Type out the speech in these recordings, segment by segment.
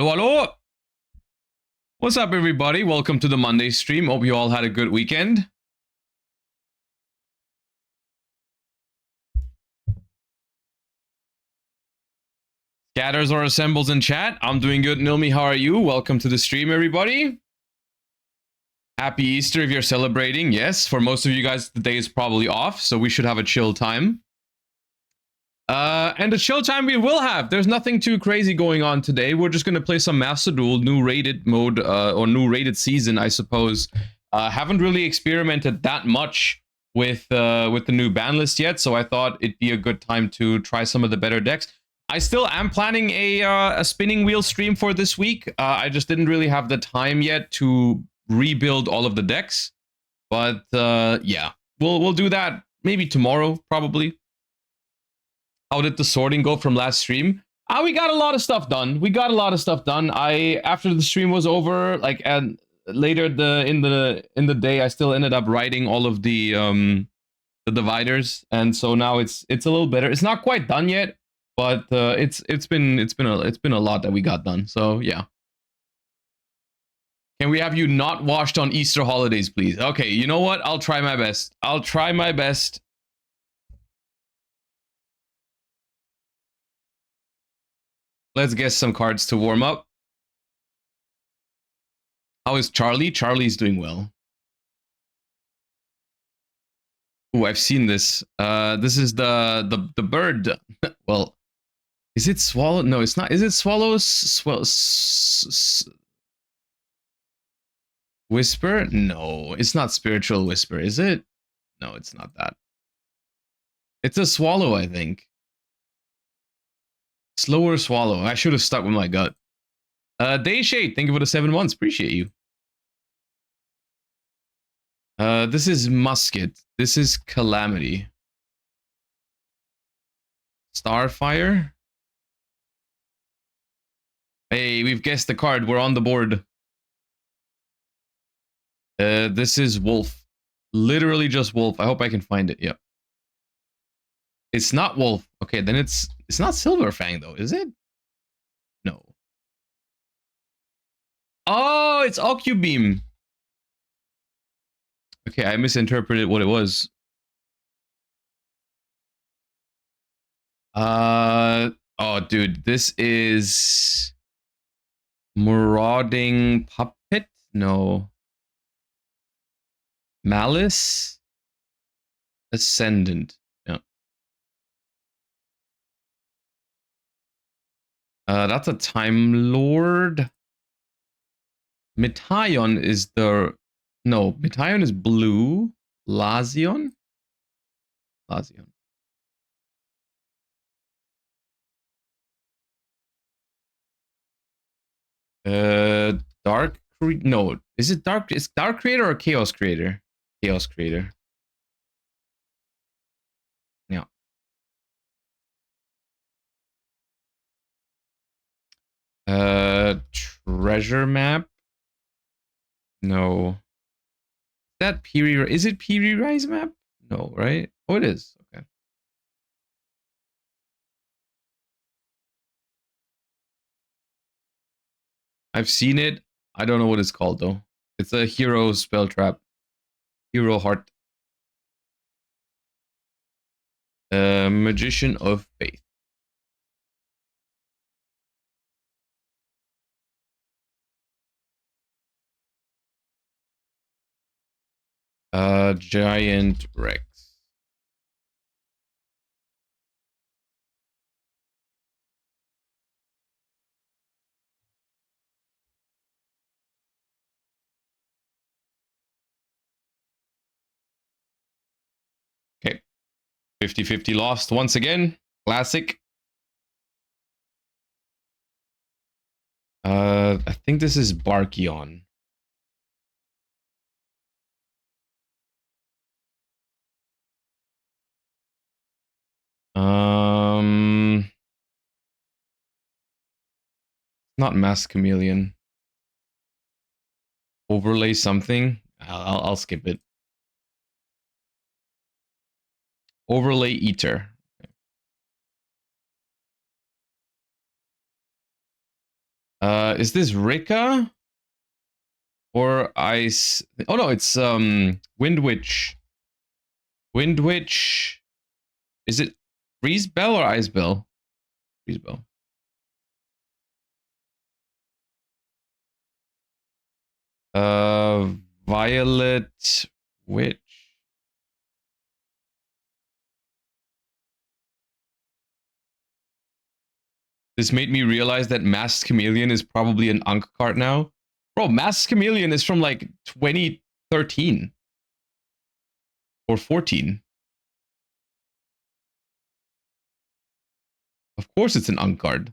Hello, hello! What's up, everybody? Welcome to the Monday stream. Hope you all had a good weekend. Scatters or assembles in chat. I'm doing good. Nilmi, how are you? Welcome to the stream, everybody. Happy Easter if you're celebrating. Yes, for most of you guys, the day is probably off, so we should have a chill time. And the chill time we will have. There's nothing too crazy going on today. We're just going to play some Master Duel, new rated mode, or new rated season, I suppose. Haven't really experimented that much with the new ban list yet, so I thought it'd be a good time to try some of the better decks. I still am planning a spinning wheel stream for this week. I just didn't really have the time yet to rebuild all of the decks. But yeah, we'll do that maybe tomorrow, probably. How did the sorting go from last stream? We got a lot of stuff done. After the stream was over, like, and later in the day, I still ended up writing all of the dividers, and so now it's a little better. It's not quite done yet, but it's been a lot that we got done. So yeah. Can we have you not washed on Easter holidays, please? Okay, you know what? I'll try my best. Let's guess some cards to warm up. How is Charlie? Charlie's doing well. Oh, I've seen this. This is the bird. Well, is it swallow? No, it's not. Is it swallows? Whisper? No, it's not spiritual whisper, is it? No, it's not that. It's a swallow, I think. Slower swallow. I should have stuck with my gut. Dayshade, thank you for the 7 months. Appreciate you. This is Musket. This is Calamity. Starfire. Hey, we've guessed the card. We're on the board. This is Wolf. Literally just Wolf. I hope I can find it. Yep. It's not Wolf. Okay, then it's not Silverfang though, is it? No. Oh, it's Ocubeam. Okay, I misinterpreted what it was. Oh, dude, this is Marauding Puppet? No. Malice? Ascendant. Yeah. That's a Time Lord. Metaion is the... No, Metaion is blue. Lazion? Lazion. Dark... No, is it Dark... Is Dark Creator or Chaos Creator? Chaos Creator. Yeah. Treasure Map? No. Is that Piri... Is it Piri Rise Map? No, right? Oh, it is. Okay. I've seen it. I don't know what it's called, though. It's a hero spell trap. Hero Heart. Magician of Faith. Giant Rex. Okay. 50-50 lost once again. Classic. I think this is Barkion. Not Mass Chameleon. Overlay something. I'll skip it. Overlay Eater. Is this Rika? Or Ice? Oh no, it's Wind Witch. Wind Witch. Is it Freeze Bell or Ice Bell? Freeze Bell. Violet Witch. This made me realize that Masked Chameleon is probably an Ankh card now. Bro, Masked Chameleon is from like 2013 or 14. Of course it's an Ankh card.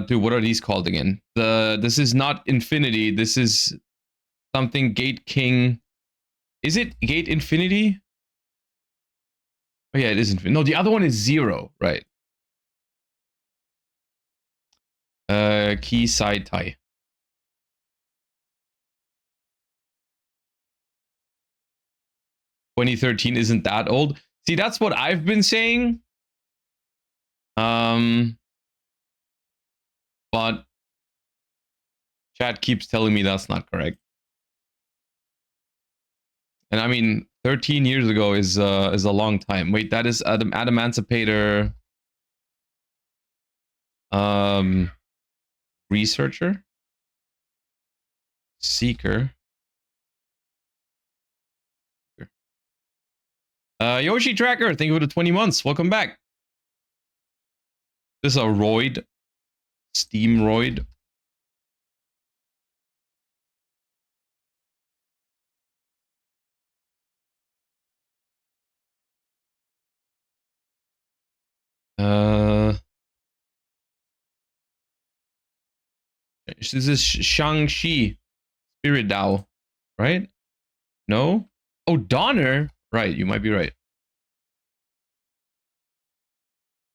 Dude, what are these called again? This is not Infinity. This is something Gate King. Is it Gate Infinity? Oh yeah, it is Infinity. No, the other one is Zero, right? Key Side Tie. 2013 isn't that old. See, that's what I've been saying. But chat keeps telling me that's not correct. And I mean, 13 years ago is a long time. Wait, that is Adamancipator. Researcher, Seeker. Yoshi Tracker, thank you for the 20 months. Welcome back. This is a Roid. Steam Roid. This is Shang-Chi. Spirit Dao, right? No? Oh, Donner. Right, you might be right.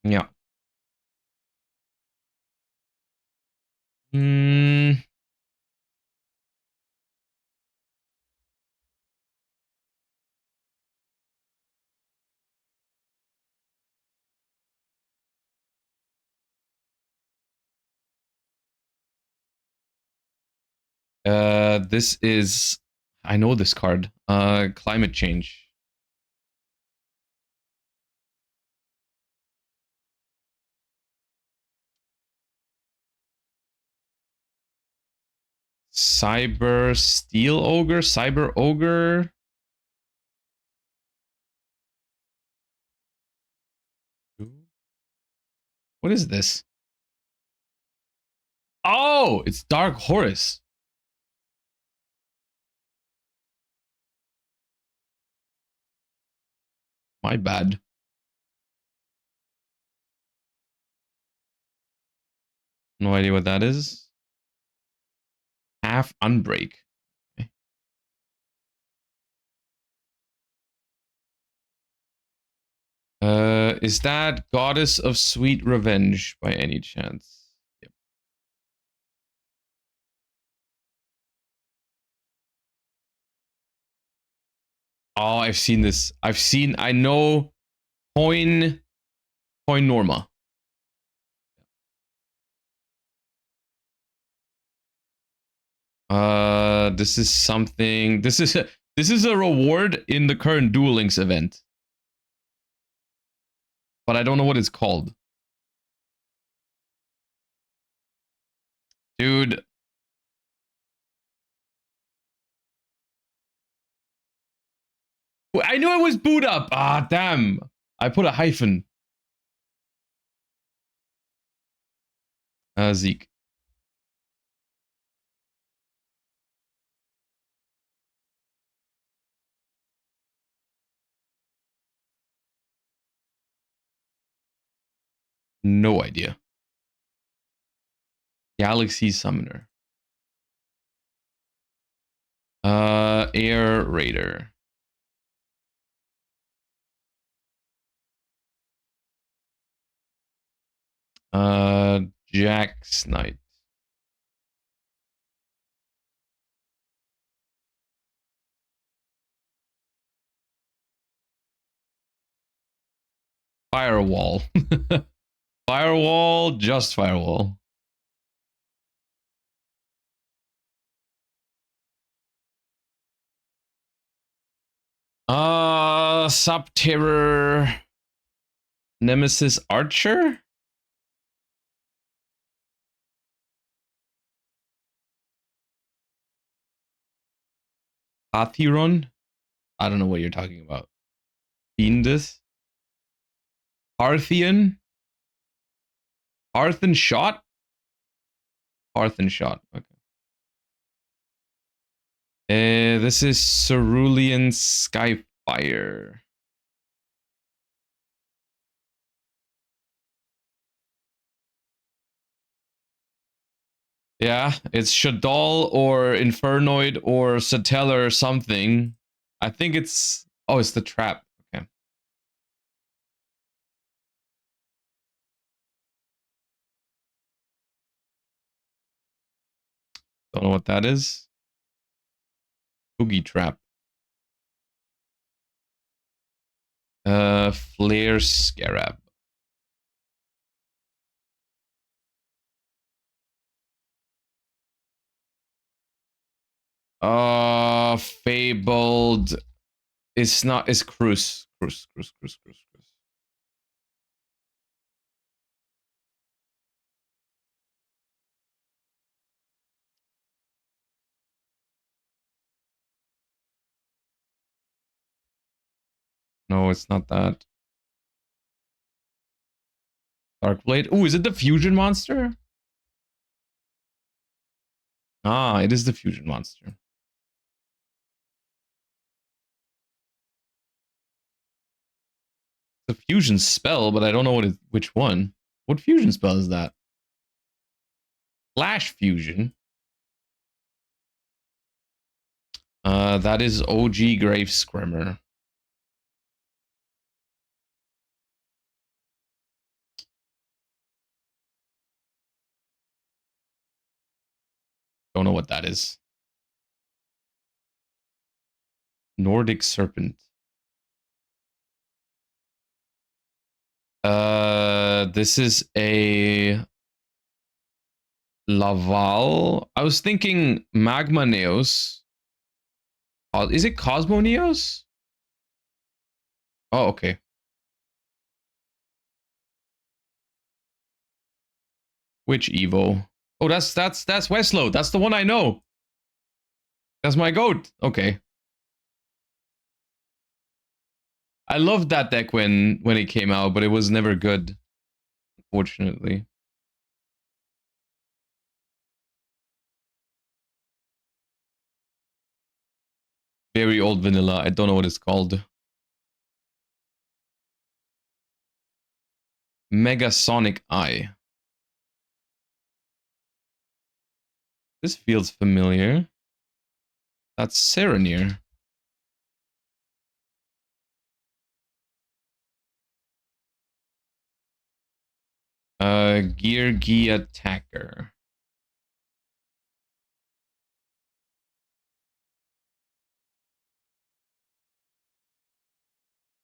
Yeah. This is, I know this card. Climate Change. Cyber Steel Ogre, Cyber Ogre. What is this? Oh, it's Dark Horus. My bad. No idea what that is. Half Unbreak. Okay. Is that Goddess of Sweet Revenge by any chance? Yep. Oh, I've seen this. I know Coin Norma. This is something. This is a reward in the current Duel Links event, but I don't know what it's called. Dude. I knew it was boot up. Ah, damn. I put a hyphen. Zeke. No idea. Galaxy Summoner. Air Raider. Jack's Knight. Firewall. Firewall, just Firewall. Subterror Nemesis Archer? Hathiron? I don't know what you're talking about. Fiendus? Parthian? Hearth and Shot? Hearth and Shot. Okay. This is Cerulean Skyfire. Yeah, it's Shadal or Infernoid or Satellar or something. I think it's... Oh, it's the trap. Okay. Don't know what that is. Boogie Trap. Flare Scarab. Fabled. It's not. It's Cruise. Cruise. No, it's not that. Darkblade. Oh, is it the fusion monster? Ah, it is the fusion monster. The fusion spell, but I don't know which one. What fusion spell is that? Flash fusion. That is OG Grave Scrimmer. Don't know what that is. Nordic Serpent. This is a Laval. I was thinking Magma Neos. Is it Cosmo Neos? Oh, okay. Which Evo? Oh, that's Westlow. That's the one I know. That's my goat. Okay. I loved that deck when it came out, but it was never good, unfortunately. Very old vanilla. I don't know what it's called. Megasonic Eye. This feels familiar. That's Serenir. Gear Gi Attacker.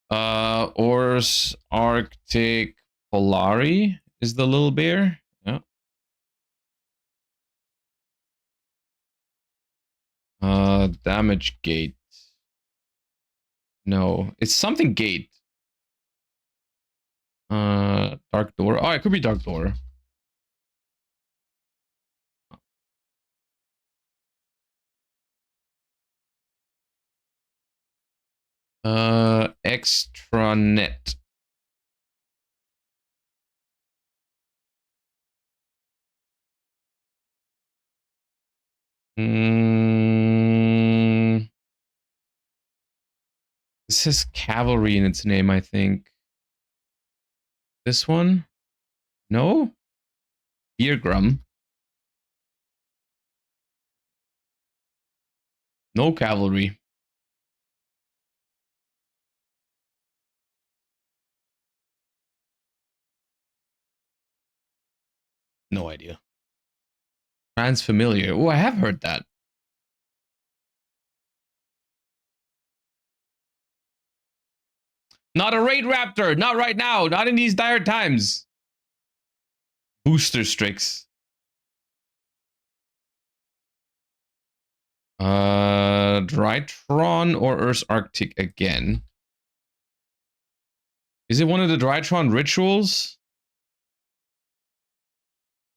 Ors Arctic Polari is the little bear. Yeah. Damage Gate. No, it's something Gate. Dark Door. Oh, it could be Dark Door. Extranet. This has cavalry in its name, I think. This one? No? Beergrum. No cavalry. No idea. Transfamiliar. Oh, I have heard that. Not a raid raptor. Not right now. Not in these dire times. Booster Strix. Drytron or Earth's Arctic again? Is it one of the Drytron rituals?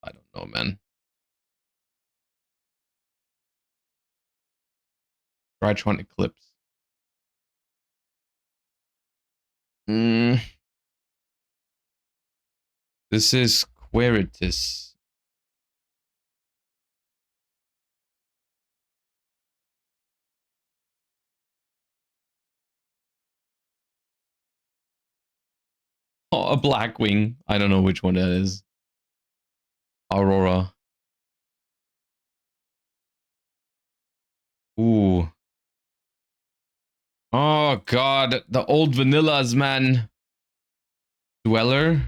I don't know, man. Drytron Eclipse. This is Queritus. Oh, a Blackwing. I don't know which one that is. Aurora. Ooh. Oh god, the old vanillas, man. Dweller.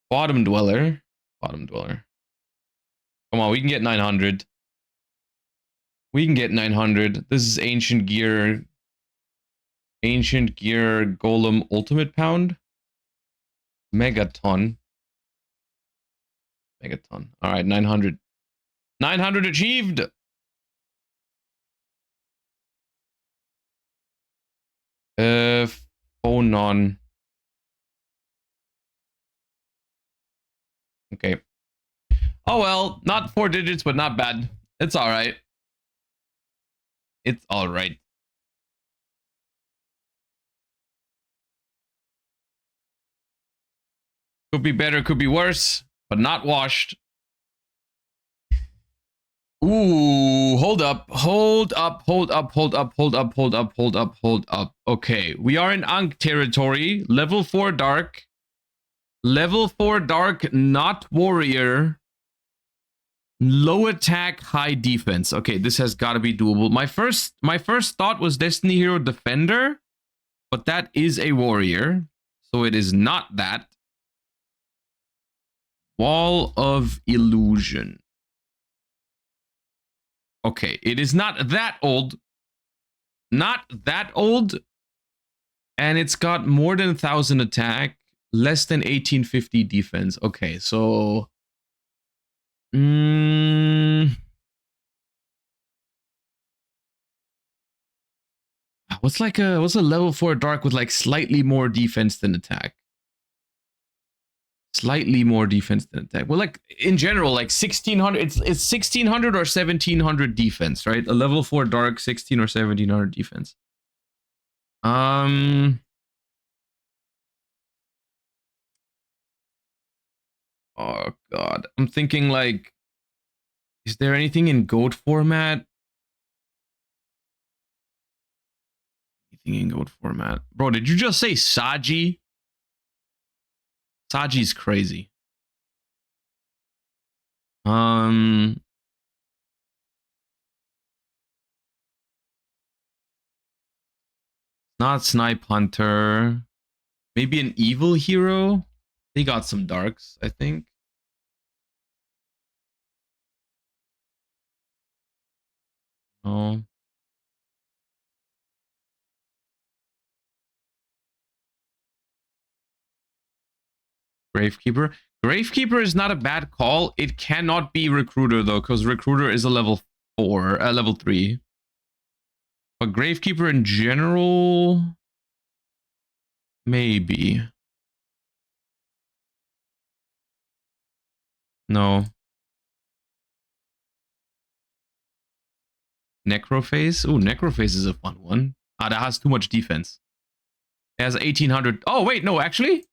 Bottom Dweller. Bottom Dweller. Come on, we can get 900. We can get 900. This is Ancient Gear. Ancient Gear Golem Ultimate Pound. Megaton. Megaton. Alright, 900. 900 achieved! Phonon. Okay. Oh well, not 4 digits, but not bad. It's alright. It's alright. Could be better, could be worse, but not washed. Ooh, hold up, hold up, hold up, hold up, hold up, hold up, hold up, hold up. Okay, we are in Ankh territory. Level 4 Dark. Level 4 Dark, not Warrior. Low attack, high defense. Okay, this has got to be doable. My first thought was Destiny Hero Defender, but that is a Warrior, so it is not that. Wall of Illusion. Okay, it is not that old. Not that old. And it's got more than 1,000 attack, less than 1850 defense. Okay, so... what's a level 4 dark with like slightly more defense than attack? Slightly more defense than attack. Well, like in general, like 1600. It's 1600 or 1700 defense, right? A level 4 dark, 16 or 1700 defense. Oh god, I'm thinking like, is there anything in goat format? Anything in goat format, bro? Did you just say Saji? Saji's crazy. Not Snipe Hunter. Maybe an evil hero. They got some darks, I think. Oh. Gravekeeper. Gravekeeper is not a bad call. It cannot be Recruiter though, because Recruiter is a level 4, level 3. But Gravekeeper in general, maybe. No. Necrophase? Ooh, Necrophase is a fun one. Ah, that has too much defense. It has 1800. Oh, wait, no, actually?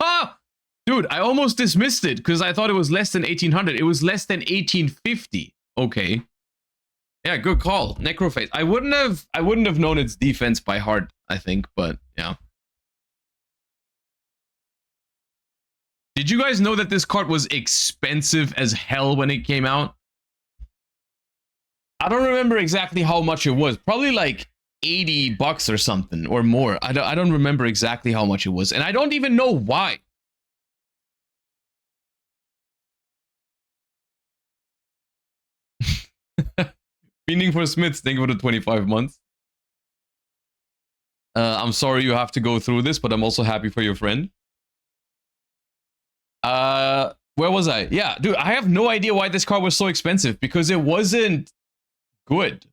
Ah! Dude, I almost dismissed it because I thought it was less than 1800. It was less than 1850. Okay. Yeah, good call. Necrophase. I wouldn't have known its defense by heart, I think, but yeah. Did you guys know that this card was expensive as hell when it came out? I don't remember exactly how much it was. Probably like 80 bucks or something or more. I don't remember exactly how much it was, and I don't even know why. Meaning for Smiths, thank you for the 25 months. I'm sorry you have to go through this, but I'm also happy for your friend. Where was I? Yeah, dude, I have no idea why this card was so expensive because it wasn't good.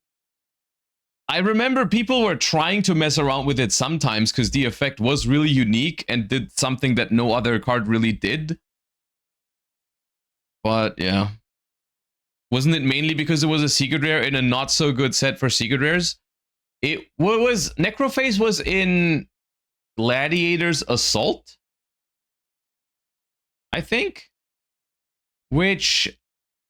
I remember people were trying to mess around with it sometimes because the effect was really unique and did something that no other card really did. But yeah. Wasn't it mainly because it was a secret rare in a not so good set for secret rares? It was Necrophase was in Gladiator's Assault, I think, which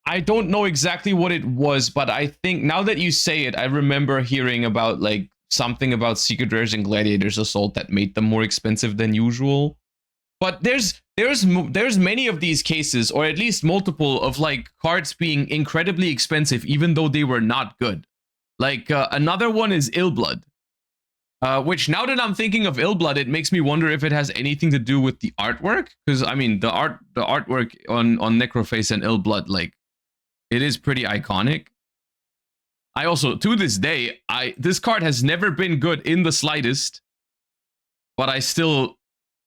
I don't know exactly what it was, but I think now that you say it, I remember hearing about like something about secret rares and Gladiator's Assault that made them more expensive than usual. But there's many of these cases, or at least multiple, of like cards being incredibly expensive even though they were not good. Like another one is Illblood, which now that I'm thinking of Illblood, it makes me wonder if it has anything to do with the artwork. Because I mean, the artwork on Necrophase and Illblood, like, it is pretty iconic. I also, to this day, this card has never been good in the slightest, but I still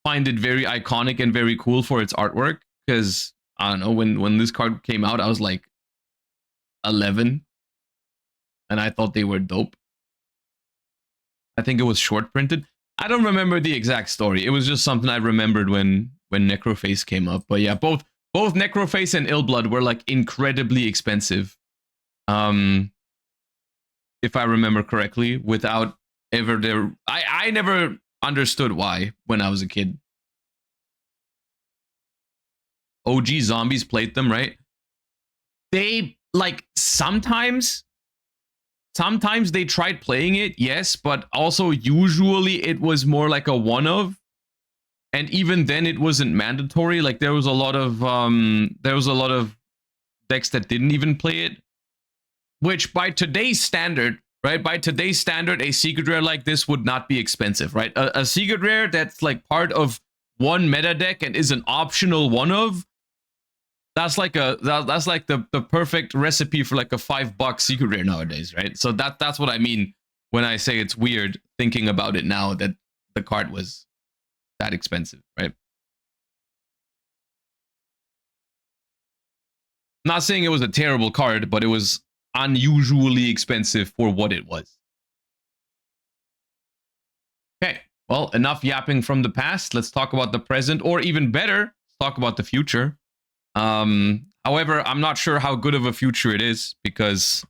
find it very iconic and very cool for its artwork. Because I don't know, when this card came out, I was like 11, and I thought they were dope. I think it was short printed. I don't remember the exact story. It was just something I remembered when Necrophase came up. But yeah, both Necrophase and Illblood were like incredibly expensive. If I remember correctly, without ever there. I never understood why when I was a kid. OG Zombies played them, right? They like sometimes they tried playing it, yes, but also usually it was more like a one-of, and even then it wasn't mandatory. Like there was a lot of decks that didn't even play it, which by today's standard, right? By today's standard, a secret rare like this would not be expensive, right? A secret rare that's like part of one meta deck and is an optional one-of. That's like the perfect recipe for like a $5 secret rare nowadays, right? So that's what I mean when I say it's weird thinking about it now that the card was that expensive, right? Not saying it was a terrible card, but it was unusually expensive for what it was. Okay, well, enough yapping from the past. Let's talk about the present, or even better, let's talk about the future. However, I'm not sure how good of a future it is, because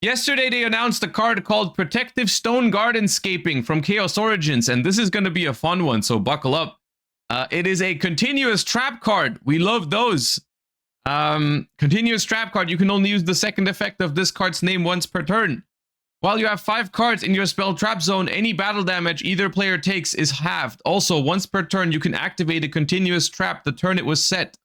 yesterday they announced a card called Protective Stone Gardenscaping from Chaos Origins, and this is going to be a fun one, so buckle up. It is a continuous trap card. We love those. Continuous trap card. You can only use the second effect of this card's name once per turn. While you have 5 cards in your spell trap zone, any battle damage either player takes is halved. Also, once per turn, you can activate a continuous trap the turn it was set.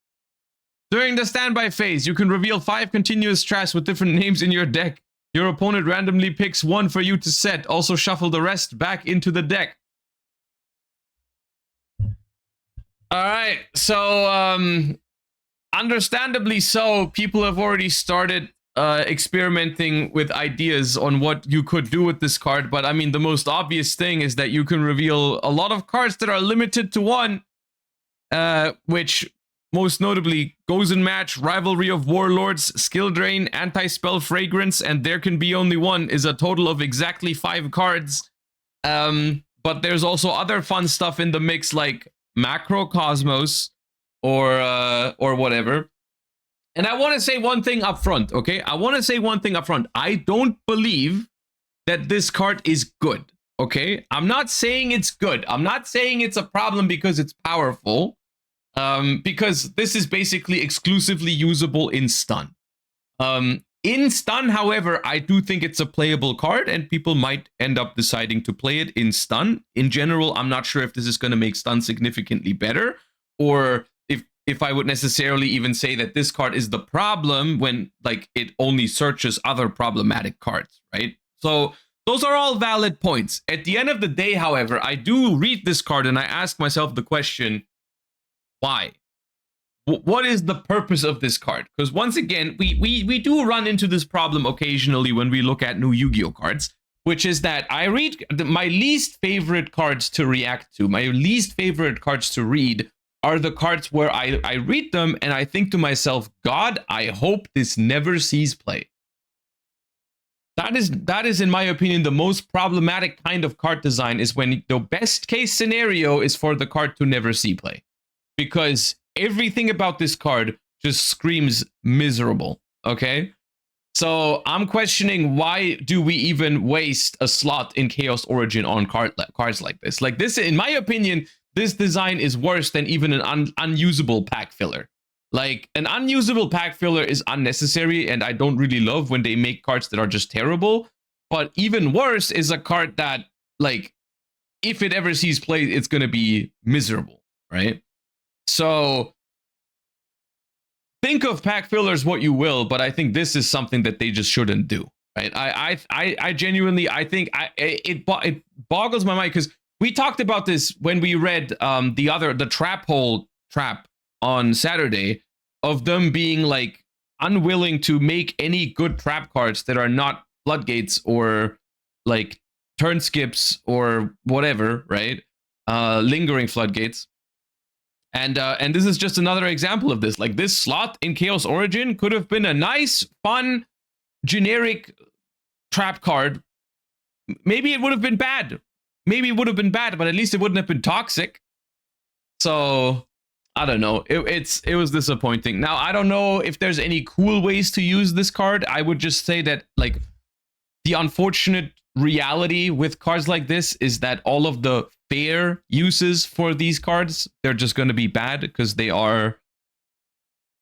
During the standby phase, you can reveal 5 continuous traps with different names in your deck. Your opponent randomly picks one for you to set. Also, shuffle the rest back into the deck. Alright, so, understandably so, people have already started experimenting with ideas on what you could do with this card, but I mean, the most obvious thing is that you can reveal a lot of cards that are limited to 1, which most notably Goes and Match, Rivalry of Warlords, Skill Drain, Anti-Spell Fragrance, and There Can Be Only One is a total of exactly 5 cards. But there's also other fun stuff in the mix, like Macrocosmos or whatever. And I want to say one thing up front, okay? I want to say one thing up front. I don't believe that this card is good, okay? I'm not saying it's good. I'm not saying it's a problem because it's powerful, because this is basically exclusively usable in stun. In stun, however, I do think it's a playable card, and people might end up deciding to play it in stun. In general, I'm not sure if this is going to make stun significantly better, or if I would necessarily even say that this card is the problem when, like, it only searches other problematic cards, right? So those are all valid points. At the end of the day, however, I do read this card and I ask myself the question, why? What is the purpose of this card? Because once again, we do run into this problem occasionally when we look at new Yu-Gi-Oh cards, which is that I read my least favorite cards to react to, my least favorite cards to read are the cards where I read them and I think to myself, God, I hope this never sees play. That is, in my opinion, the most problematic kind of card design, is when the best case scenario is for the card to never see play. Because everything about this card just screams miserable, okay? So I'm questioning, why do we even waste a slot in Chaos Origin on cards like this? Like this, in my opinion, this design is worse than even an unusable pack filler. Like, an unusable pack filler is unnecessary, and I don't really love when they make cards that are just terrible. But even worse is a card that, like, if it ever sees play, it's going to be miserable, right? So think of pack fillers what you will, but I think this is something that they just shouldn't do, right? I genuinely, I think it boggles my mind, because we talked about this when we read the trap hole trap on Saturday, of them being like unwilling to make any good trap cards that are not floodgates or like turn skips or whatever, right? Lingering floodgates. And this is just another example of this. Like, this slot in Chaos Origin could have been a nice, fun, generic trap card. Maybe it would have been bad. Maybe it would have been bad, but at least it wouldn't have been toxic. So I don't know. It was disappointing. Now, I don't know if there's any cool ways to use this card. I would just say that, like, the unfortunate reality with cards like this is that all of the fair uses for these cards, they're just going to be bad because they are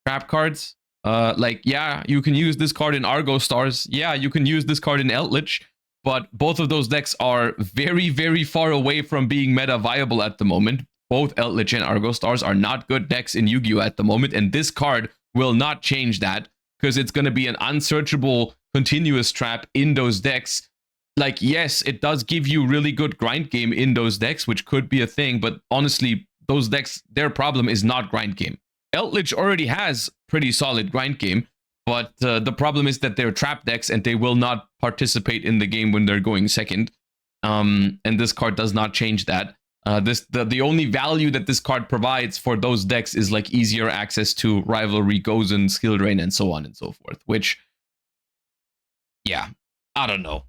trap cards. Like, yeah, you can use this card in Argo Stars. Yeah, you can use this card in Eldritch. But both of those decks are very, very far away from being meta viable at the moment. Both Eldritch and Argo Stars are not good decks in Yu-Gi-Oh! At the moment, and this card will not change that, because it's going to be an unsearchable continuous trap in those decks. Like, yes, it does give you really good grind game in those decks, which could be a thing, but honestly, those decks, their problem is not grind game. Eldritch already has pretty solid grind game, but the problem is that they're trap decks and they will not participate in the game when they're going second. And this card does not change that. The only value that this card provides for those decks is like easier access to Rivalry, Gozen, Skill Drain, and so on and so forth. Which, yeah, I don't know.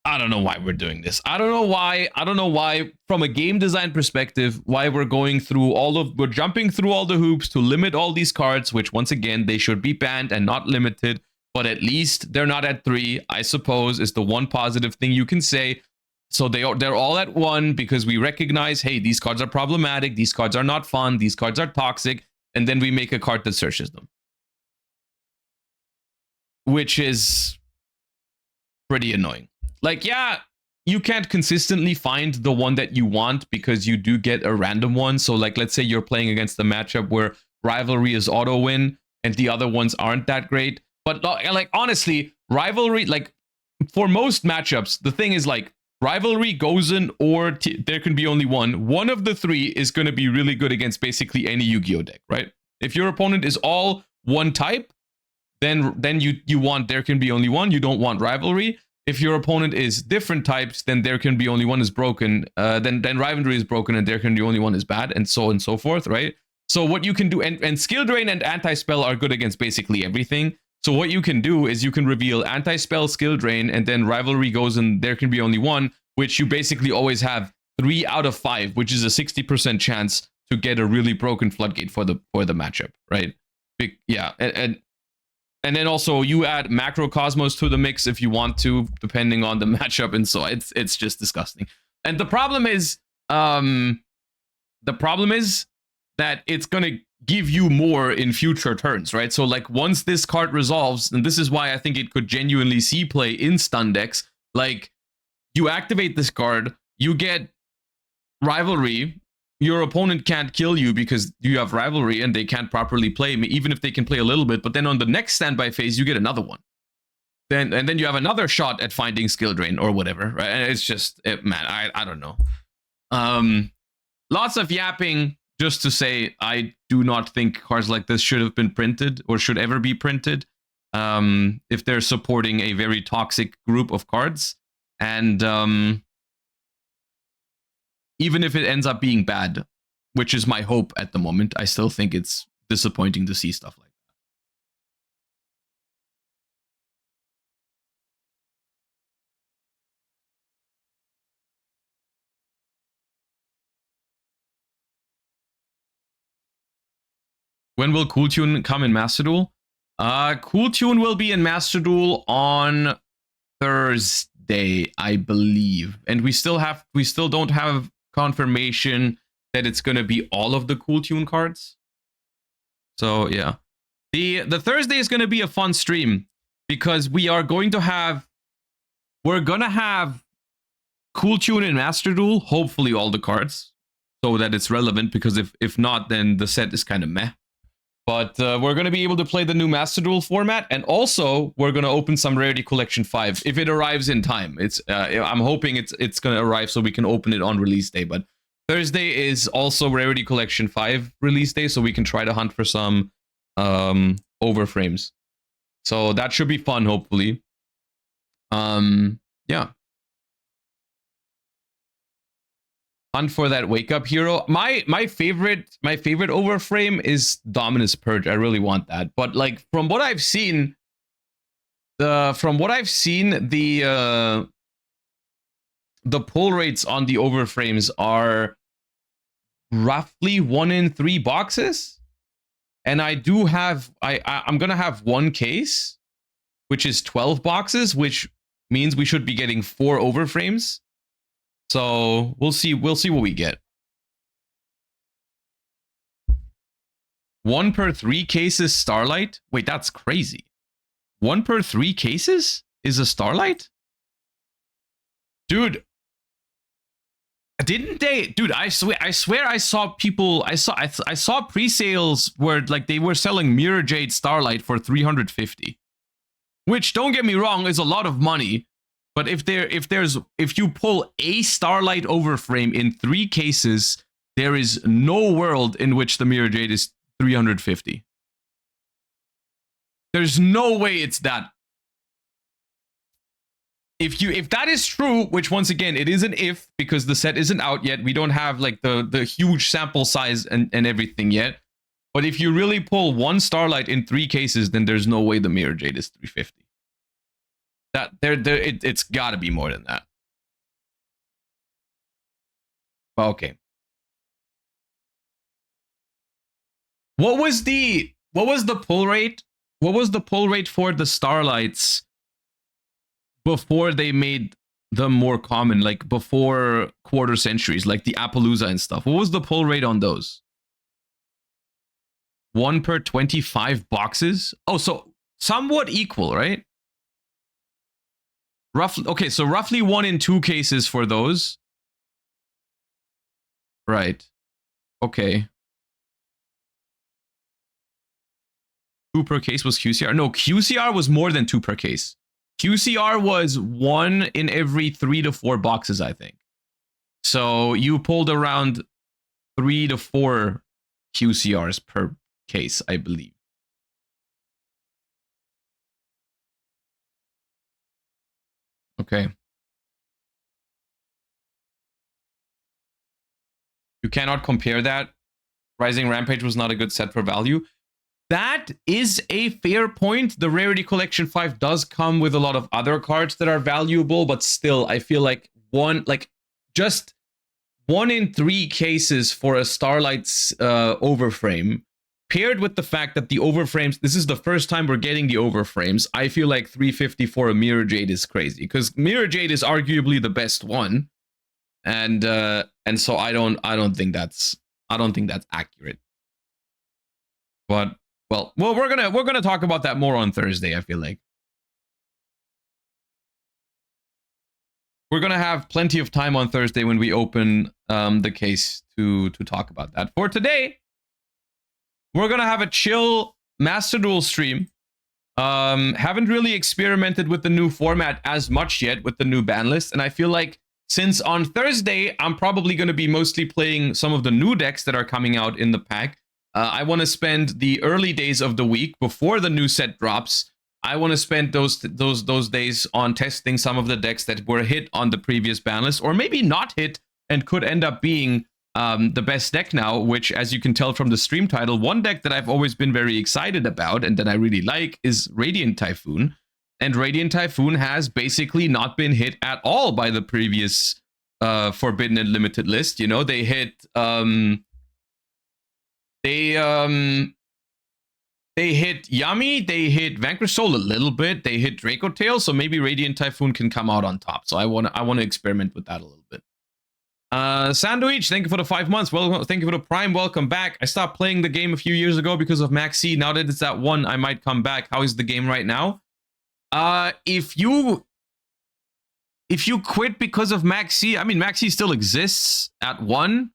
I don't know why we're doing this. I don't know why, from a game design perspective, why we're jumping through all the hoops to limit all these cards, which once again, they should be banned and not limited, but at least they're not at 3, I suppose, is the one positive thing you can say. So they're all at 1 because we recognize, hey, these cards are problematic, these cards are not fun, these cards are toxic, and then we make a card that searches them. Which is pretty annoying. Like, yeah, you can't consistently find the one that you want because you do get a random one. So, like, let's say you're playing against a matchup where Rivalry is auto win and the other ones aren't that great. But, like, honestly, Rivalry, like, for most matchups, the thing is, like, Rivalry, Gozen, or there can be only one. One of the 3 is going to be really good against basically any Yu-Gi-Oh deck, right? If your opponent is all one type, then you want there can be only one. You don't want Rivalry. If your opponent is different types, then there can be only one is broken. Then Rivalry is broken, and there can be only one is bad, and so on and so forth, right? So what you can do, and Skill Drain and Anti-Spell are good against basically everything. So what you can do is you can reveal Anti-Spell, Skill Drain, and then Rivalry goes and there can be only one, which you basically always have 3 out of 5, which is a 60% chance to get a really broken Floodgate for the matchup, right? Yeah, and then also you add Macrocosmos to the mix if you want to, depending on the matchup, and so it's just disgusting. And the problem is that it's gonna give you more in future turns, right? So like once this card resolves, and this is why I think it could genuinely see play in stun decks, like you activate this card, you get Rivalry, your opponent can't kill you because you have Rivalry and they can't properly play, even if they can play a little bit, but then on the next standby phase, you get another one. And then you have another shot at finding Skill Drain or whatever, right? And it's just, man, I don't know. Lots of yapping just to say I do not think cards like this should have been printed or should ever be printed if they're supporting a very toxic group of cards. And even if it ends up being bad, which is my hope at the moment. I still think it's disappointing to see stuff like that. When will Cool Tune come in Master Duel? Cool Tune will be in Master Duel on Thursday, I believe. And we still don't have confirmation that it's gonna be all of the Cool Tune cards. So yeah. The Thursday is gonna be a fun stream because we're gonna have Cool Tune in Master Duel, hopefully all the cards, so that it's relevant, because if not, then the set is kind of meh. But we're going to be able to play the new Master Duel format, and also we're going to open some Rarity Collection 5 if it arrives in time. I'm hoping it's going to arrive so we can open it on release day. But Thursday is also Rarity Collection 5 release day, so we can try to hunt for some overframes. So that should be fun, hopefully. Yeah. Hunt for that wake up hero. My favorite overframe is Dominus Purge. I really want that. But like from what I've seen, the pull rates on the overframes are roughly 1 in 3 boxes. And I do have I'm gonna have one case, which is 12 boxes, which means we should be getting 4 overframes. So we'll see what we get. 1 per 3 cases Starlight? Wait, that's crazy. 1 per 3 cases is a Starlight? Dude. Didn't they? Dude, I swear I saw people, I saw pre-sales where like they were selling Mirror Jade Starlight for 350. Which, don't get me wrong, is a lot of money. But if you pull a Starlight overframe in 3 cases, there is no world in which the Mirror Jade is 350. There's no way it's that. If that is true, which once again it is an if, because the set isn't out yet, we don't have like the huge sample size and everything yet. But if you really pull 1 Starlight in 3 cases, then there's no way the Mirror Jade is 350. It's got to be more than that. Okay. What was the pull rate? What was the pull rate for the Starlights before they made them more common, like before quarter centuries, like the Appaloosa and stuff? What was the pull rate on those? 1 per 25 boxes? Oh, so somewhat equal, right? Roughly, okay, so roughly 1 in 2 cases for those. Right. Okay. 2 per case was QCR. No, QCR was more than 2 per case. QCR was 1 in every 3 to 4 boxes, I think. So you pulled around 3 to 4 QCRs per case, I believe. Okay. You cannot compare that. Rising Rampage was not a good set for value. That is a fair point. The Rarity Collection 5 does come with a lot of other cards that are valuable, but still, I feel like just 1 in 3 cases for a Starlight's overframe, paired with the fact that the overframes, this is the first time we're getting the overframes, I feel like 350 for a Mirror Jade is crazy, because Mirror Jade is arguably the best one, and so I don't think that's accurate. But well, we're gonna talk about that more on Thursday. I feel like we're gonna have plenty of time on Thursday when we open the case to talk about that. For today, we're gonna have a chill Master Duel stream. Haven't really experimented with the new format as much yet with the new ban list, and I feel like since on Thursday I'm probably gonna be mostly playing some of the new decks that are coming out in the pack. I want to spend the early days of the week before the new set drops. I want to spend those days on testing some of the decks that were hit on the previous ban list, or maybe not hit and could end up being the best deck now, which, as you can tell from the stream title, one deck that I've always been very excited about and that I really like is Radiant Typhoon. And Radiant Typhoon has basically not been hit at all by the previous Forbidden and Limited list. You know, they hit they hit Yummy, they hit Vanquish Soul a little bit, they hit Draco Tail, so maybe Radiant Typhoon can come out on top. So I wanna experiment with that a little bit. Sandwich, thank you for the 5 months. Well, thank you for the Prime. Welcome back. I stopped playing the game a few years ago because of Maxi. Now that it's at 1, I might come back. How is the game right now? If you quit because of Maxi, I mean, Maxi still exists at 1,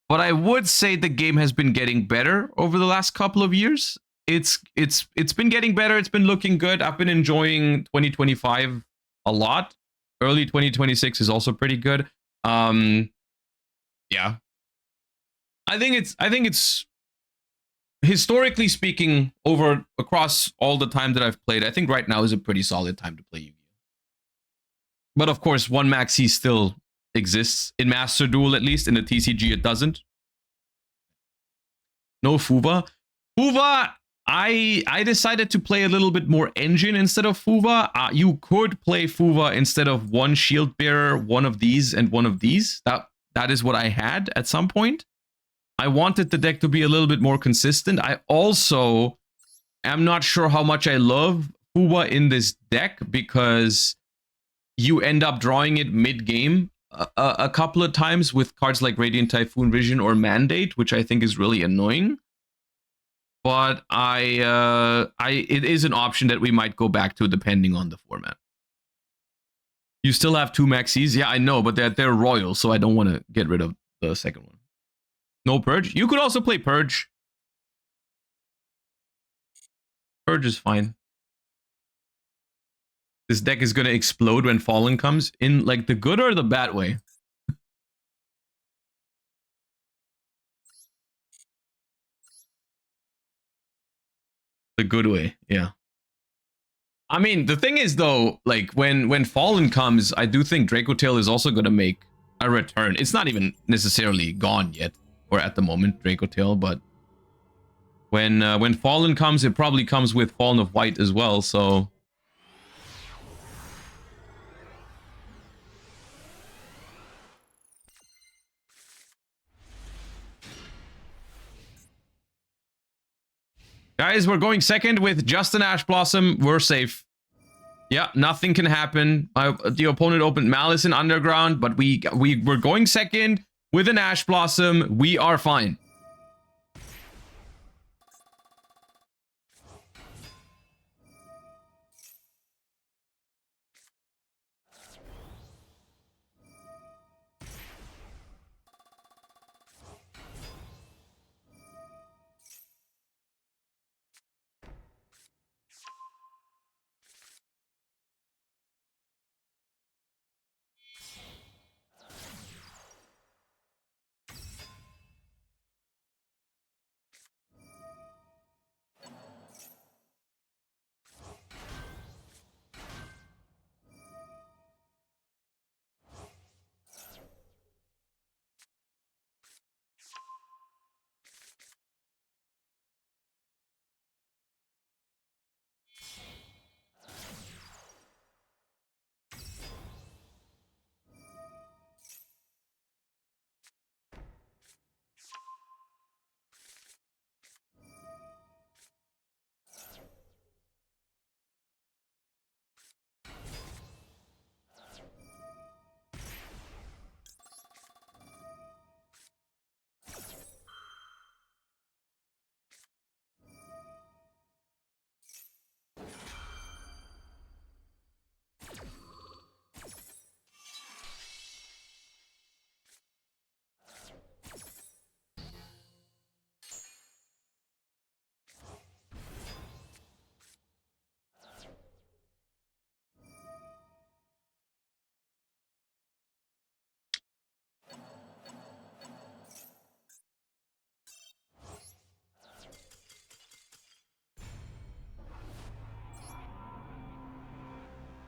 but I would say the game has been getting better over the last couple of years. It's been getting better. It's been looking good. I've been enjoying 2025 a lot. Early 2026 is also pretty good. Yeah. I think it's historically speaking, across all the time that I've played, I think right now is a pretty solid time to play Yu-Gi-Oh! But of course, one Maxi still exists in Master Duel, at least. In the TCG, it doesn't. No Fuva. Fuva, I decided to play a little bit more Engine instead of Fuva. You could play Fuva instead of one Shield Bearer, one of these, and one of these. That is what I had at some point. I wanted the deck to be a little bit more consistent. I also am not sure how much I love Fuva in this deck because you end up drawing it mid-game a couple of times with cards like Radiant Typhoon Vision or Mandate, which I think is really annoying. But it is an option that we might go back to depending on the format. You still have 2 Maxis. Yeah, I know, but they're royal, so I don't want to get rid of the second one. No Purge. You could also play Purge. Purge is fine. This deck is going to explode when Fallen comes in, like the good or the bad way. The good way, yeah. I mean, the thing is though, like when Fallen comes, I do think Draco Tail is also going to make a return. It's not even necessarily gone yet, or at the moment, Draco Tail, but when Fallen comes, it probably comes with Fallen of White as well, so guys, we're going second with just an Ash Blossom. We're safe. Yeah, nothing can happen. The opponent opened Malice in Underground, but we're going second with an Ash Blossom. We are fine.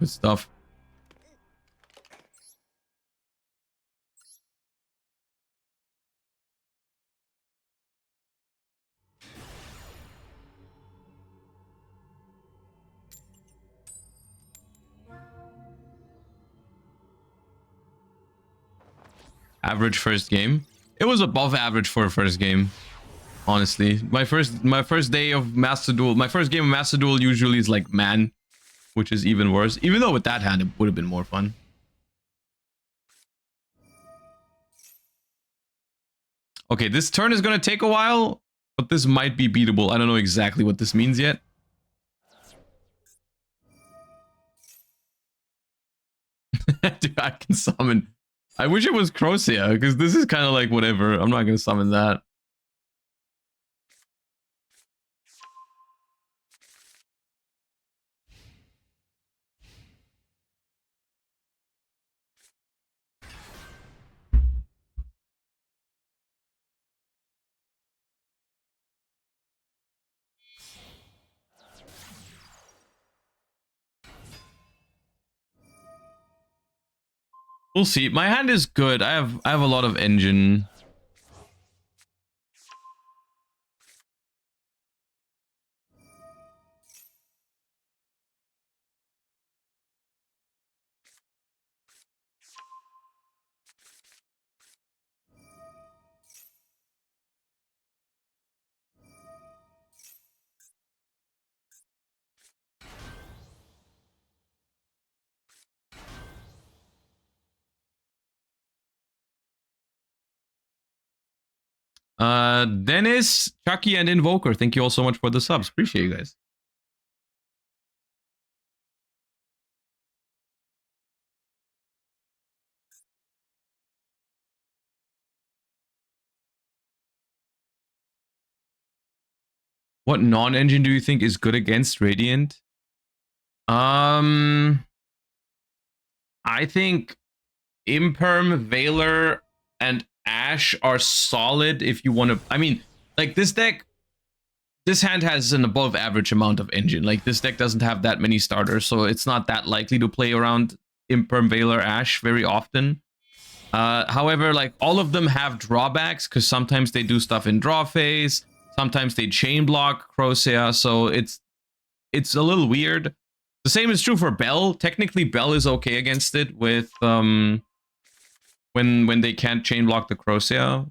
Good stuff. Average first game. It was above average for a first game. Honestly, my first day of Master Duel, my first game of Master Duel usually is like man, which is even worse. Even though with that hand it would have been more fun. Okay, this turn is gonna take a while, but this might be beatable. I don't know exactly what this means yet. Dude, I can summon. I wish it was Crocea, because this is kind of like whatever. I'm not gonna summon that. We'll see. My hand is good. I have a lot of engine. Dennis, Chucky, and Invoker, thank you all so much for the subs. Appreciate you guys. What non-engine do you think is good against Radiant? I think Imperm, Veiler, and Ash are solid if you want to. I mean, like this deck, this hand has an above average amount of engine. Like this deck doesn't have that many starters, so it's not that likely to play around Imperm, Veiler, Ash very often. However, like all of them have drawbacks because sometimes they do stuff in draw phase, sometimes they chain block Crocea, so it's a little weird. The same is true for Bell. Technically, Bell is okay against it with when they can't chain block the Crocea.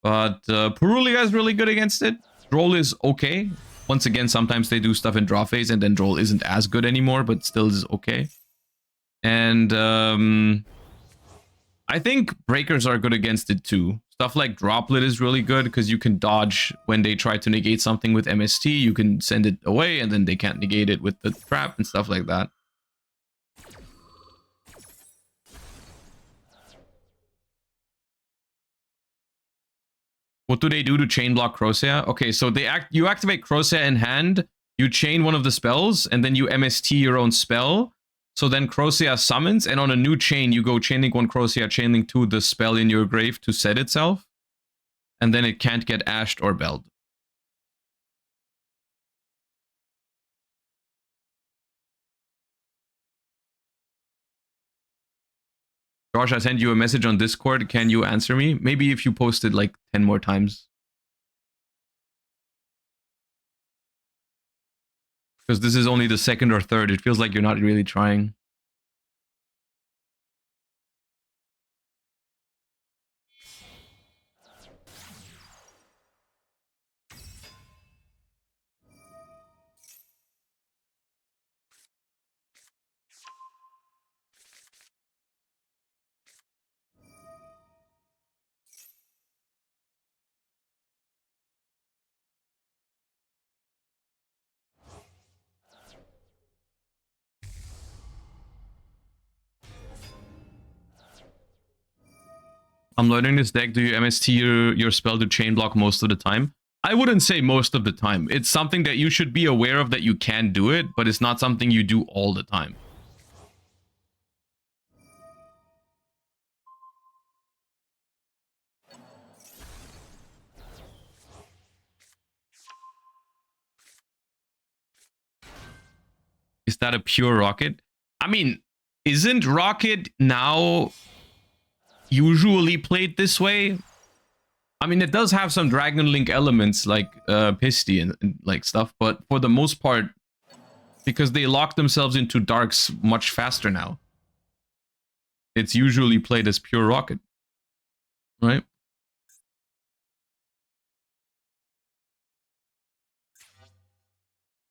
But Purulia is really good against it. Droll is okay. Once again, sometimes they do stuff in draw phase, and then Droll isn't as good anymore, but still is okay. And I think breakers are good against it too. Stuff like Droplet is really good because you can dodge when they try to negate something with MST. You can send it away and then they can't negate it with the trap and stuff like that. What do they do to chain block Crocea? Okay, so you activate Crocea in hand, you chain one of the spells, and then you MST your own spell. So then Crocea summons, and on a new chain, you go chainlink 1 Crocea, chainlink 2 the spell in your grave to set itself. And then it can't get ashed or belled. Josh, I sent you a message on Discord. Can you answer me? Maybe if you post it like 10 more times. Because this is only the second or third. It feels like you're not really trying. I'm learning this deck. Do you MST your spell to chain block most of the time? I wouldn't say most of the time. It's something that you should be aware of that you can do it, but it's not something you do all the time. Is that a pure rocket? I mean, isn't rocket now usually played this way? I mean, it does have some Dragon Link elements like Pisty and like stuff, but for the most part, because they lock themselves into darks much faster now, it's usually played as pure rocket. right?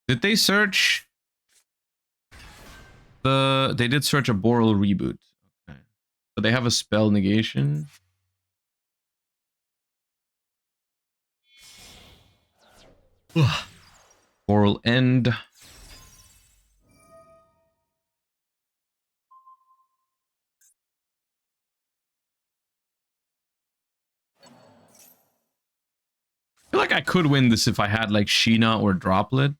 Did they search the... They did search a Boral reboot. Okay. So they have a spell negation. Boral end. I feel like I could win this if I had like Sheena or Droplet.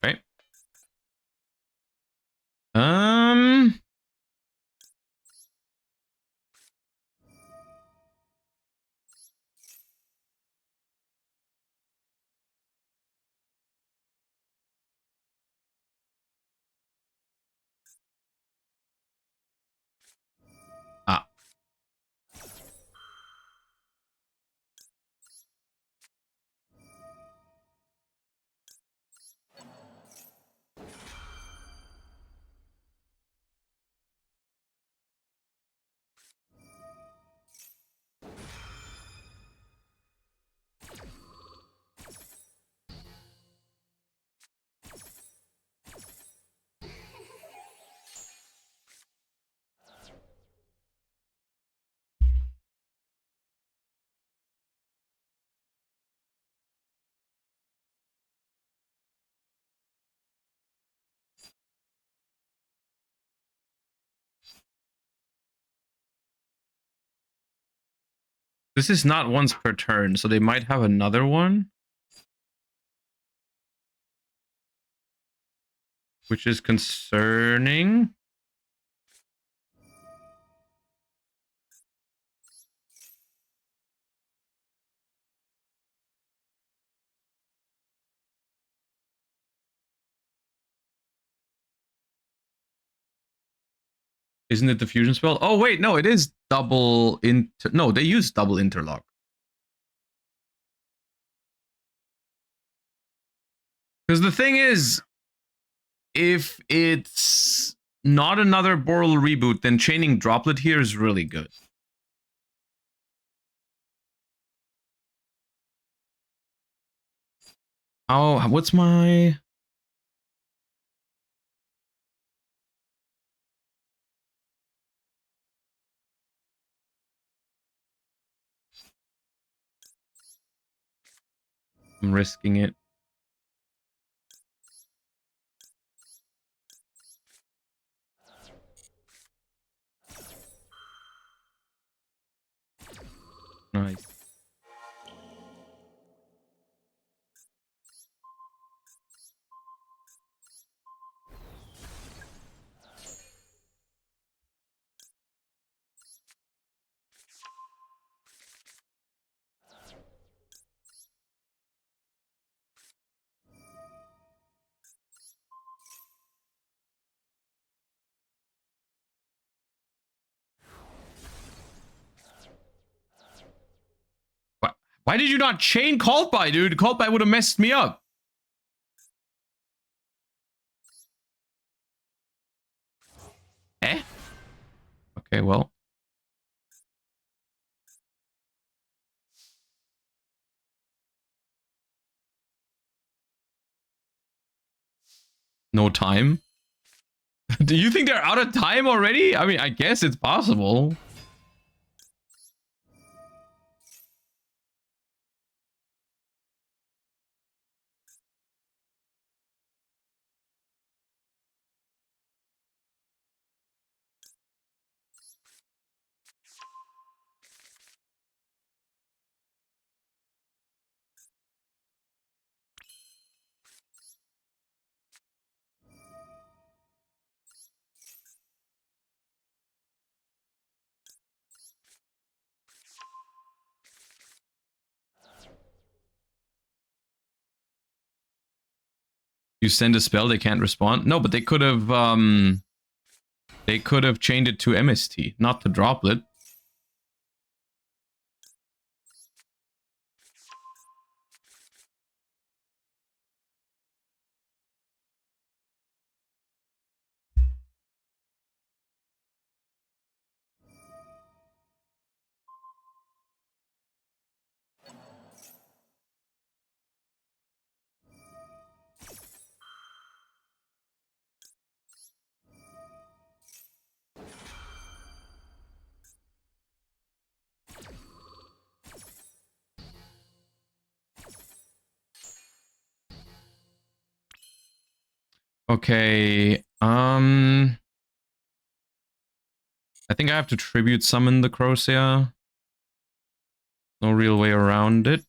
Right. Um. Ah. This is not once per turn, so they might have another one, which is concerning. Isn't it the fusion spell? Oh wait, no, it is double inter. No, they use double interlock. Because the thing is, if it's not another Boral reboot, then chaining Droplet here is really good. Oh, what's my... I'm risking it. Nice. Why did you not chain Called By, dude? Called By would have messed me up. Eh? Okay, well. No time. Do you think they're out of time already? I mean, I guess it's possible. You send a spell, they can't respond. No, but they could have chained it to MST, not to droplet. Okay, I think I have to tribute summon the Crocea. No real way around it.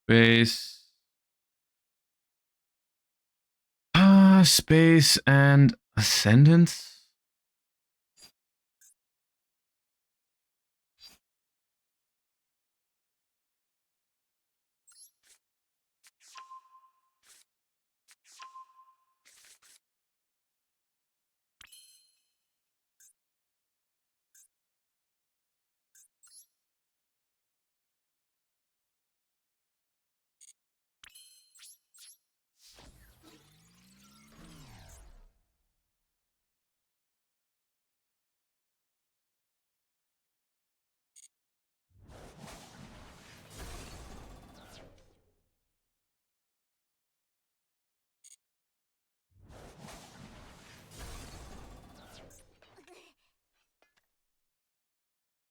Space. Space and Ascendance.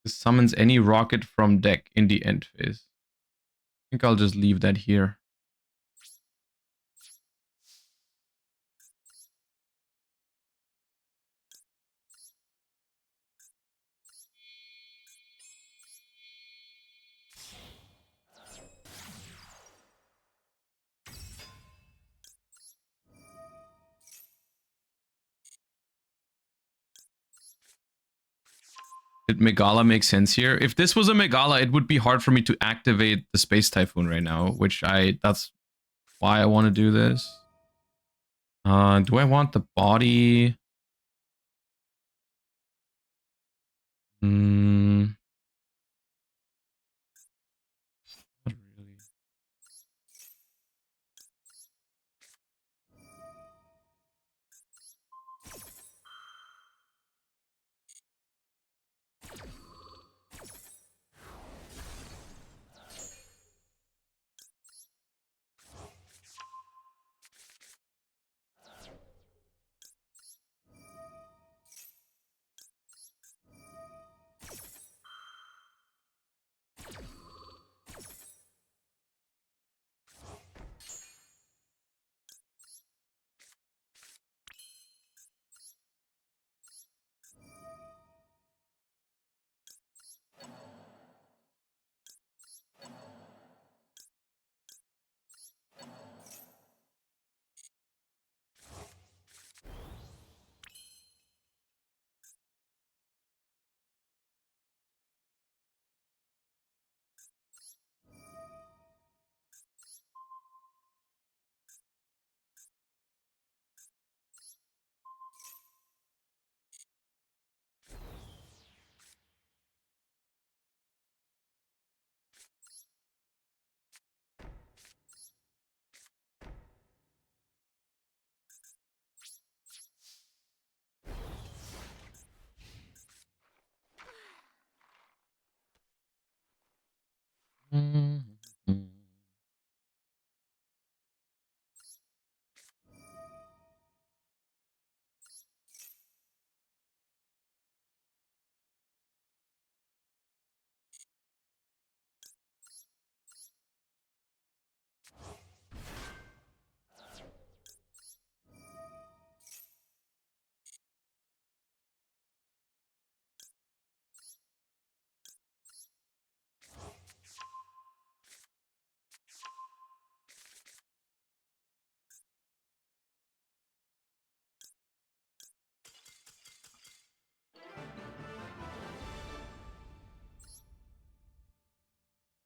This summons any rocket from deck in the end phase. I think I'll just leave that here. Did Megala make sense here? If this was a Megala, it would be hard for me to activate the Space Typhoon right now, which that's why I want to do this. Do I want the body? Not really.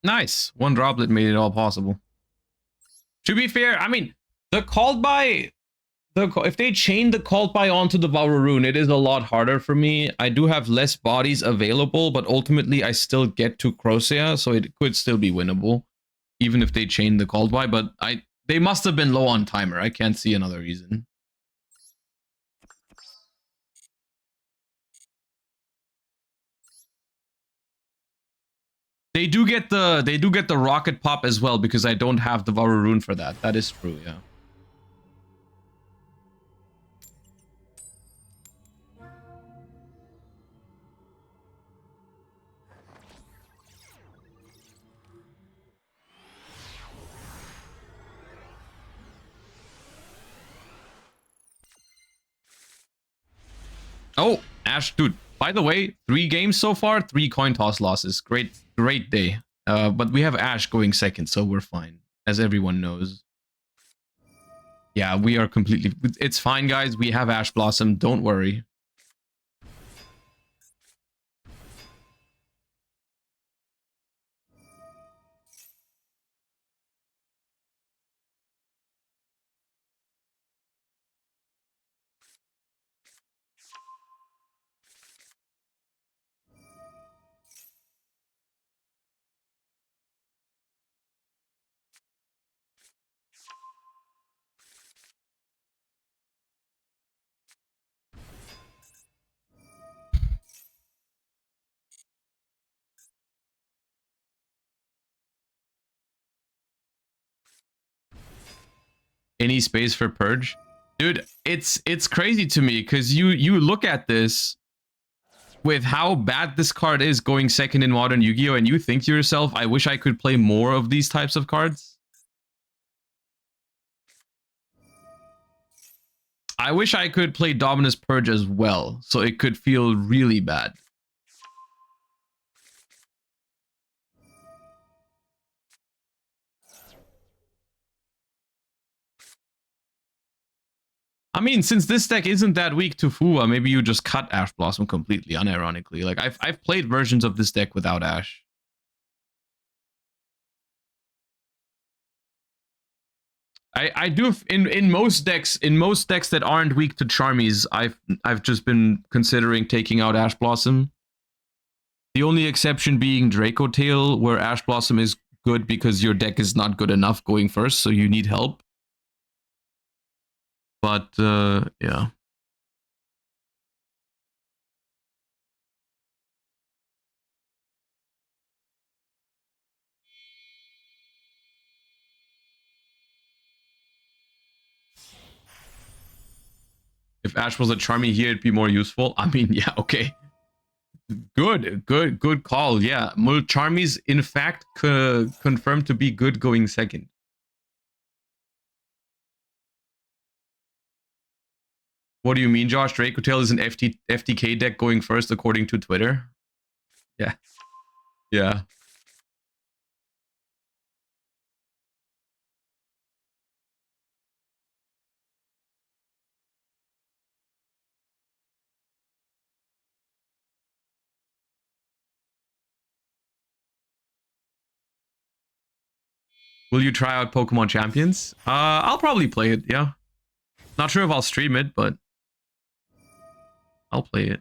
Nice. One droplet made it all possible. To be fair, I mean, the called by, if they chain the called by onto the Rune, it is a lot harder for me. I do have less bodies available, but ultimately I still get to Crocea, so it could still be winnable, even if they chain the called by. But they must have been low on timer. I can't see another reason. They do get the rocket pop as well because I don't have the Rune for that. That is true, yeah. Oh, Ash, dude. By the way, 3 games so far, 3 coin toss losses. Great day. But we have Ash going second, so we're fine, as everyone knows. Yeah, we are completely... It's fine, guys. We have Ash Blossom. Don't worry. Any space for Purge? Dude, it's crazy to me because you look at this with how bad this card is going second in Modern Yu-Gi-Oh! And you think to yourself, I wish I could play more of these types of cards. I wish I could play Dominus Purge as well, so it could feel really bad. I mean, since this deck isn't that weak to Fua, maybe you just cut Ash Blossom completely, unironically. Like, I've played versions of this deck without Ash. I do in most decks that aren't weak to Charmies, I've just been considering taking out Ash Blossom. The only exception being Draco Tail, where Ash Blossom is good because your deck is not good enough going first, so you need help. But yeah. If Ash was a Charmy here, it'd be more useful. I mean, yeah, okay. Good call. Yeah, Charmy's in fact confirmed to be good going second. What do you mean, Josh? Draco Tail is an FTK deck going first, according to Twitter. Yeah, yeah. Will you try out Pokemon Champions? I'll probably play it. Yeah, not sure if I'll stream it, but I'll play it.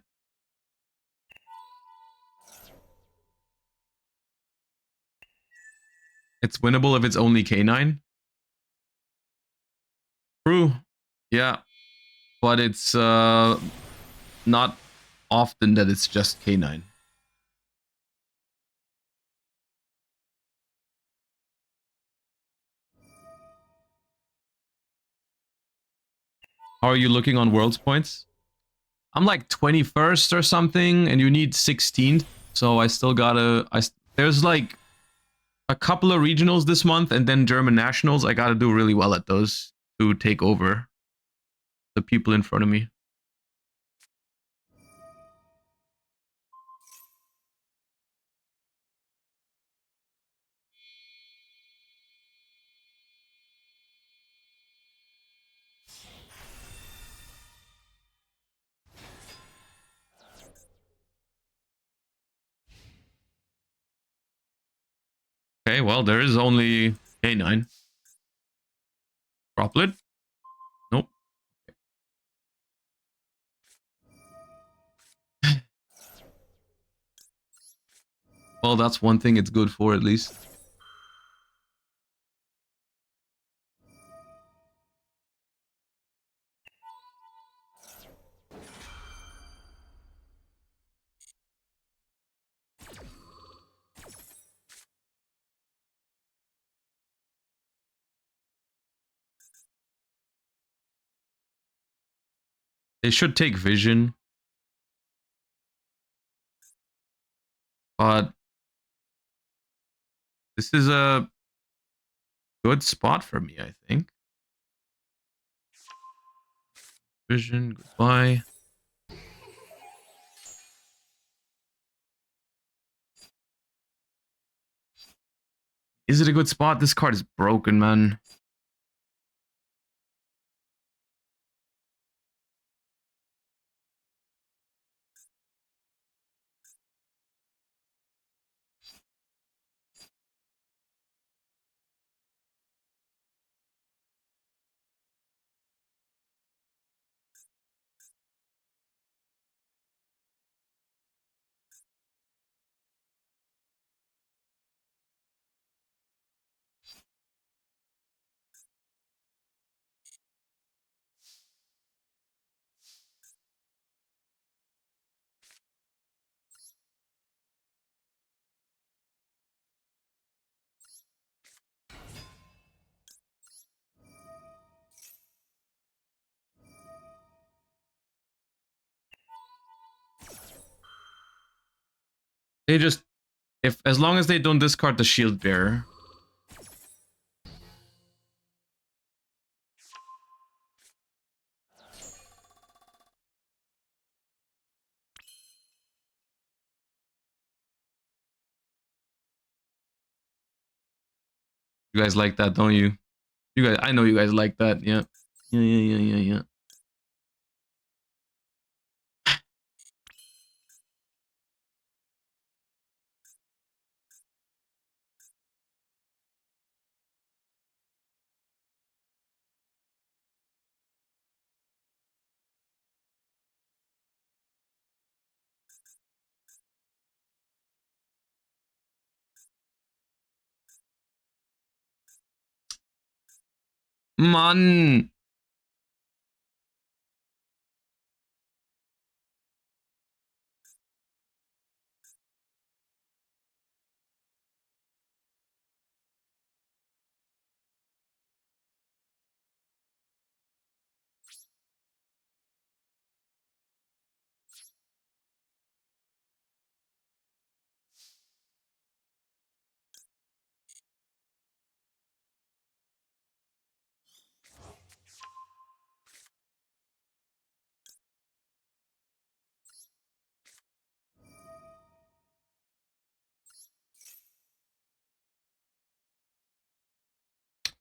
It's winnable if it's only K9. True. Yeah, but it's not often that it's just K9. How are you looking on Worlds points? I'm like 21st or something, and you need 16th. So I still gotta... there's like a couple of regionals this month, and then German nationals. I gotta do really well at those to take over the people in front of me. well, there is only K9. Droplet? Nope. Well, that's one thing it's good for, at least. They should take vision. But this is a good spot for me, I think. Vision, goodbye. Is it a good spot? This card is broken, man. They just, if as long as they don't discard the shield bearer. You guys like that, don't you? You guys, I know you guys like that. Yeah. Yeah. Man.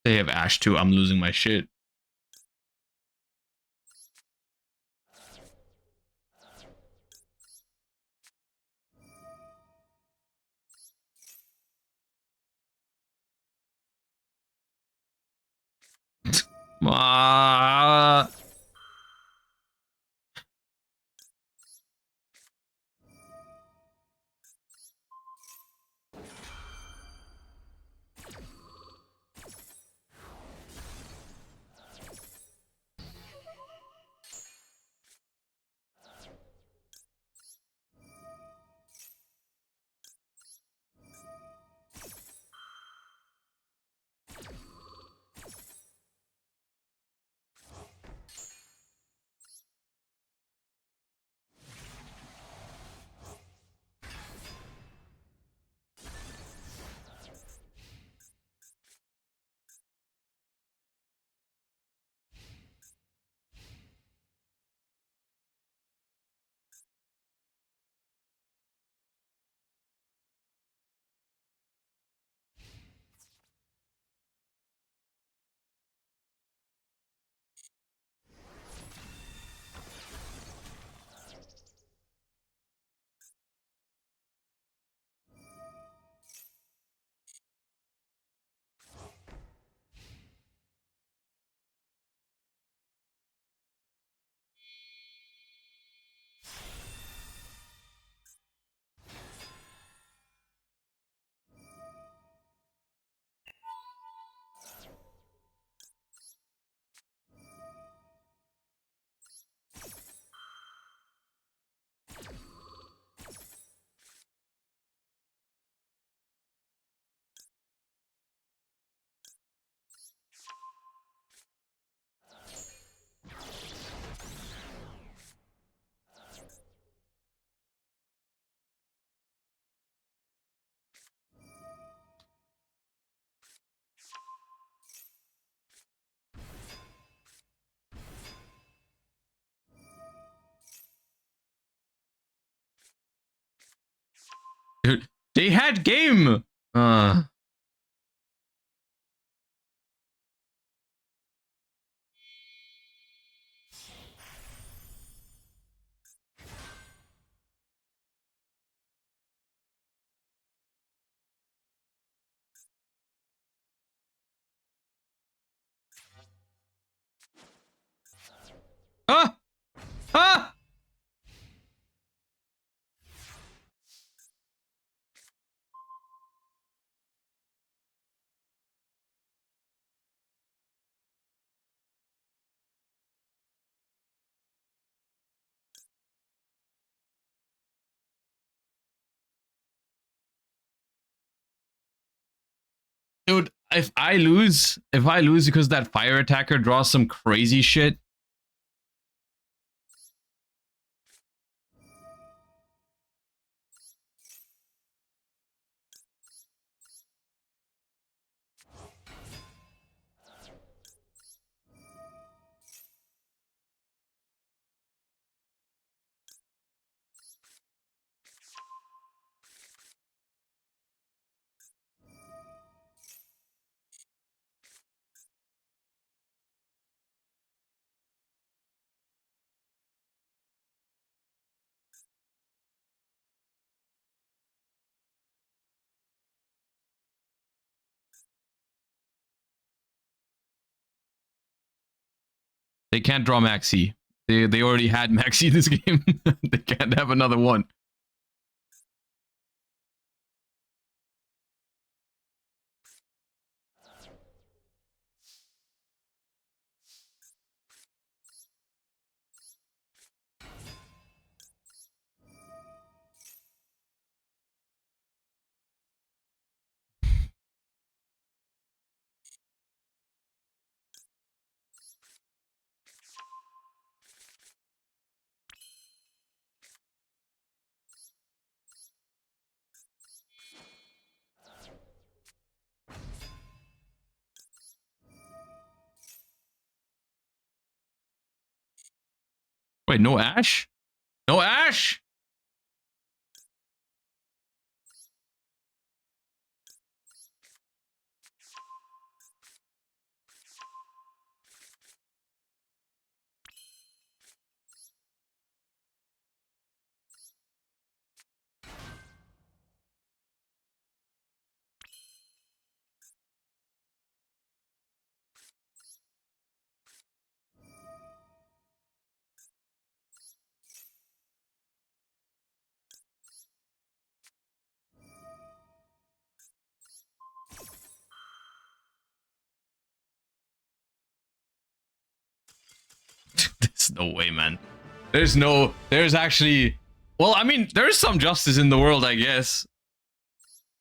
They have Ash too. I'm losing my shit. Ah. They had game. Ah! Ah! Dude, if I lose because that fire attacker draws some crazy shit. They can't draw Maxi. They already had Maxi this game. They can't have another one. Wait, no Ash? No Ash? There's no way, man. There's actually, well, I mean, there's some justice in the world, I guess.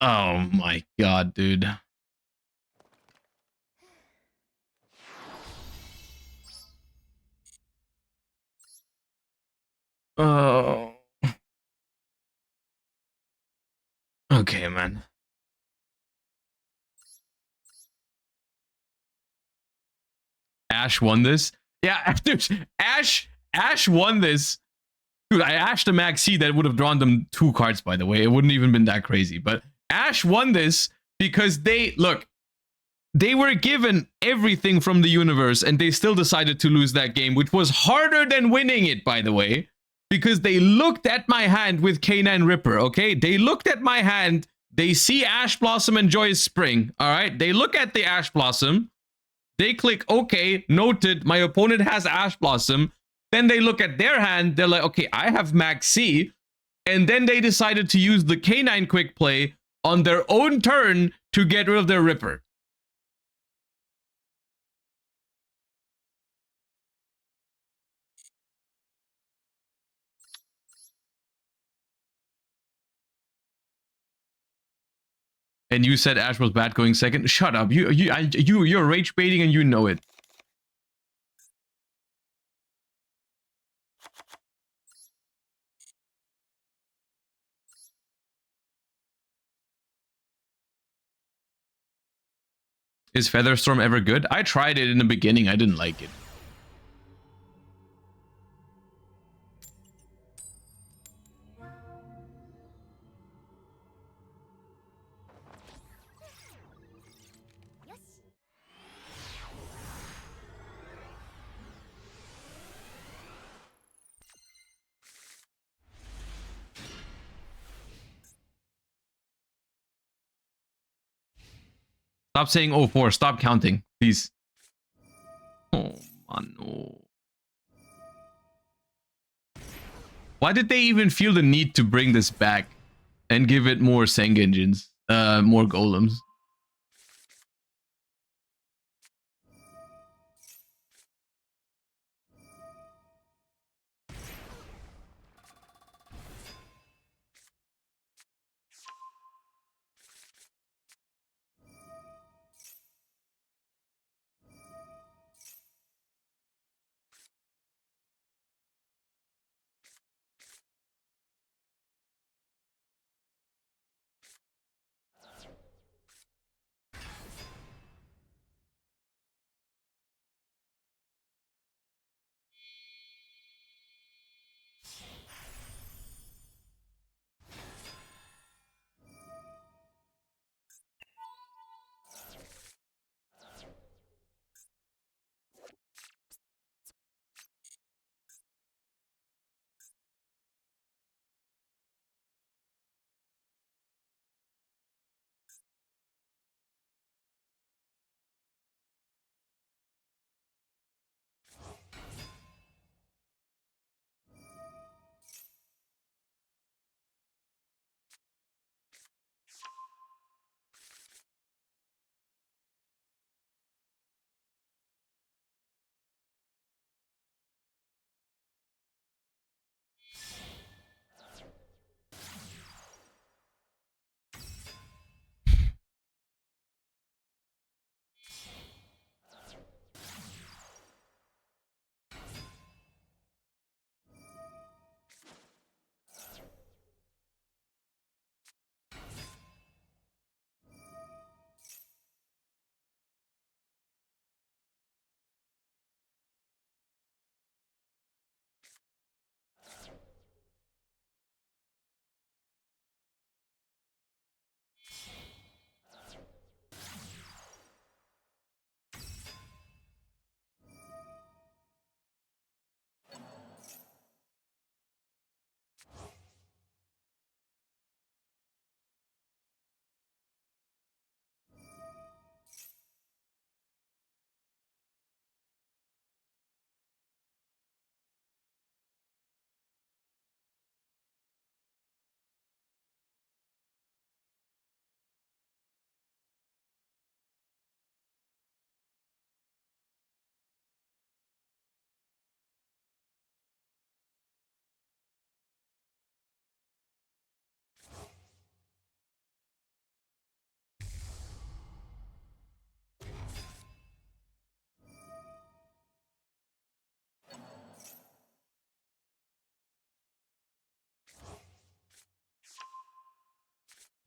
Oh my god, dude. Oh. Okay, man. Ash won this. Yeah, dude, Ash won this. Dude, I ashed a Maxi that would have drawn them 2 cards, by the way. It wouldn't even been that crazy. But Ash won this because they were given everything from the universe and they still decided to lose that game, which was harder than winning it, by the way, because they looked at my hand with Canine Ripper, okay? They looked at my hand, they see Ash Blossom and Joyous Spring, all right? They look at the Ash Blossom, they click, okay, noted, my opponent has Ash Blossom. Then they look at their hand, they're like, okay, I have Max C. And then they decided to use the Canine Quick Play on their own turn to get rid of their Ripper. And you said Ash was bad going second? Shut up. You're rage baiting and you know it. Is Featherstorm ever good? I tried it in the beginning. I didn't like it. Stop saying oh 04. Stop counting, please. Oh, man, no. Why did they even feel the need to bring this back and give it more Seng engines, more golems?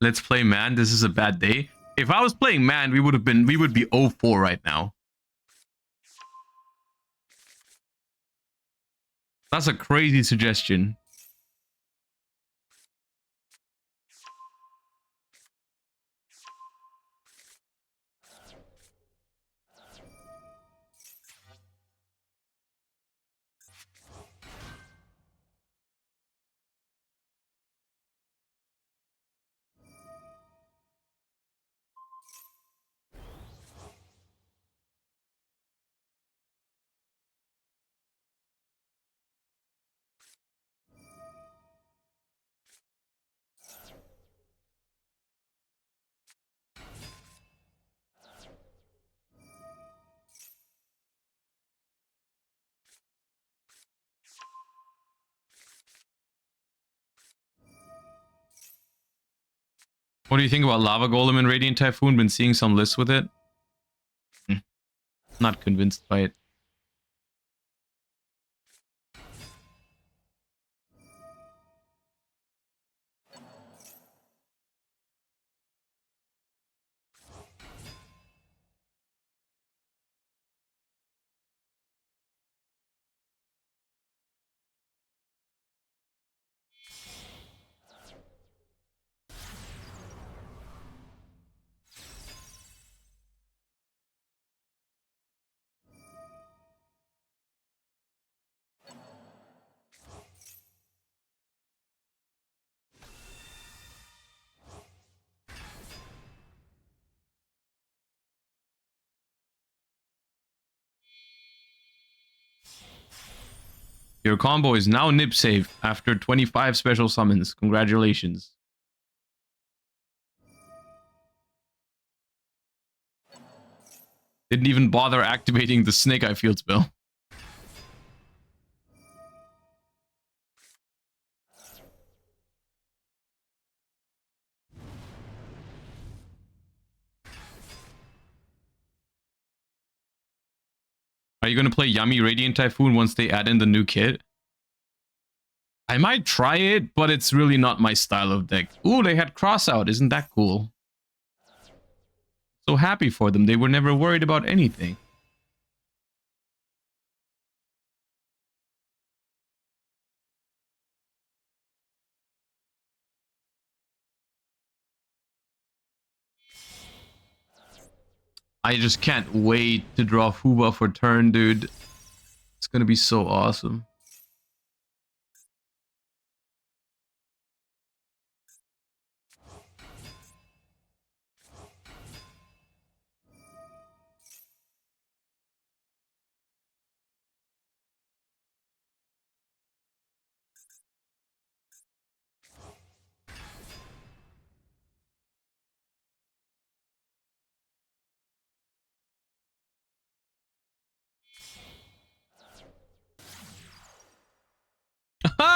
Let's play man. This is a bad day. If I was playing man, we would be 0-4 right now. That's a crazy suggestion. What do you think about Lava Golem and Radiant Typhoon? Been seeing some lists with it. Not convinced by it. Your combo is now nip safe after 25 special summons. Congratulations. Didn't even bother activating the Snake Eye Field spell. Are you going to play Yummy Radiant Typhoon once they add in the new kit? I might try it, but it's really not my style of deck. Ooh, they had Cross out. Isn't that cool? So happy for them. They were never worried about anything. I just can't wait to draw Fuba for turn, dude. It's gonna be so awesome.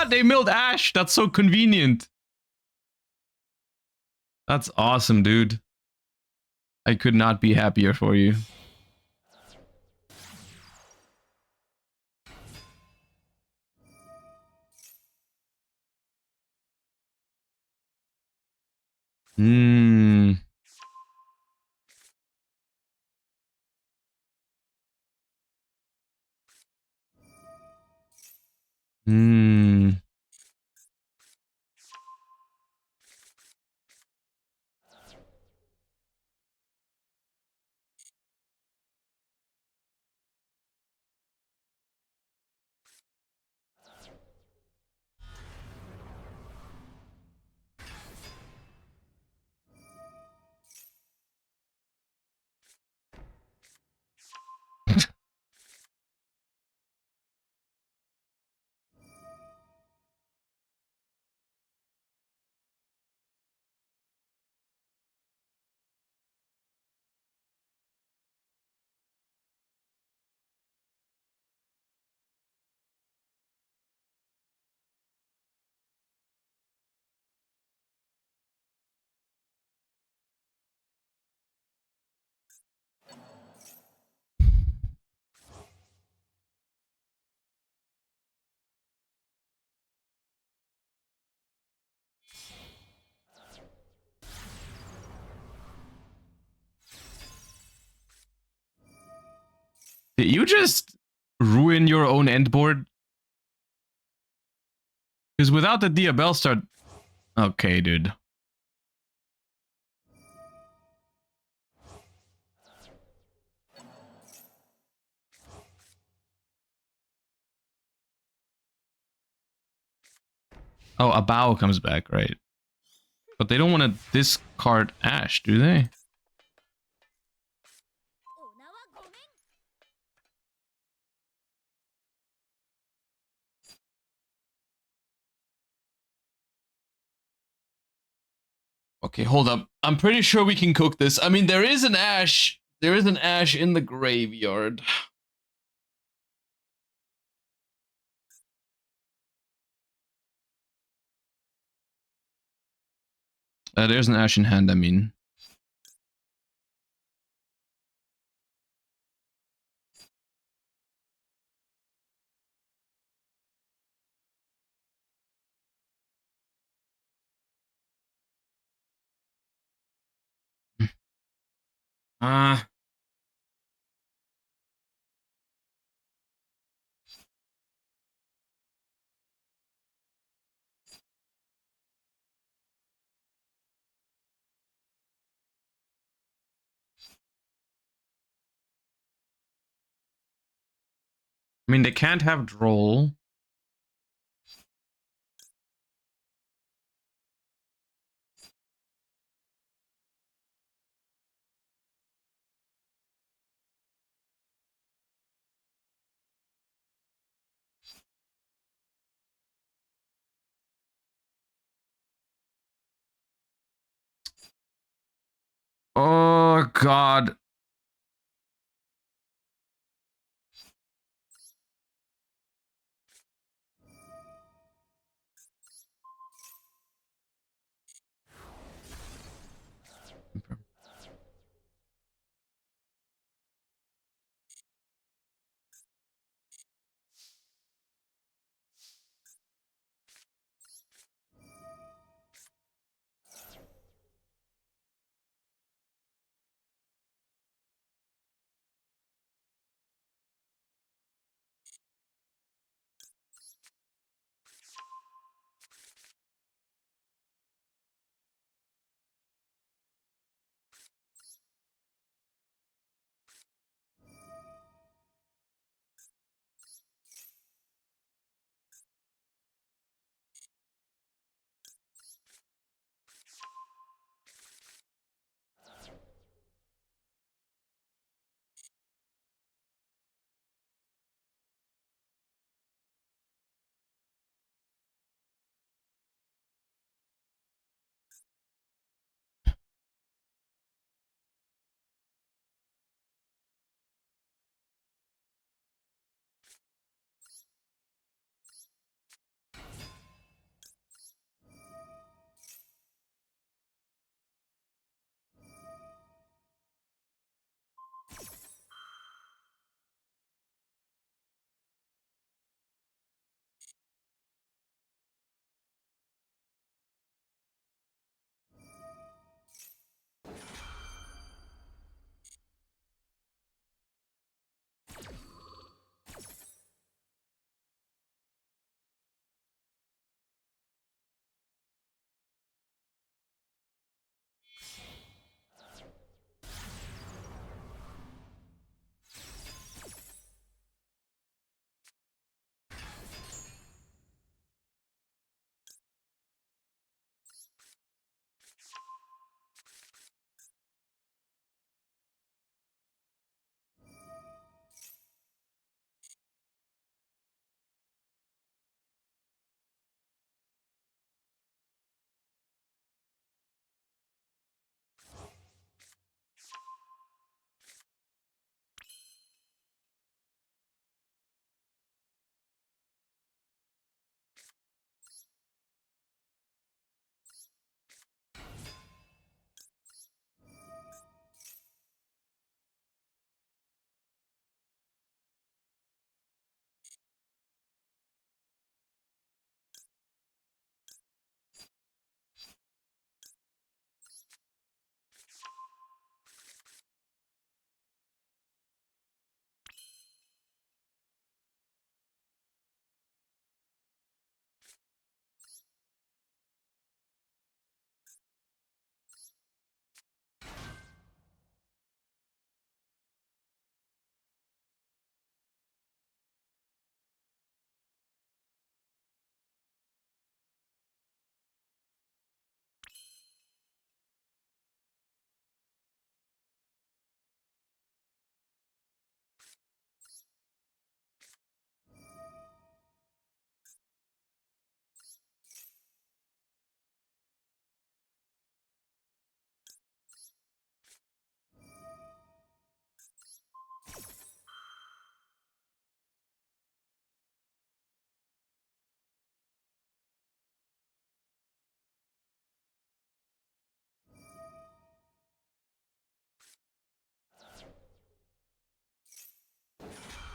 They milled Ash. That's so convenient. That's awesome, dude. I could not be happier for you. Hmm. Hmm. Did you just ruin your own end board? Because without the Diabell start... Okay, dude. Oh, a bow comes back, right? But they don't want to discard Ash, do they? Okay, hold up. I'm pretty sure we can cook this. I mean, there is an Ash. There is an Ash in the graveyard. There's an Ash in hand, I mean. Ah. I mean, they can't have Droll. Oh, God.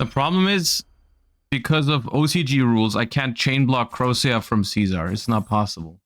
The problem is, because of OCG rules, I can't chain block Crocea from Caesar. It's not possible.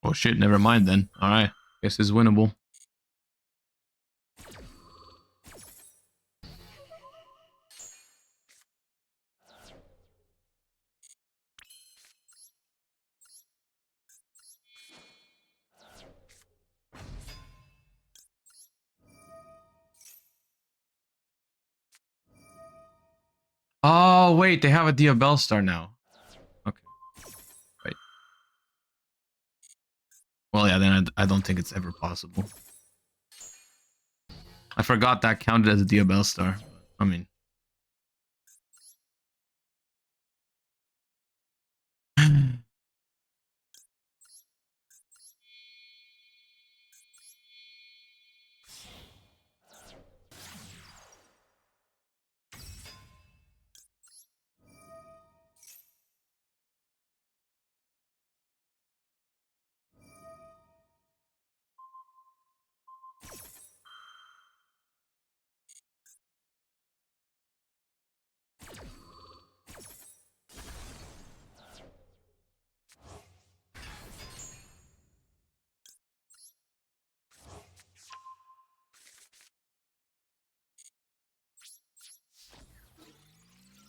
Oh shit, never mind then. Alright, guess it's winnable. Oh, wait, they have a Diabell Star now. Okay. Right. Well, yeah, then I don't think it's ever possible. I forgot that counted as a Diabell Star. I mean...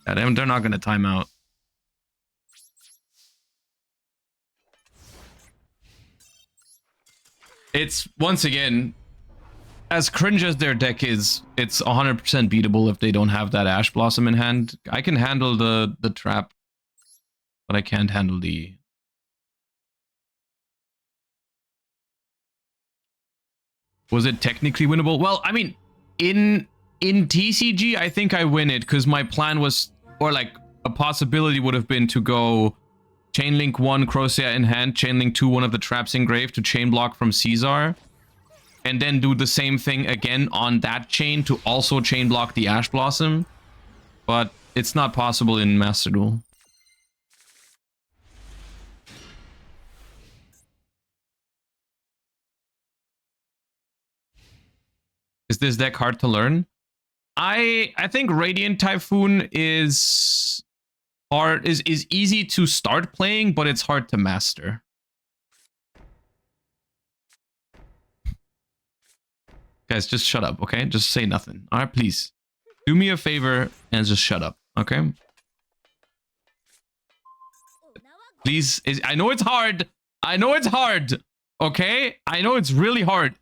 Yeah, they're not going to time out. It's, once again, as cringe as their deck is, it's 100% beatable if they don't have that Ash Blossom in hand. I can handle the trap, but I can't handle the... Was it technically winnable? Well, I mean, in TCG, I think I win it because my plan was, or like a possibility would have been to go Chainlink 1, Crocea in hand, Chainlink 2, one of the traps engraved to chain block from Caesar, and then do the same thing again on that chain to also chain block the Ash Blossom. But it's not possible in Master Duel. Is this deck hard to learn? I think Radiant Typhoon is hard, is easy to start playing, but it's hard to master. Guys, just shut up, okay? Just say nothing. All right, please. Do me a favor and just shut up, okay? Please. I know it's hard. I know it's hard, okay? I know it's really hard.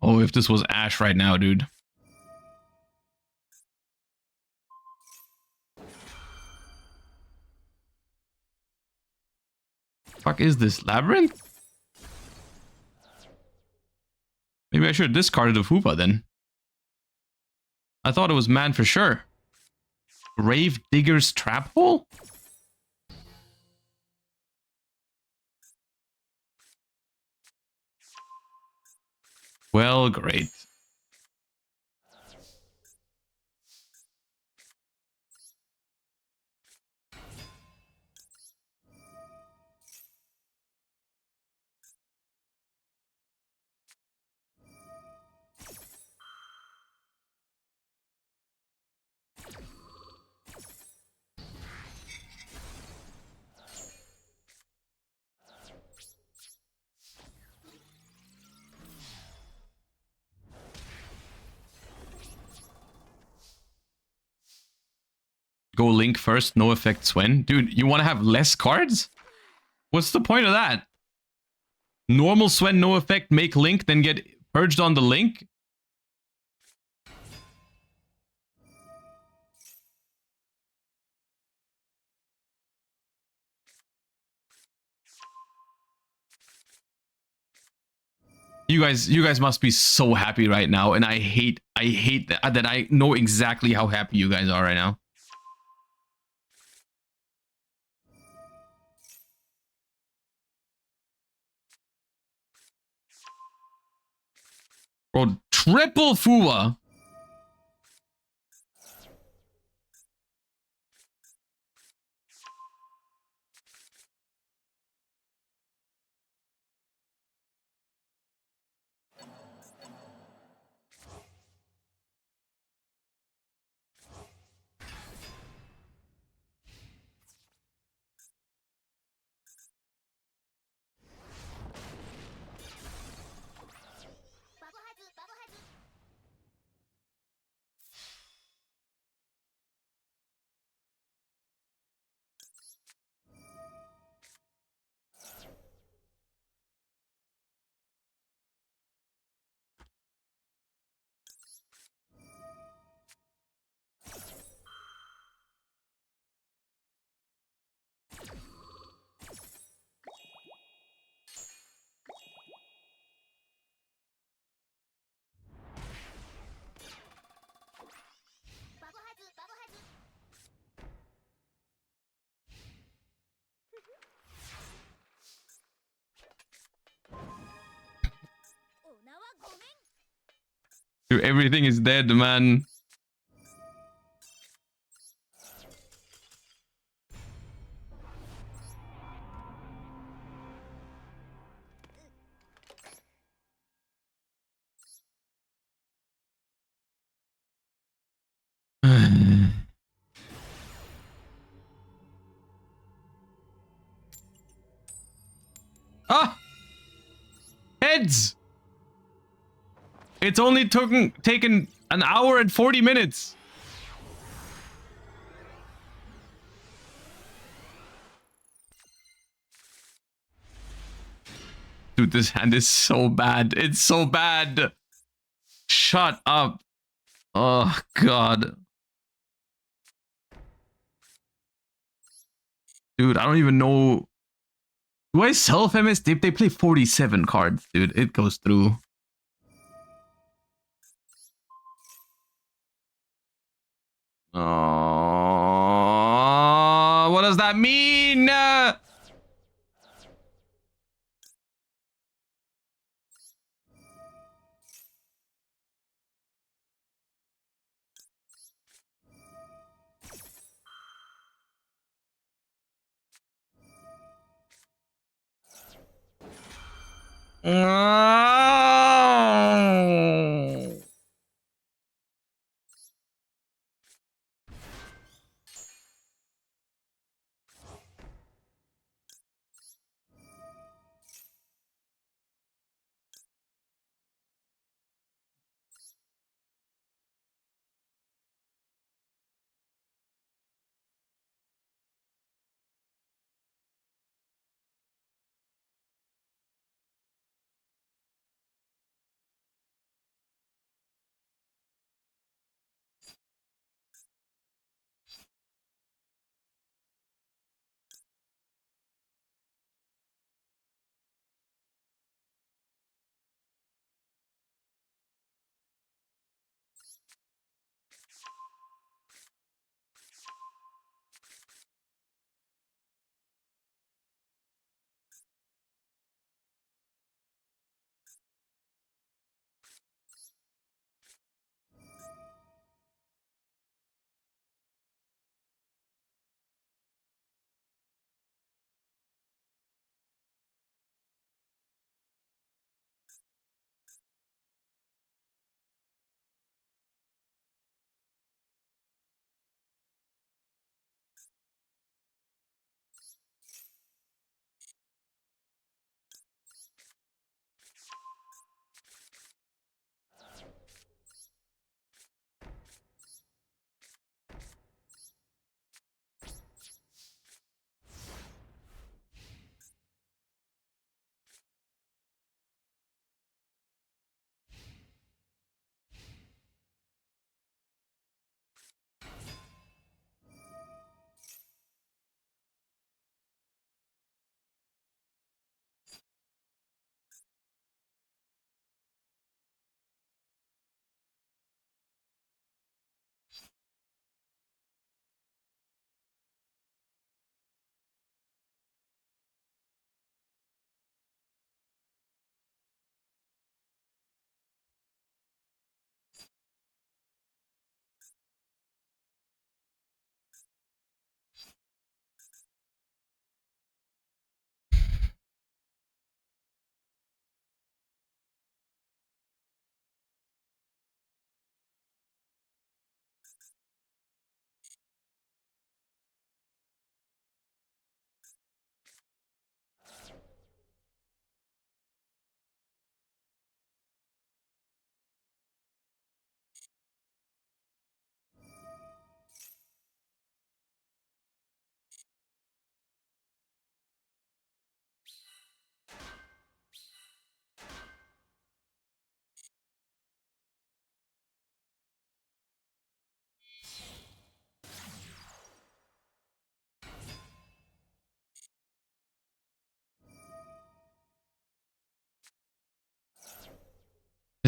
Oh, if this was Ash right now, dude. Fuck is this? Labyrinth? Maybe I should have discarded the Fupa then. I thought it was man for sure. Grave Digger's Trap Hole? Well, great. Go Link first, no effect Swen. Dude, you want to have less cards? What's the point of that? Normal Swen, no effect, make Link, then get purged on the Link? You guys must be so happy right now, and I hate that I know exactly how happy you guys are right now. Bro, triple Fua. Dude, everything is dead, man. Ah! Heads! It's only taken an hour and 40 minutes. Dude, this hand is so bad. It's so bad. Shut up. Oh, God. Dude, I don't even know. Do I sell FMS? They play 47 cards, dude. It goes through. Oh, what does that mean?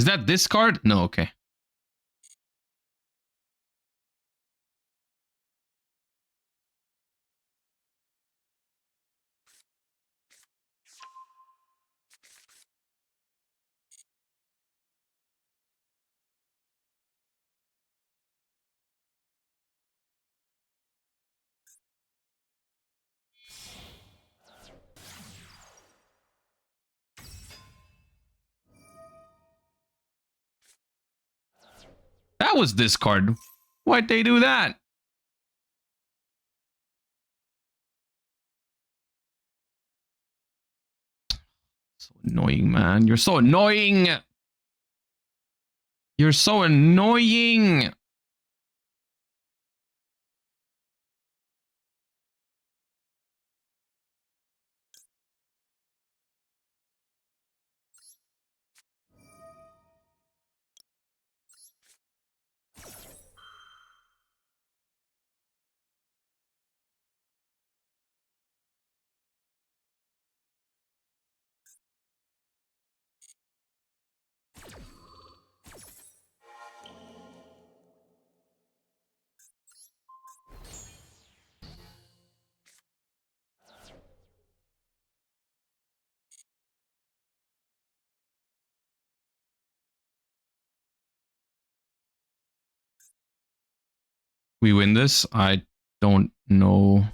Is that this card? No, okay. That was discard. Why'd they do that? So annoying, man. You're so annoying. You're so annoying. We win this? I don't know.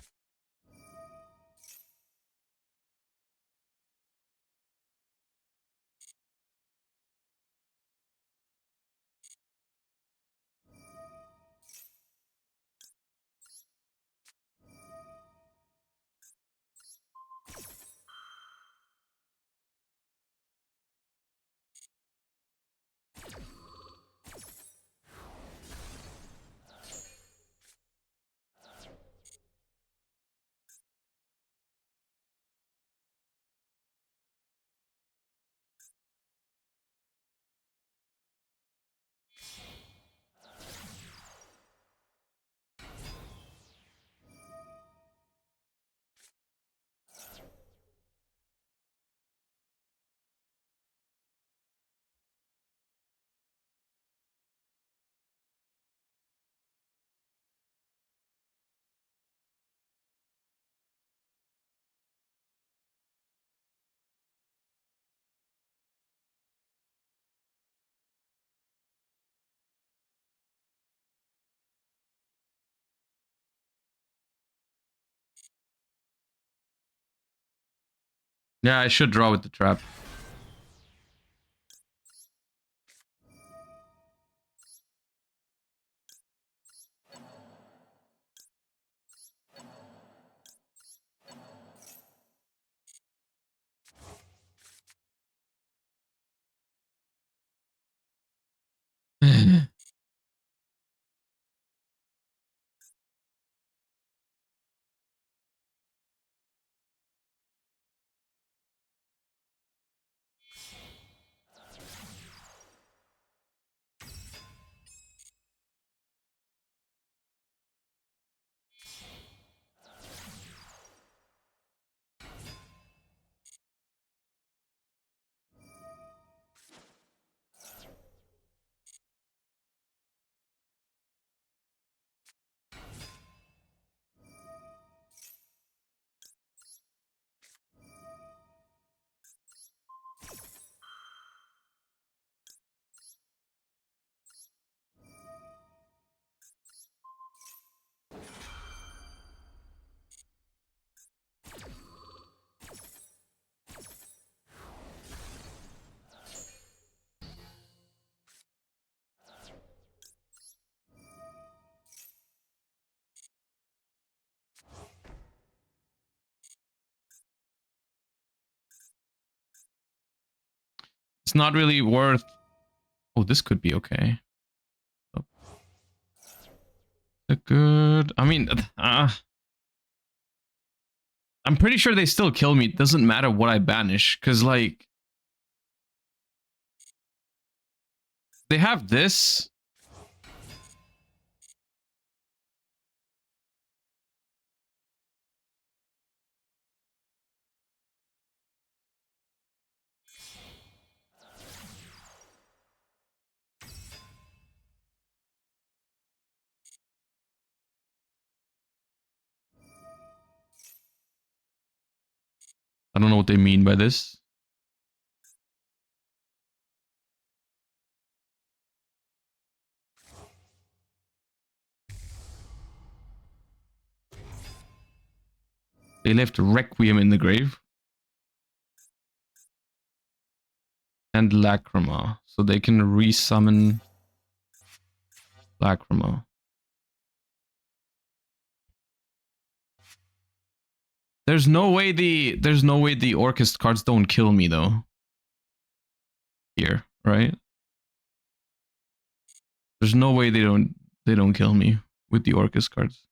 Yeah, I should draw with the trap. It's not really worth... Oh, this could be okay. Good. I mean, I'm pretty sure they still kill me. It doesn't matter what I banish, because, like, they have this. I don't know what they mean by this. They left Requiem in the grave. And Lacrima. So they can resummon. Lacrima. There's no way the Orchest cards don't kill me though. Here, right? There's no way they don't kill me with the Orchest cards.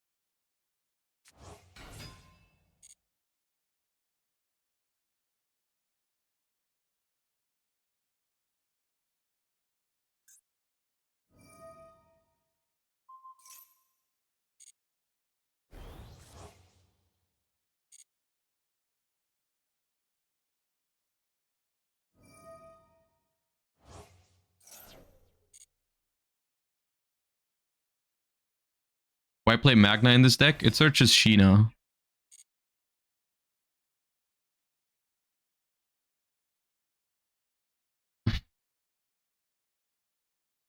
Why play Magna in this deck? It searches Sheena.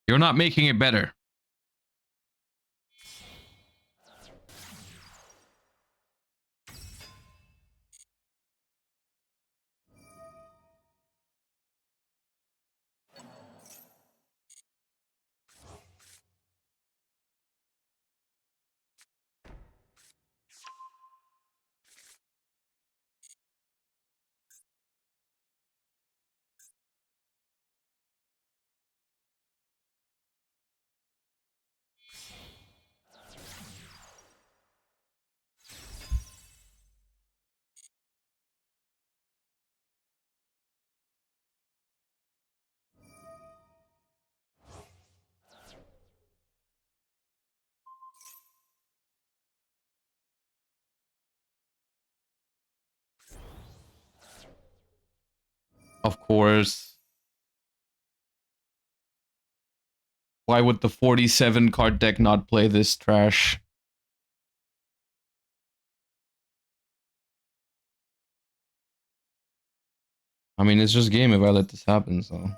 You're not making it better. Of course. Why would the 47 card deck not play this trash? I mean, it's just game if I let this happen, so.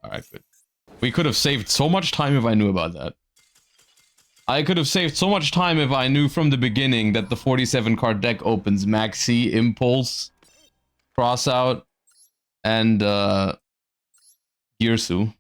Alright, good. We could have saved so much time if I knew about that. I could have saved so much time if I knew from the beginning that the 47 card deck opens Maxi, Impulse, Crossout, and Girsu.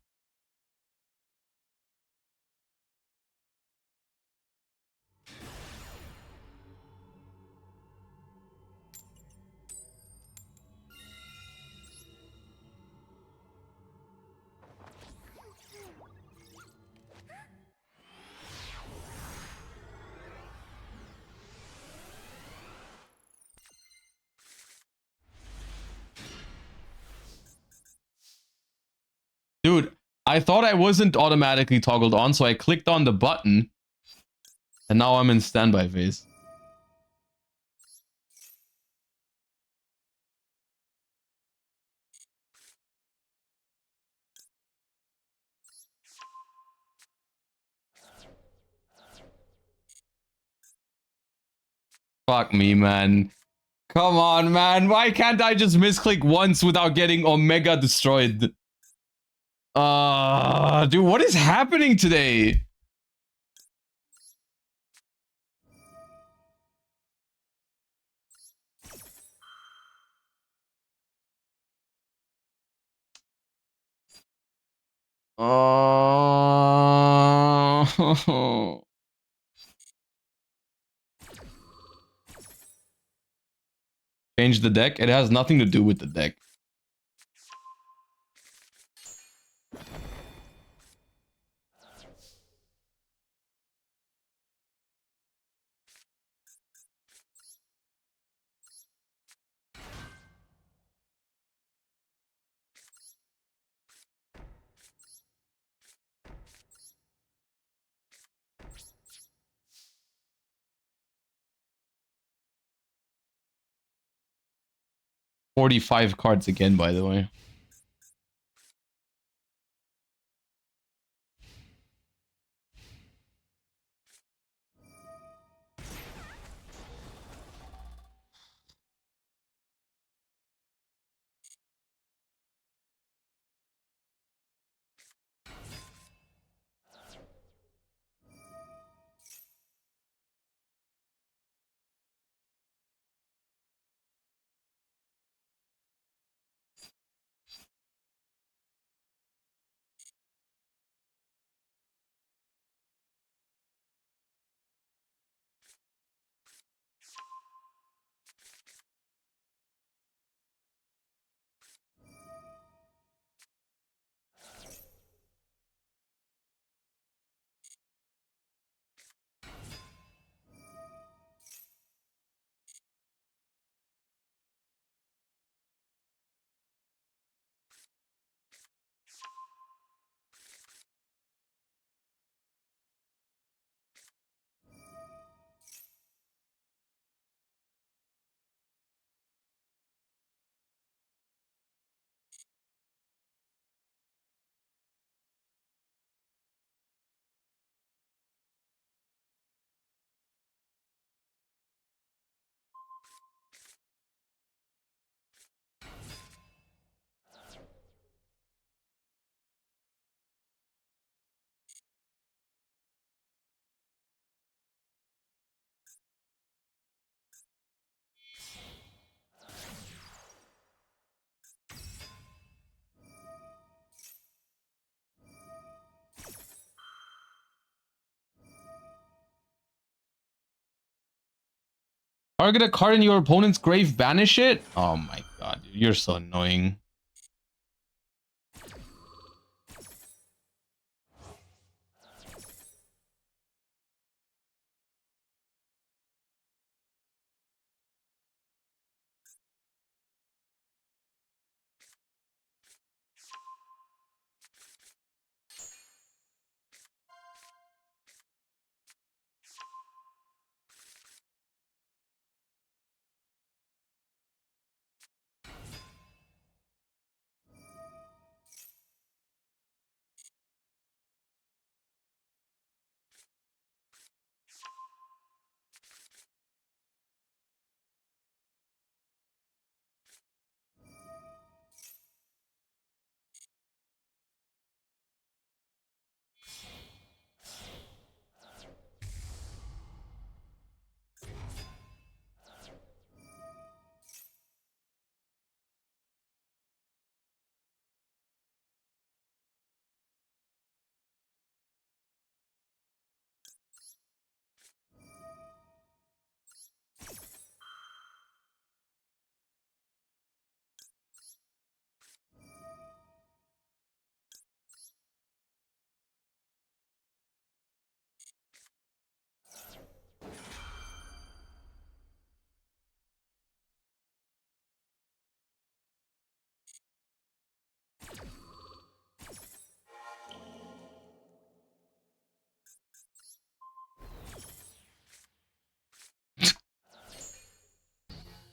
Dude, I thought I wasn't automatically toggled on, so I clicked on the button. And now I'm in standby phase. Fuck me, man. Come on, man. Why can't I just misclick once without getting Omega destroyed? Dude, what is happening today? Oh. Change the deck? It has nothing to do with the deck. $45 cards again, by the way. Target a card in your opponent's grave, banish it? Oh my god, dude, you're so annoying.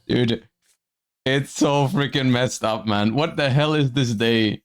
Dude, it's so freaking messed up, man. What the hell is this day?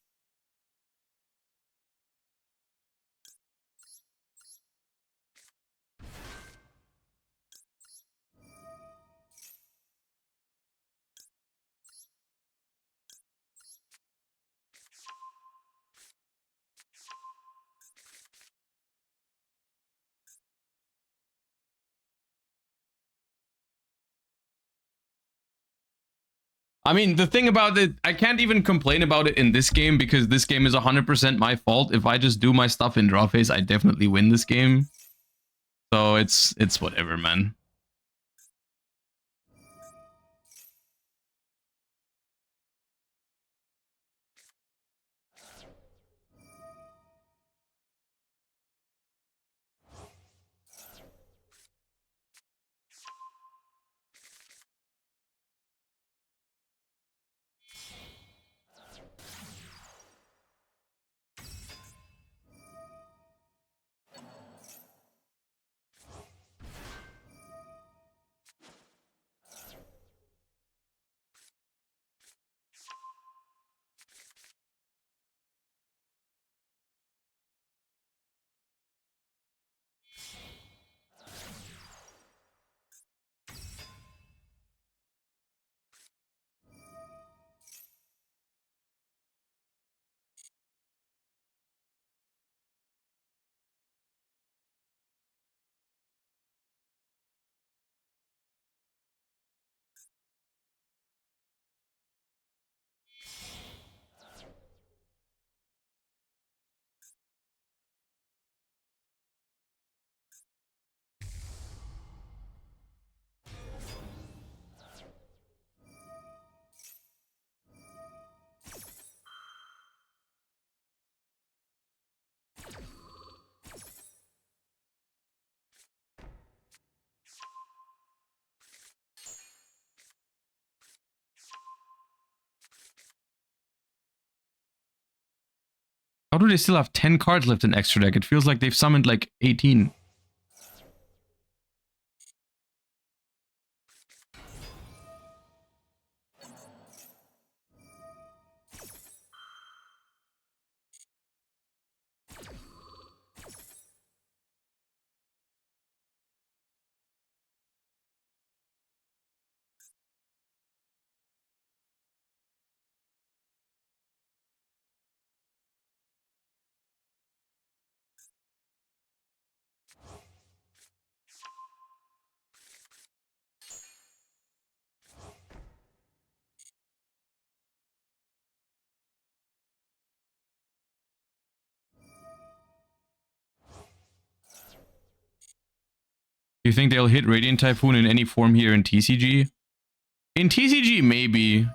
I mean, the thing about it, I can't even complain about it in this game because this game is 100% my fault. If I just do my stuff in draw phase, I definitely win this game. So it's whatever, man. How do they still have 10 cards left in extra deck? It feels like they've summoned like 18. You think they'll hit Radiant Typhoon in any form here in TCG? In TCG, maybe.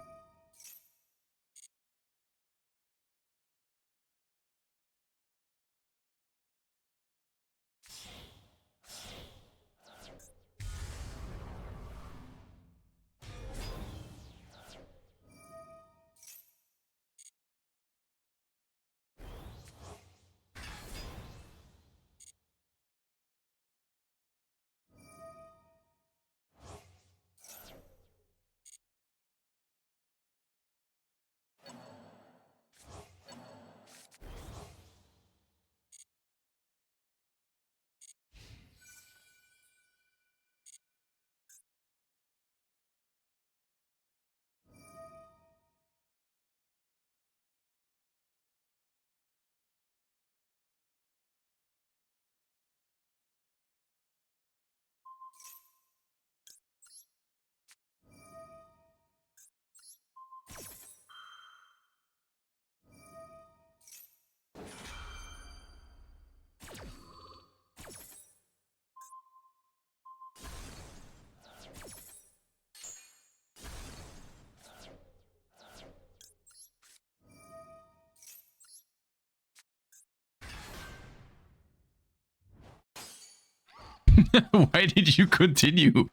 Why did you continue?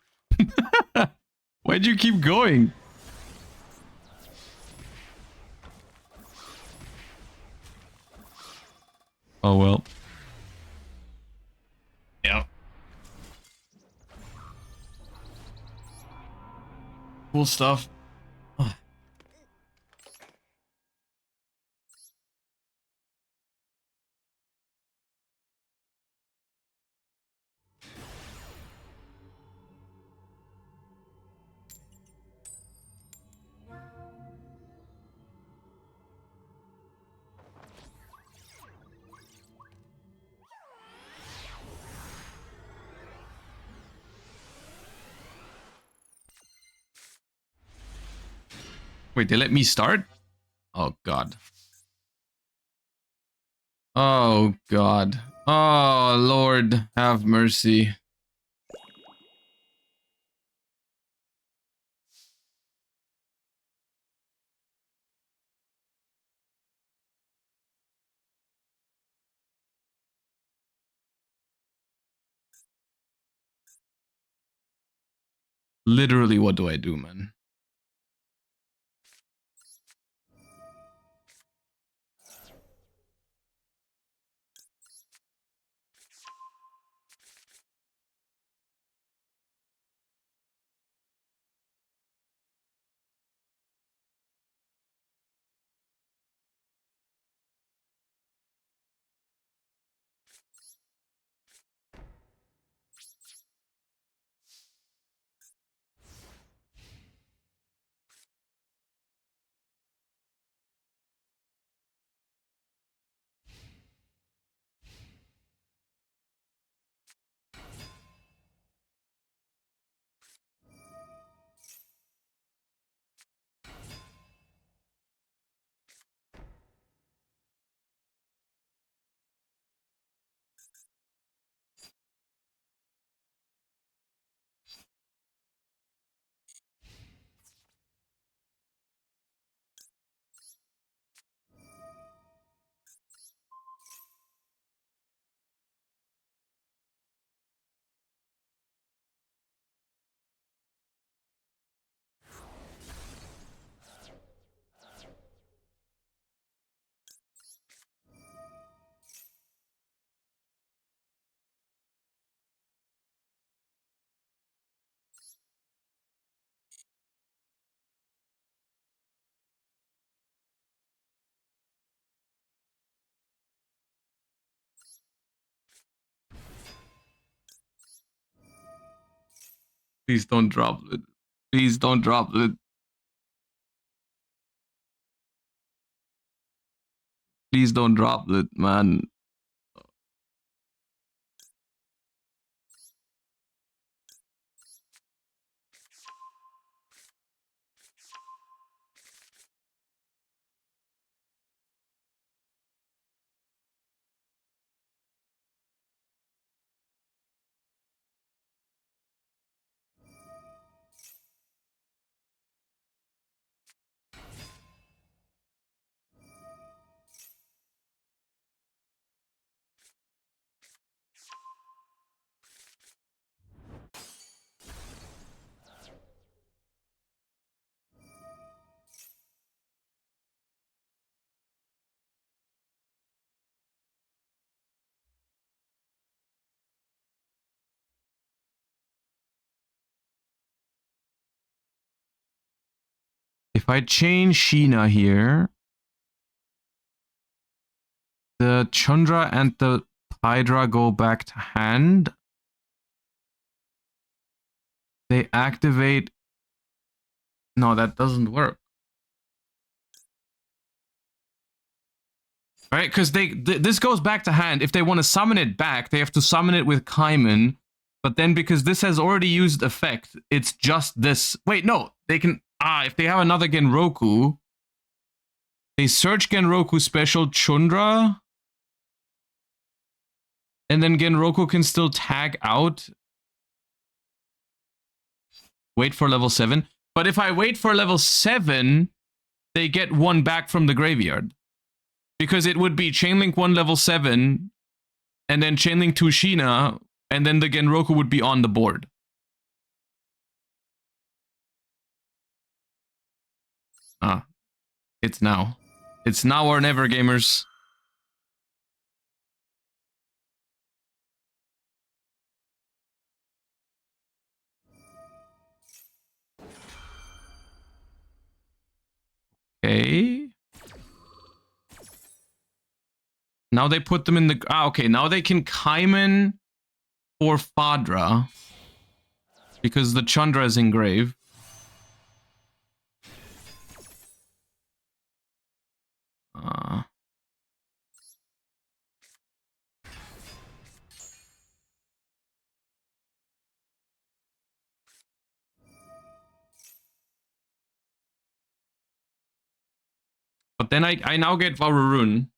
Why'd you keep going? Oh well. Yeah. Cool stuff. Wait, they let me start? Oh god. Oh god. Oh Lord, have mercy. Literally, what do I do, man? Please don't drop it. Please don't drop it. Please don't drop it, man. If I change Sheena here, the Chandra and the Hydra go back to hand. They activate. No, that doesn't work. Right? Because this goes back to hand. If they want to summon it back, they have to summon it with Kaiman. But then because this has already used effect, it's just this. Wait, no. They can... if they have another Genroku, they search Genroku special Chundra. And then Genroku can still tag out. Wait for level 7. But if I wait for level 7, they get one back from the graveyard. Because it would be Chainlink 1 level 7, and then Chainlink 2 Sheena, and then the Genroku would be on the board. It's now. It's now or never, gamers. Okay. Now they put them in the... okay. Now they can Kaiman for Fadra. Because the Chandra is in grave. But then I now get Varurun.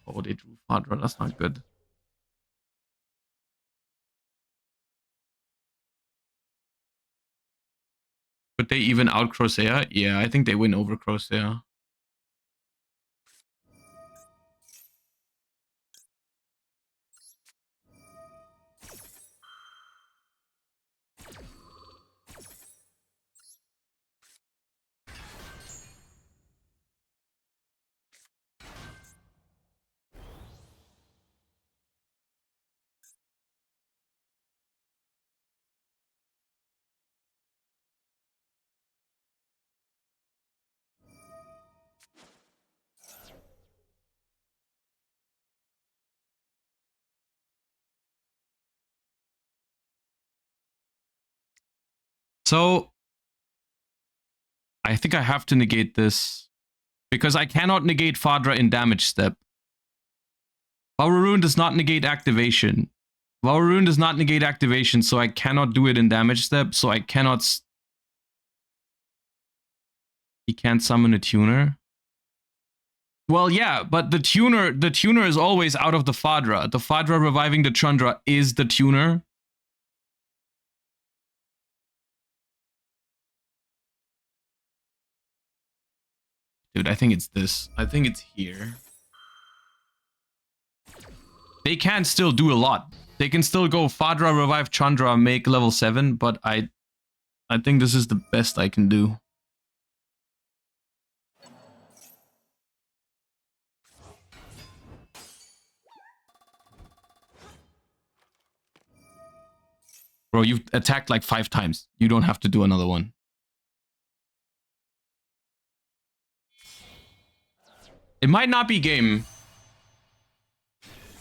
Oh, they drew Fadra. That's not good. Could they even out Crosea? Yeah, I think they win over Crosea. So, I think I have to negate this. Because I cannot negate Fadra in damage step. Varurun does not negate activation. Varurun does not negate activation, so I cannot do it in damage step, so I cannot... He can't summon a tuner? Well, yeah, but the tuner is always out of the Fadra. The Fadra reviving the Chandra is the tuner. Dude, I think it's this. I think it's here. They can still do a lot. They can still go Fadra, revive Chandra, make level 7, but I think this is the best I can do. Bro, you've attacked like 5 times. You don't have to do another one. It might not be game.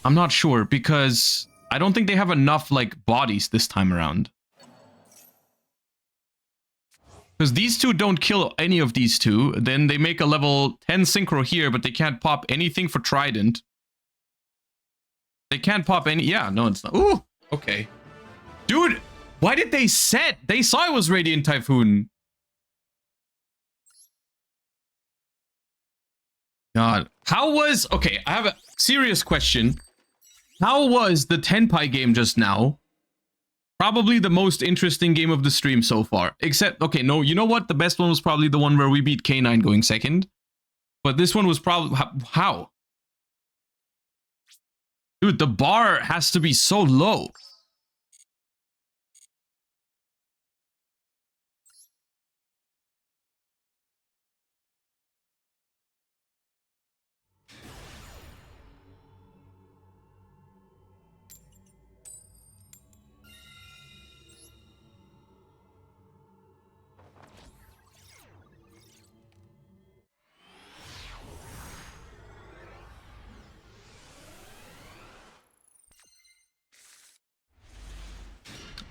I'm not sure, because I don't think they have enough, like, bodies this time around. Because these two don't kill any of these two. Then they make a level 10 synchro here, but they can't pop anything for Trident. They can't pop any... Yeah, no, it's not. Ooh, okay. Dude, why did they set? They saw it was Radiant Typhoon. God. How was... Okay, I have a serious question. How was the Tenpai game just now? Probably the most interesting game of the stream so far. Except, okay, no, you know what? The best one was probably the one where we beat K9 going second. But this one was probably... How? Dude, the bar has to be so low.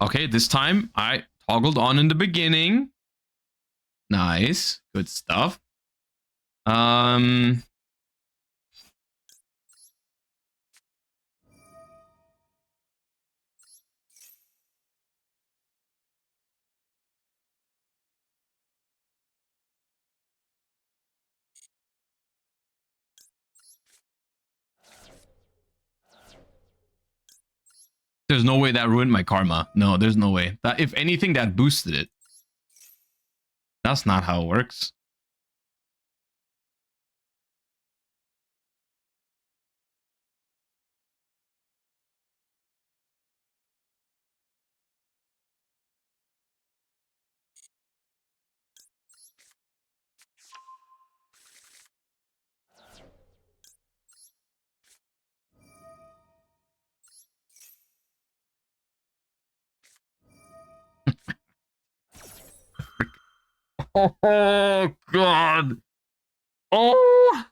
Okay, this time I toggled on in the beginning. Nice. Good stuff. There's no way that ruined my karma. No, there's no way. That, if anything, that boosted it. That's not how it works. Oh, God. Oh.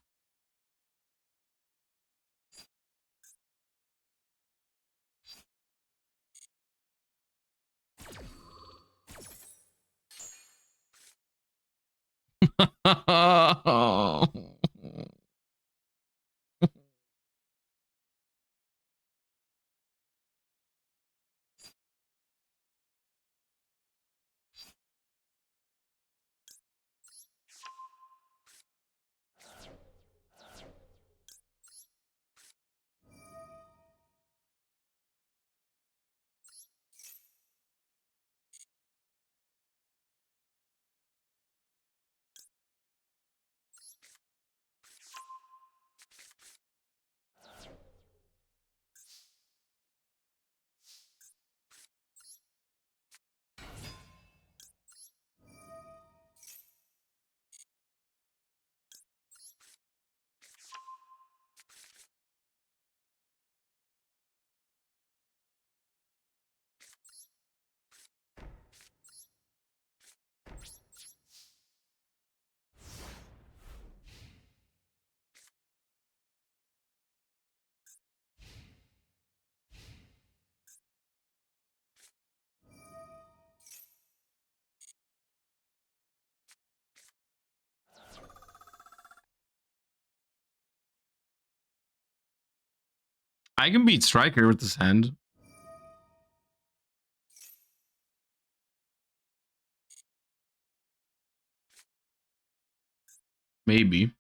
I can beat Striker with this hand. Maybe.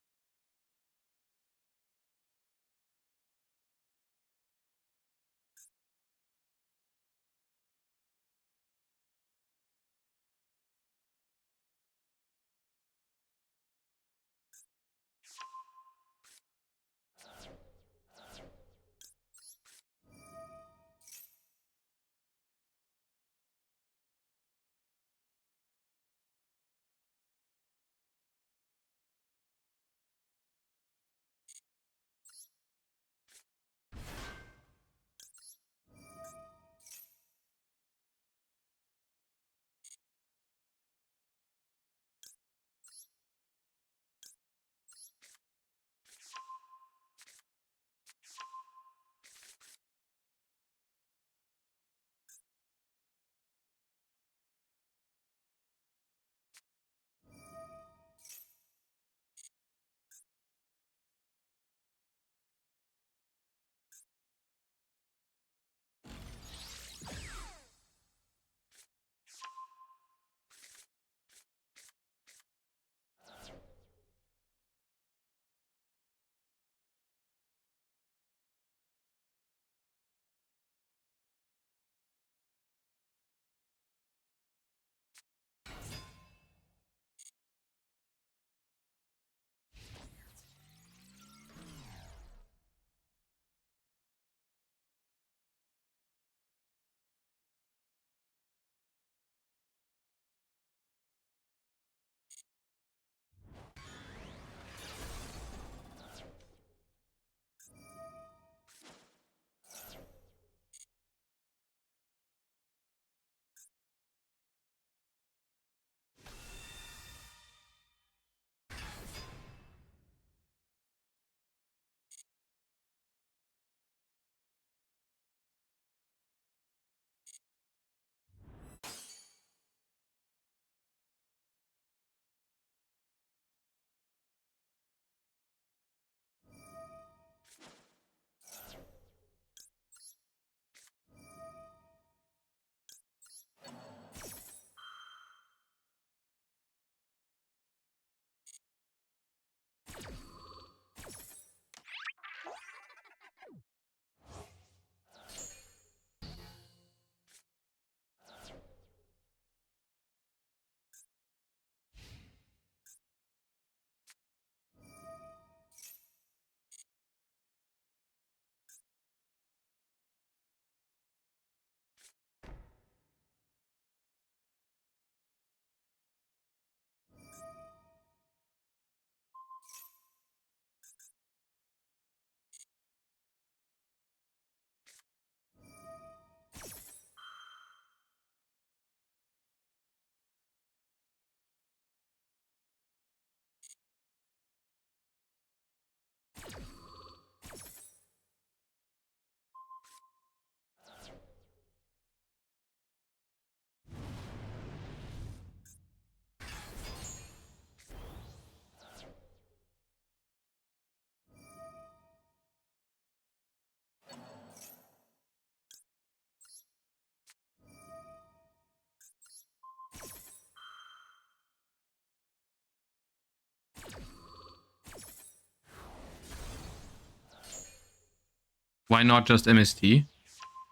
Why not just MST?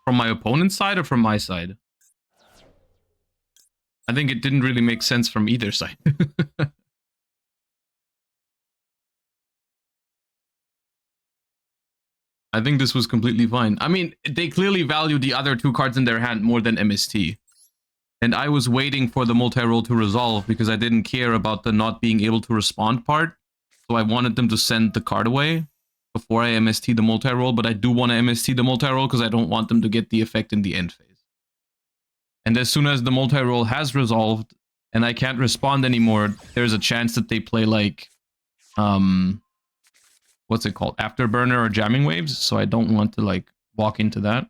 From my opponent's side or from my side? I think it didn't really make sense from either side. I think this was completely fine. I mean, they clearly value the other two cards in their hand more than MST. And I was waiting for the multi-roll to resolve because I didn't care about the not being able to respond part. So I wanted them to send the card away before I MST the multi-roll, but I do want to MST the multi-roll because I don't want them to get the effect in the end phase. And as soon as the multi-roll has resolved and I can't respond anymore, there's a chance that they play like, what's it called? Afterburner or jamming waves. So I don't want to like walk into that.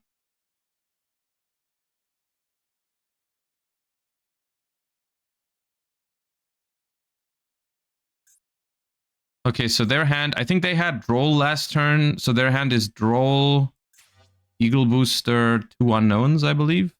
Okay, so their hand, I think they had Droll last turn. So their hand is Droll, Eagle Booster, 2 unknowns, I believe.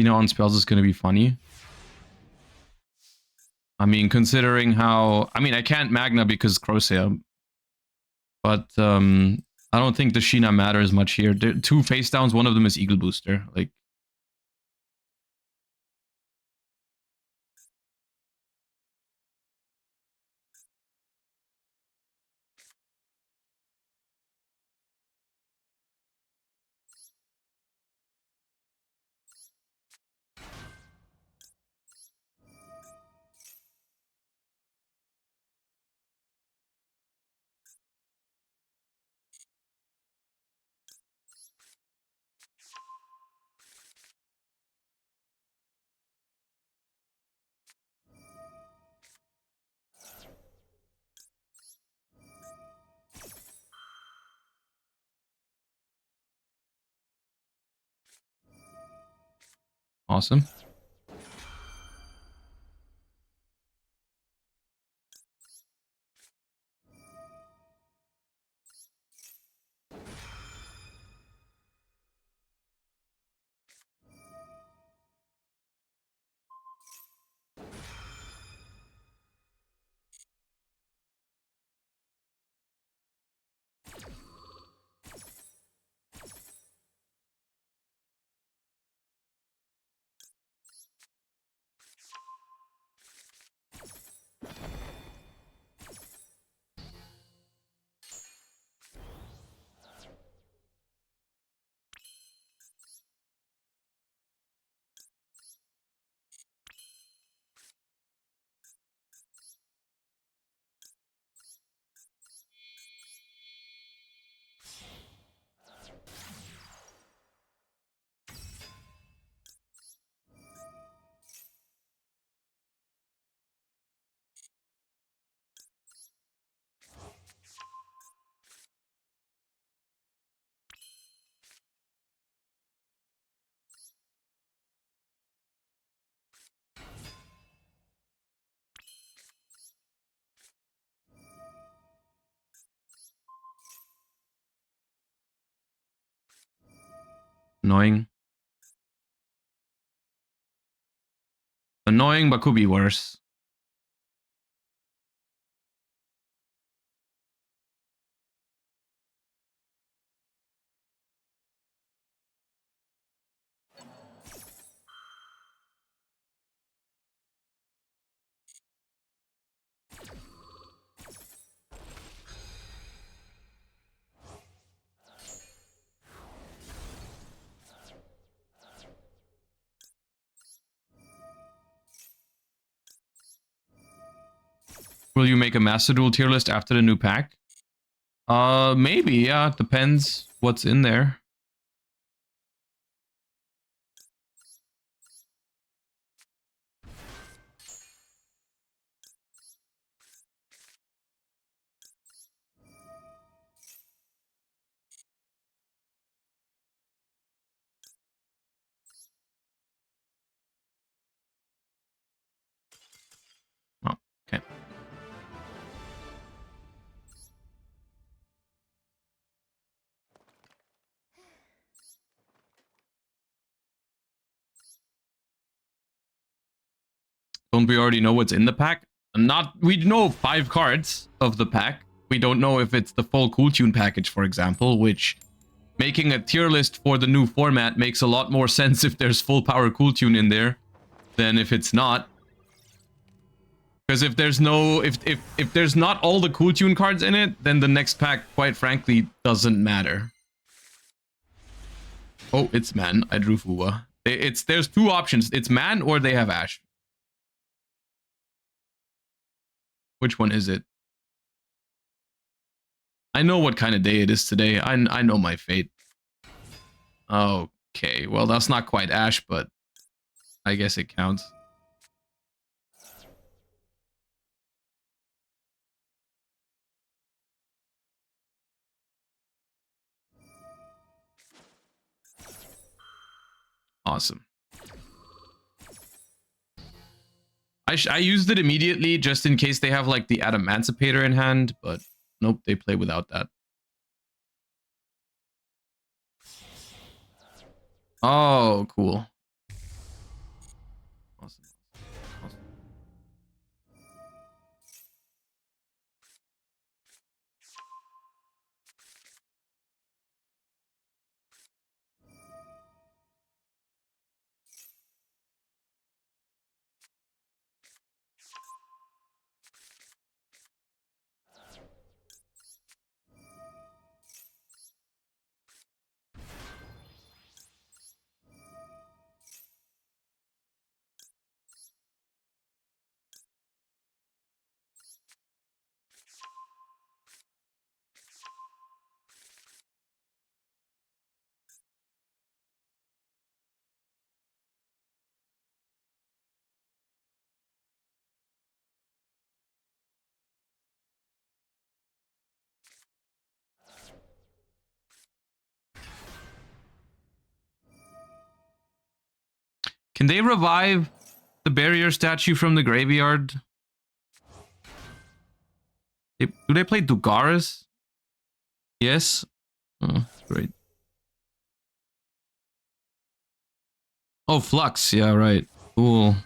On spells is going to be funny. I mean, considering how... I mean, I can't Magna because Crosshair. But I don't think the Sheena matters much here. There are 2 face downs, one of them is Eagle Booster. Like, awesome. Annoying. Annoying, but could be worse. Will you make a Master Duel tier list after the new pack? Maybe, yeah. Depends what's in there. Okay. Don't we already know what's in the pack? We know 5 cards of the pack. We don't know if it's the full Cool Tune package, for example, which making a tier list for the new format makes a lot more sense if there's full power Cool Tune in there than if it's not. Because if there's no if there's not all the Cool Tune cards in it, then the next pack, quite frankly, doesn't matter. Oh, it's man. I drew Fuwa. There's 2 options. It's man or they have Ash. Which one is it? I know what kind of day it is today. I know my fate. Okay, well that's not quite Ash, but I guess it counts. Awesome. I used it immediately just in case they have like the Adamantipator in hand, but nope, they play without that. Oh, cool. Awesome. Awesome. Can they revive the barrier statue from the graveyard? Do they play Dugaris? Yes. Oh, great. Oh, Flux. Yeah, right. Cool.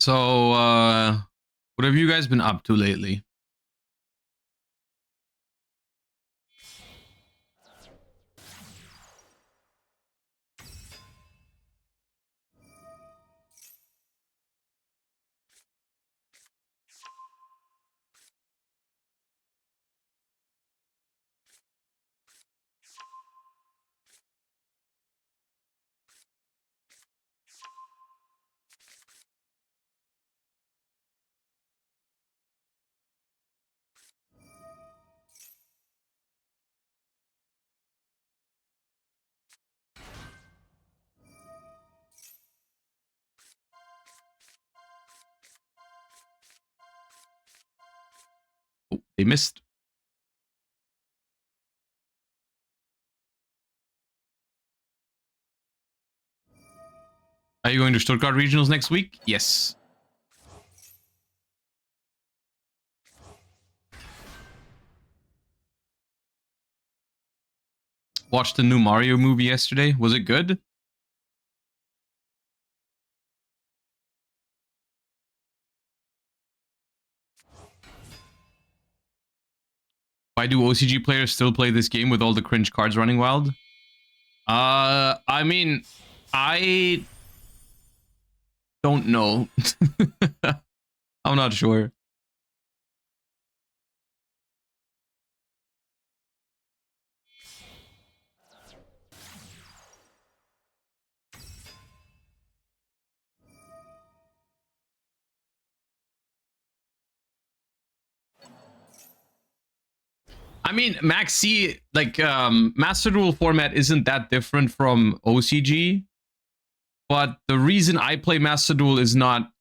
So, what have you guys been up to lately? They missed. Are you going to Stuttgart Regionals next week? Yes. Watched the new Mario movie yesterday. Was it good? Why do OCG players still play this game with all the cringe cards running wild? I mean, I don't know. I'm not sure. I mean, Max C, like, Master Duel format isn't that different from OCG. But the reason I play Master Duel is not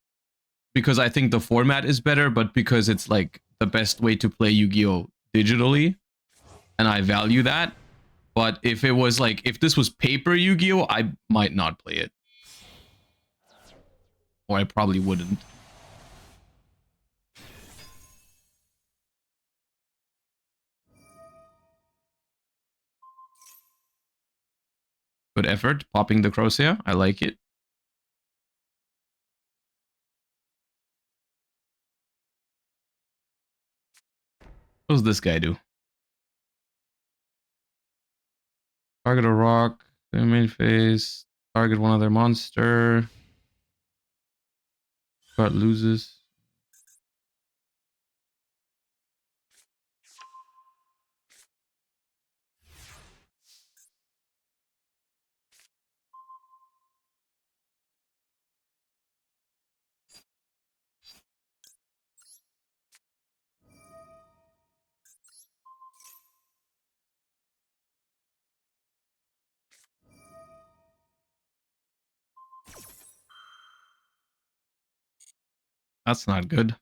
because I think the format is better, but because it's like the best way to play Yu-Gi-Oh! Digitally. And I value that. But if it was like, if this was paper Yu-Gi-Oh! I might not play it. Or I probably wouldn't. Good effort, popping the Crosshair. I like it. What does this guy do? Target a rock, the main phase, target one other monster. But loses. That's not good.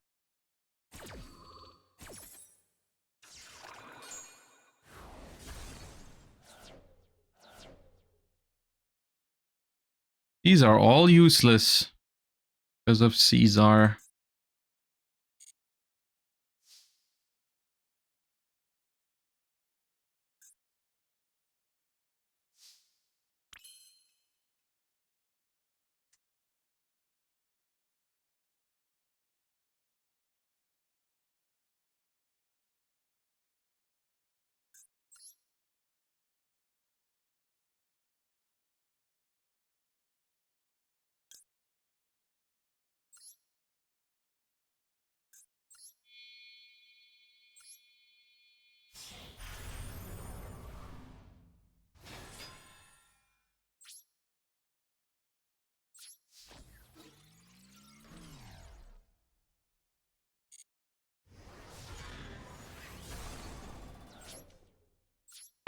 These are all useless because of Caesar.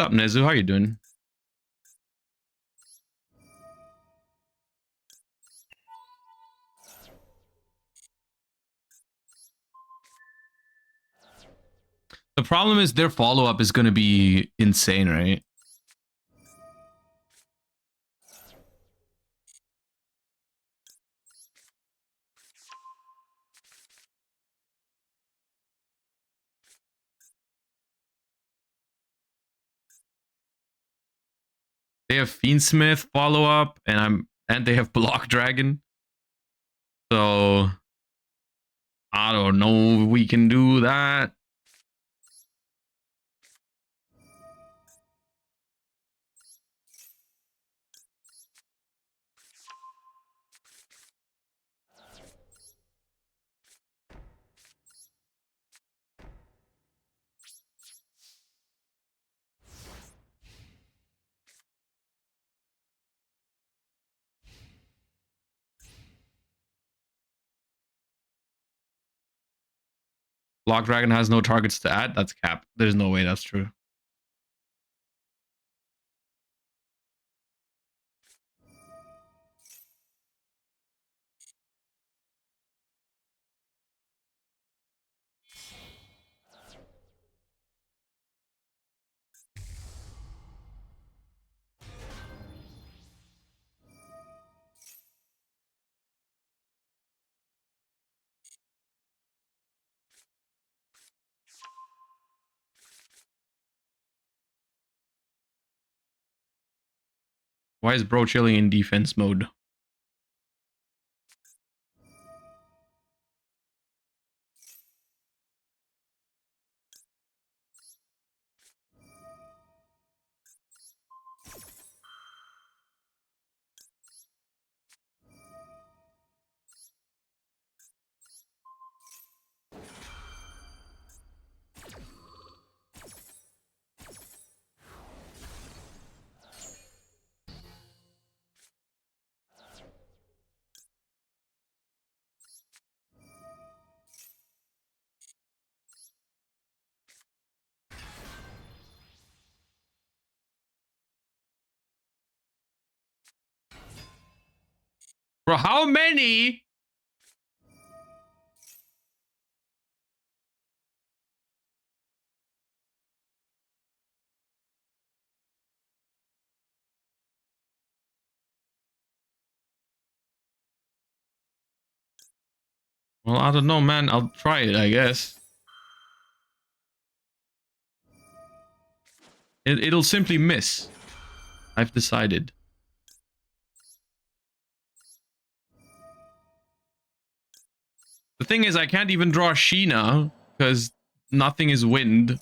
What's up, Nezu? How you doing? The problem is their follow-up is going to be insane, right? They have Fiendsmith follow-up, and they have Block Dragon. So I don't know if we can do that. Block Dragon has no targets to add. That's cap. There's no way that's true. Why is bro chilling in defense mode? Bro, how many? Well, I don't know, man. I'll try it, I guess. It'll simply miss. I've decided. The thing is, I can't even draw Sheena because nothing is wind.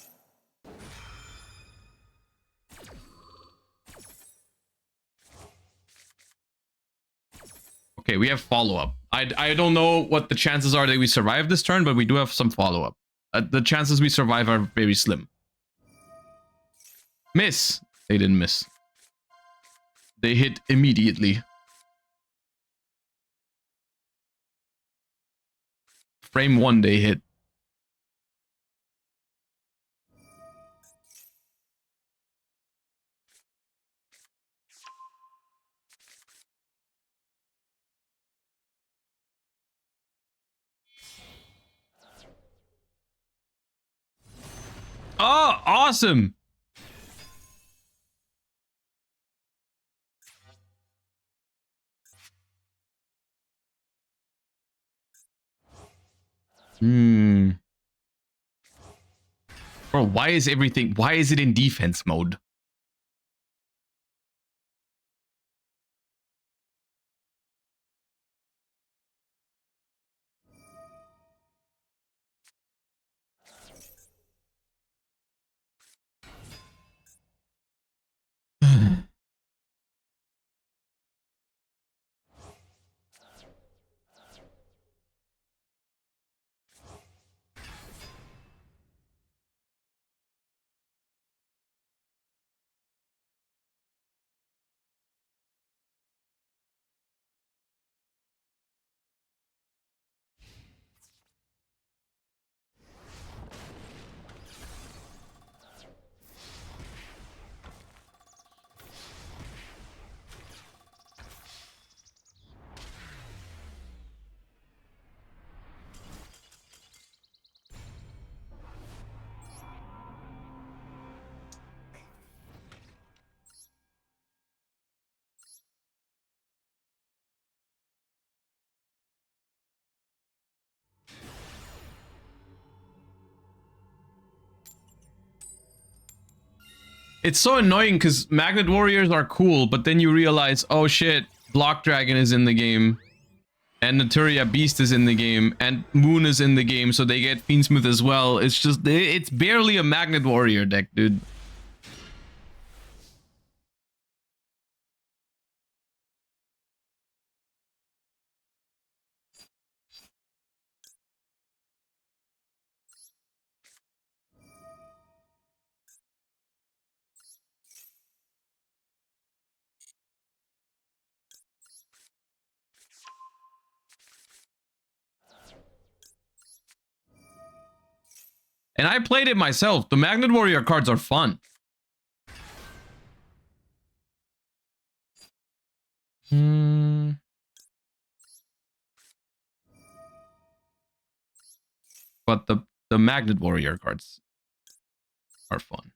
Okay, we have follow-up. I don't know what the chances are that we survive this turn, but we do have some follow-up. The chances we survive are very slim. Miss. They didn't miss. They hit immediately. Frame 1 they hit. Oh, awesome. Bro, why is it in defense mode? It's so annoying because Magnet Warriors are cool, but then you realize, oh shit, Block Dragon is in the game, and Naturia Beast is in the game, and Moon is in the game, so they get Fiendsmith as well. It's just, it's barely a Magnet Warrior deck, dude. And I played it myself. The Magnet Warrior cards are fun. But the Magnet Warrior cards are fun.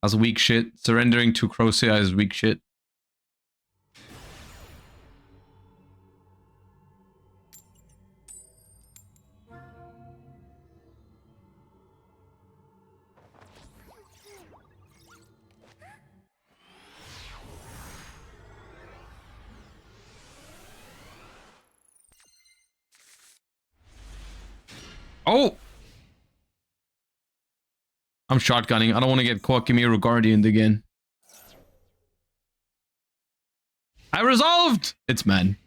as weak shit. Surrendering to Crocea is weak shit. Oh! I'm shotgunning. I don't want to get Quackimiru Guardianed again. I resolved! It's man.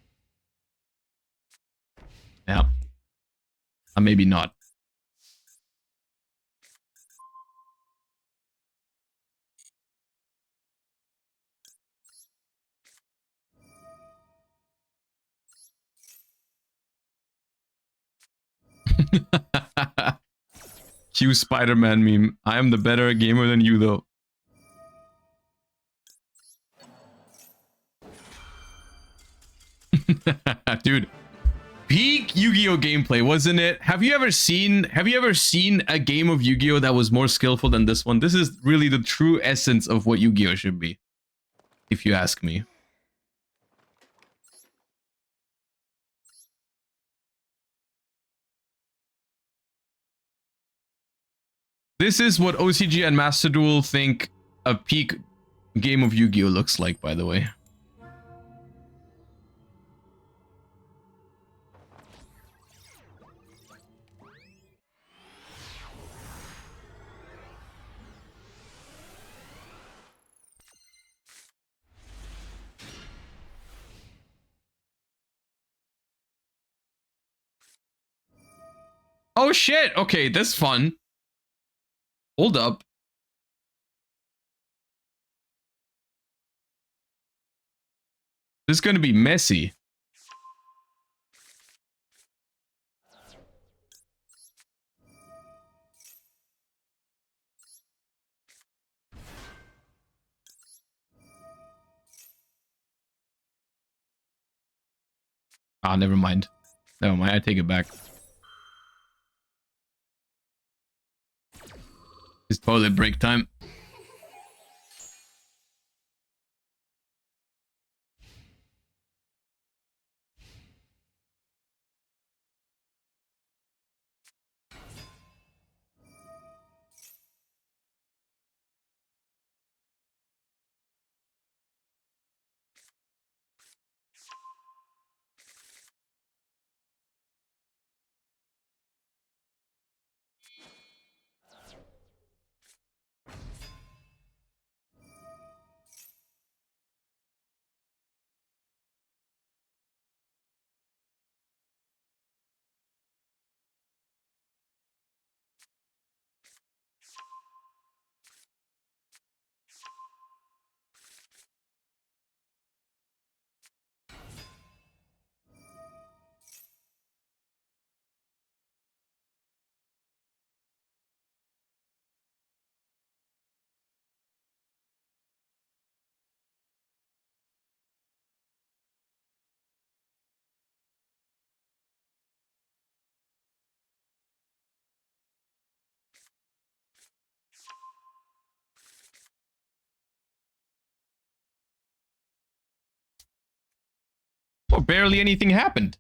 Yeah. Maybe not. Cue Spider-Man meme. I am the better gamer than you, though. Dude, peak Yu-Gi-Oh gameplay, wasn't it? Have you ever seen a game of Yu-Gi-Oh that was more skillful than this one? This is really the true essence of what Yu-Gi-Oh should be, if you ask me. This is what OCG and Master Duel think a peak game of Yu-Gi-Oh looks like, by the way. Oh shit! Okay, that's fun. Hold up. This is gonna be messy. Ah, never mind. Never mind, I take it back. It's toilet break time. Well, barely anything happened.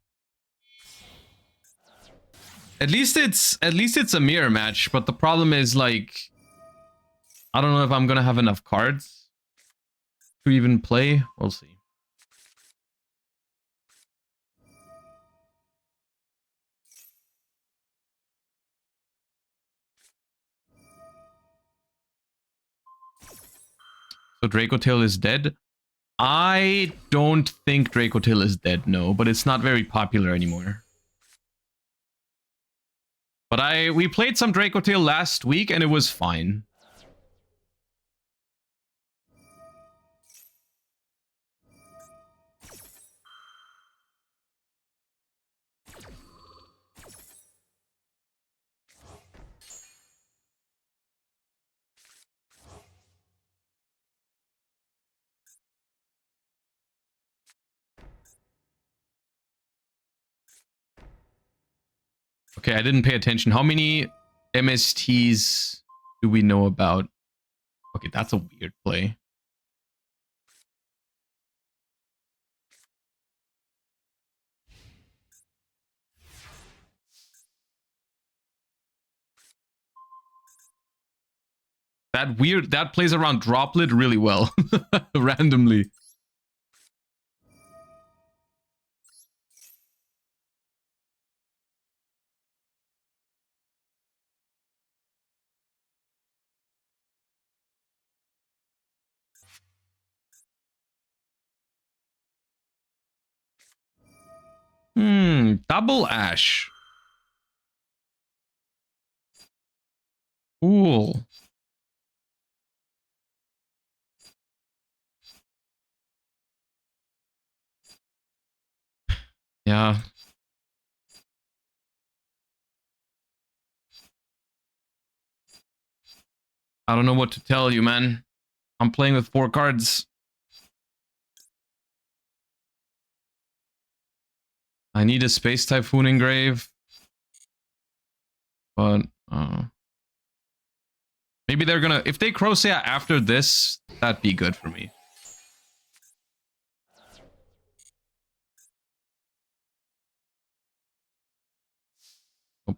At least it's a mirror match, but the problem is, like, I don't know if I'm gonna have enough cards to even play. We'll see. So Dracotail is dead? I don't think Dracotail is dead, no, but it's not very popular anymore. But we played some Dracotail last week and it was fine. Okay, I didn't pay attention. How many MSTs do we know about? Okay, that's a weird play. That plays around droplet really well. Randomly. Double ash. Cool. Yeah. I don't know what to tell you, man. I'm playing with 4 cards. I need a Space Typhoon engrave. But, maybe they're gonna... If they Crocea after this, that'd be good for me. Oh.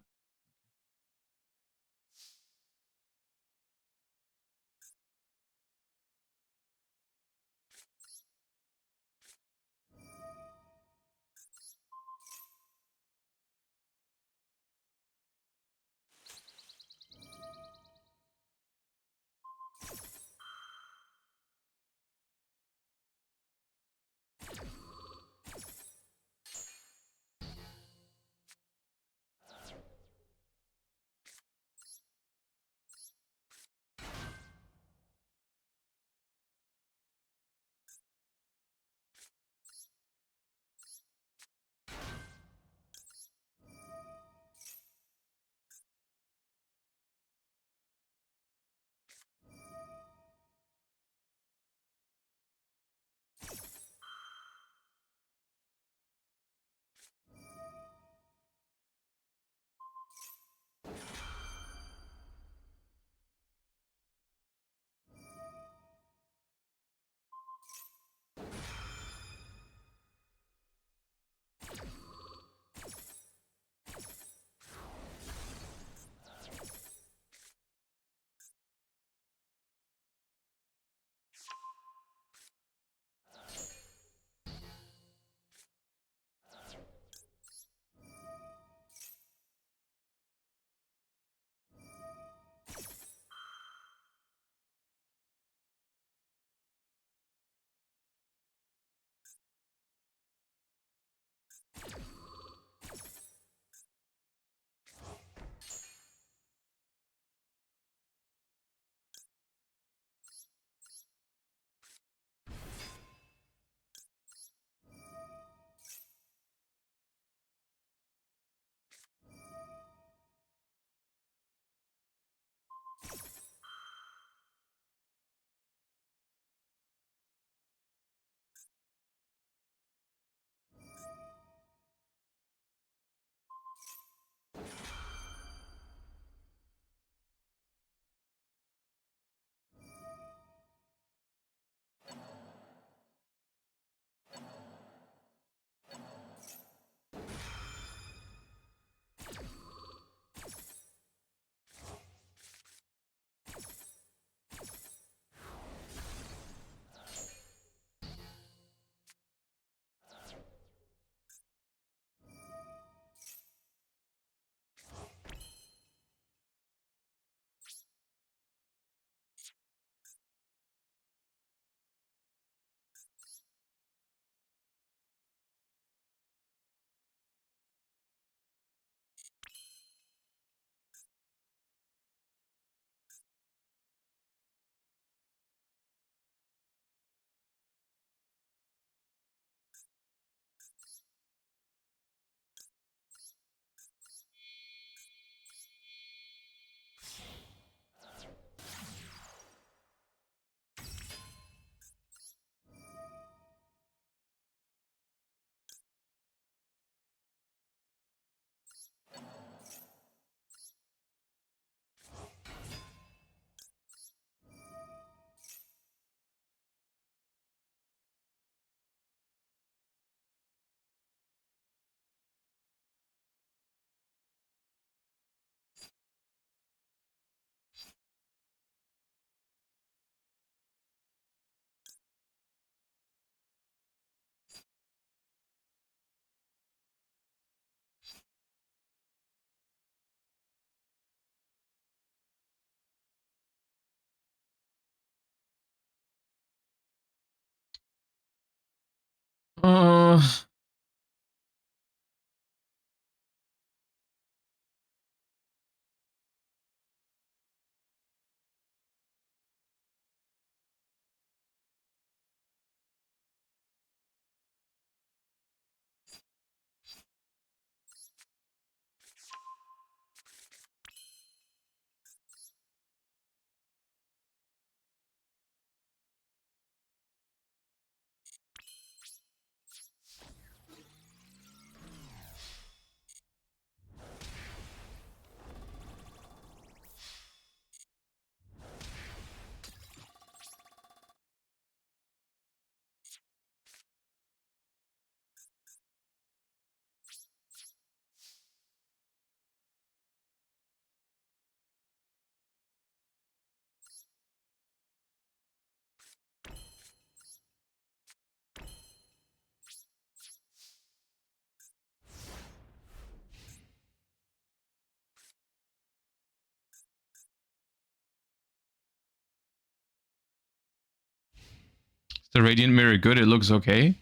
The Radiant Mirror good? It looks okay.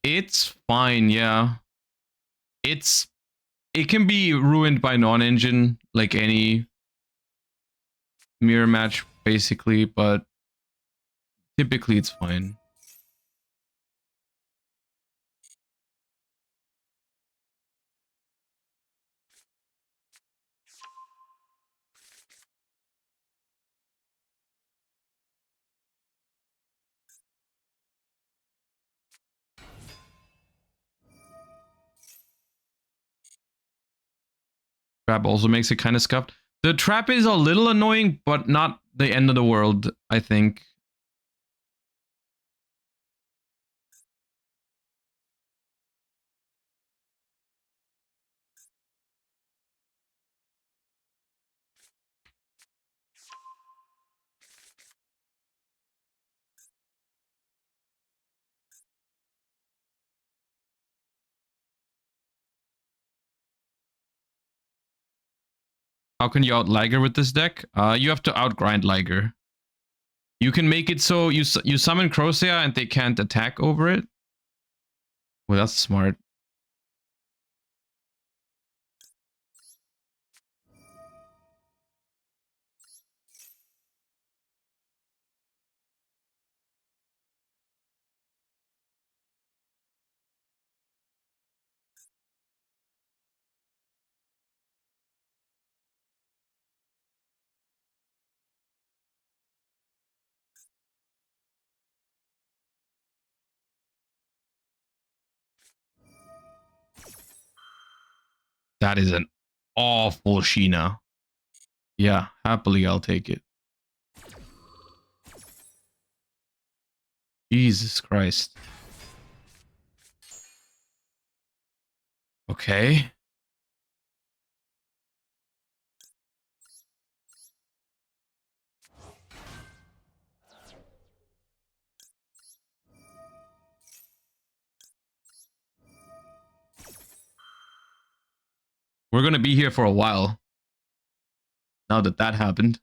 It's fine, yeah. It can be ruined by non-engine, like any mirror match, basically, but typically it's fine. Trap also makes it kind of scuffed. The trap is a little annoying, but not the end of the world, I think. How can you out Liger with this deck? You have to outgrind Liger. You can make it so you summon Crocea and they can't attack over it. Well, that's smart. That is an awful Sheena. Yeah, happily I'll take it. Jesus Christ. Okay. We're gonna be here for a while. Now that that happened.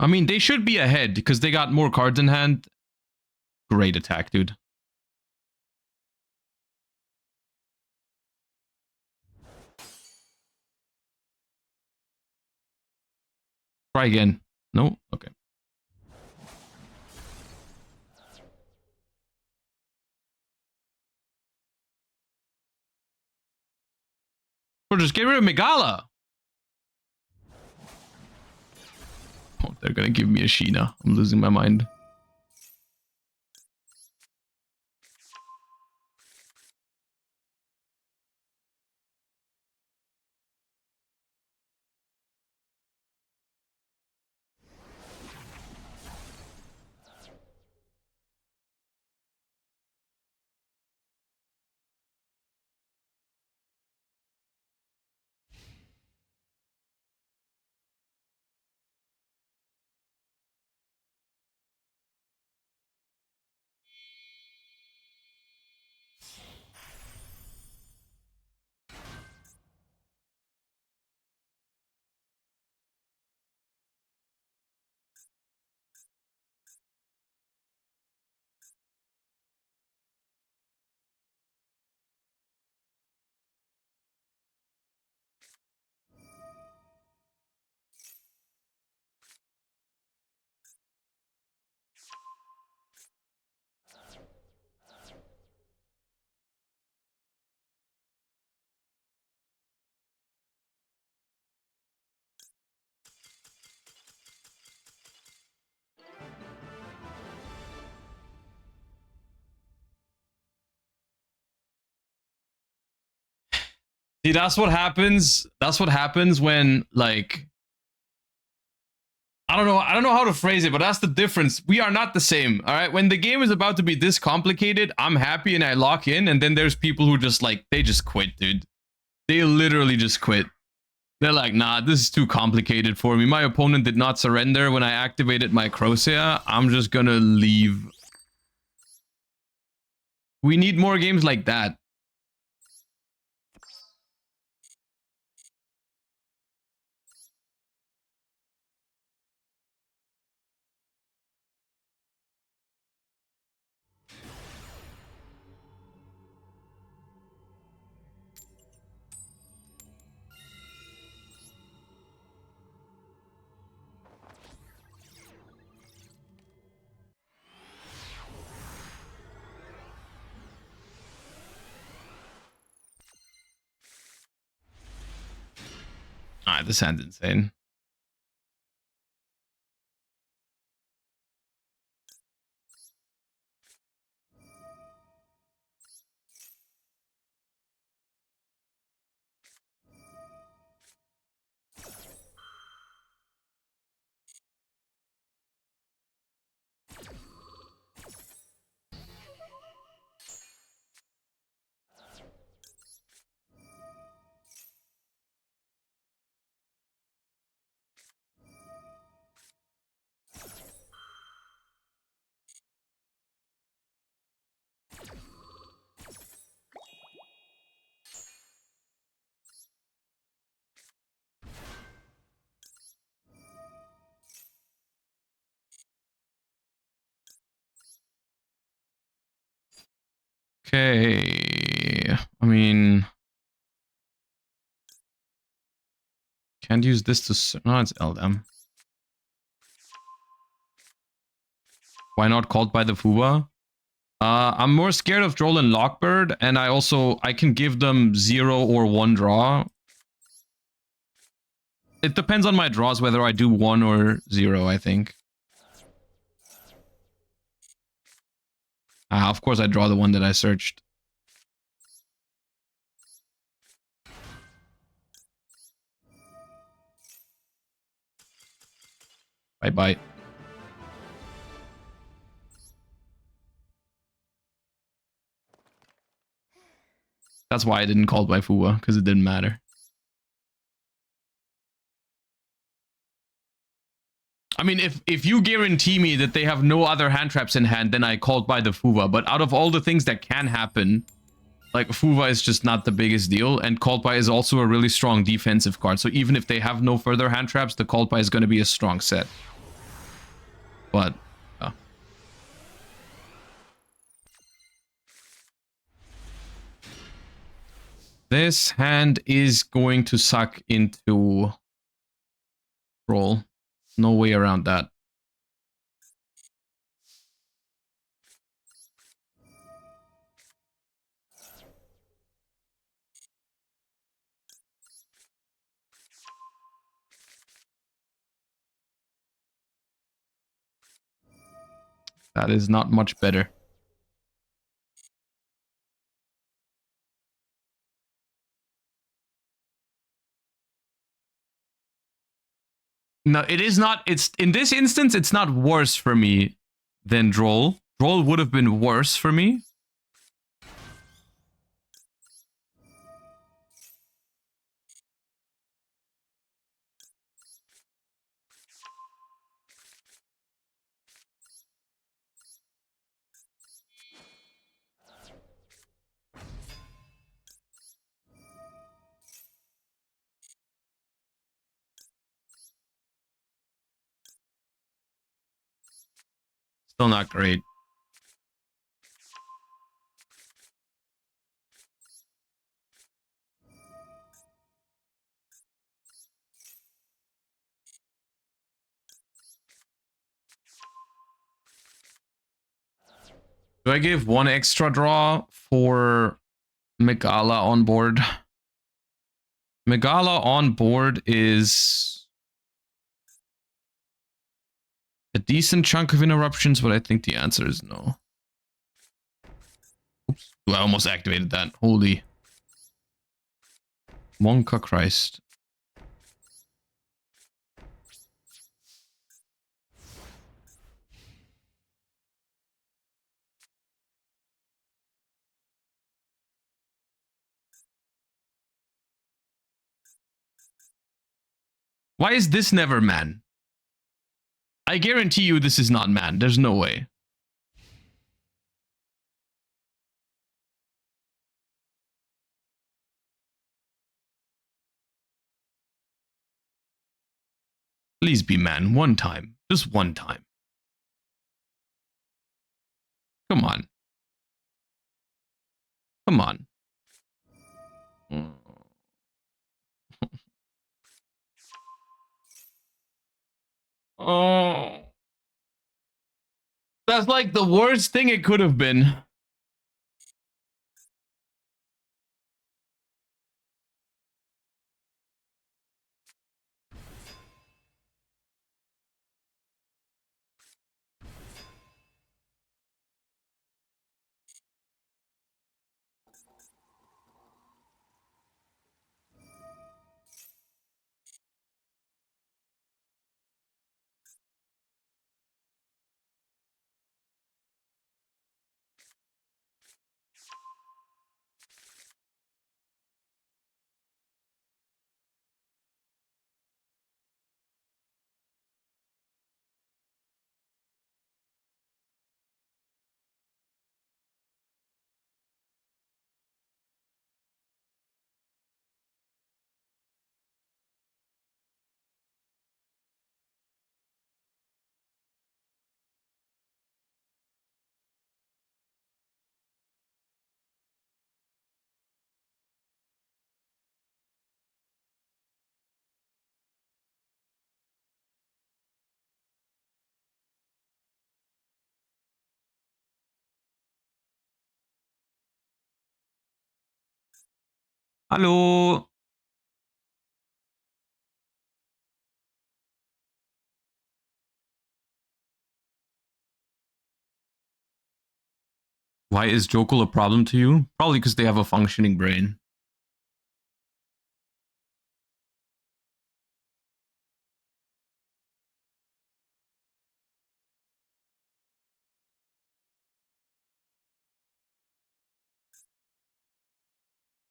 I mean, they should be ahead because they got more cards in hand. Great attack, dude. Try again. No? Okay. Or just get rid of Megala. Oh, they're gonna give me a Sheena. I'm losing my mind. See, that's what happens. That's what happens when, like, I don't know how to phrase it, but that's the difference. We are not the same. All right. When the game is about to be this complicated, I'm happy and I lock in. And then there's people who just like, they just quit, dude. They literally just quit. They're like, nah, this is too complicated for me. My opponent did not surrender when I activated my Crocea. I'm just gonna leave. We need more games like that. Alright, this hand's insane. Okay. I mean, can't use this to... No, it's LM. Why not called by the Fuba? I'm more scared of Droll and Lockbird, and I can give them 0 or 1 draw. It depends on my draws whether I do 1 or 0, I think. Of course I draw the one that I searched. Bye-bye. That's why I didn't call by Fuwa, because it didn't matter. I mean, if you guarantee me that they have no other hand traps in hand, then I called by the Fuwa. But out of all the things that can happen, like, Fuwa is just not the biggest deal. And called by is also a really strong defensive card. So even if they have no further hand traps, the called by is going to be a strong set. But, this hand is going to suck into roll. No way around that. That is not much better. No, it is not. It's in this instance, it's not worse for me than Droll. Droll would have been worse for me. Still not great. Do I give 1 extra draw for Megala on board? Megala on board is a decent chunk of interruptions, but I think the answer is no. Oops. Ooh, I almost activated that. Holy. Wonka Christ. Why is this never man? I guarantee you this is not man. There's no way. Please be man. One time. Just one time. Come on. Come on. Oh. That's like the worst thing it could have been. Hallo. Why is Jokel a problem to you? Probably because they have a functioning brain.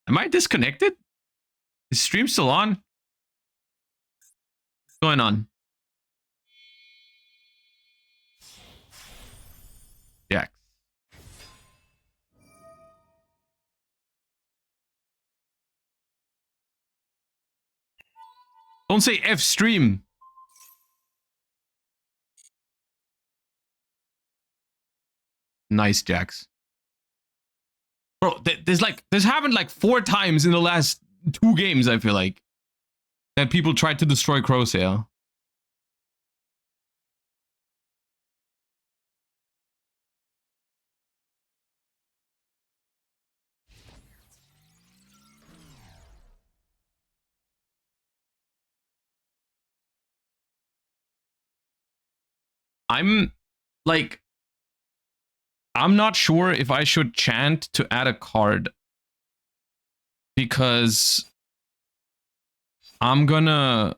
Am I disconnected? Is stream still on? What's going on? Jax. Don't say F stream. Nice, Jax. Bro, this happened like 4 times in the last 2 games, I feel like. That people tried to destroy Crosshair. I'm like, I'm not sure if I should chant to add a card, because I'm gonna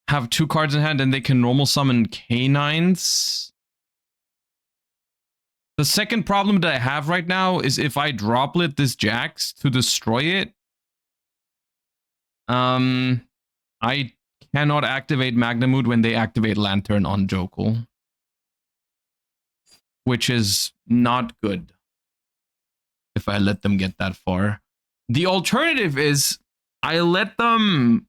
have 2 cards in hand and they can normal summon canines. The second problem that I have right now is if I droplet this Jax to destroy it, I cannot activate Magnamood when they activate Lantern on Jokel, which is not good if I let them get that far. The alternative is I let them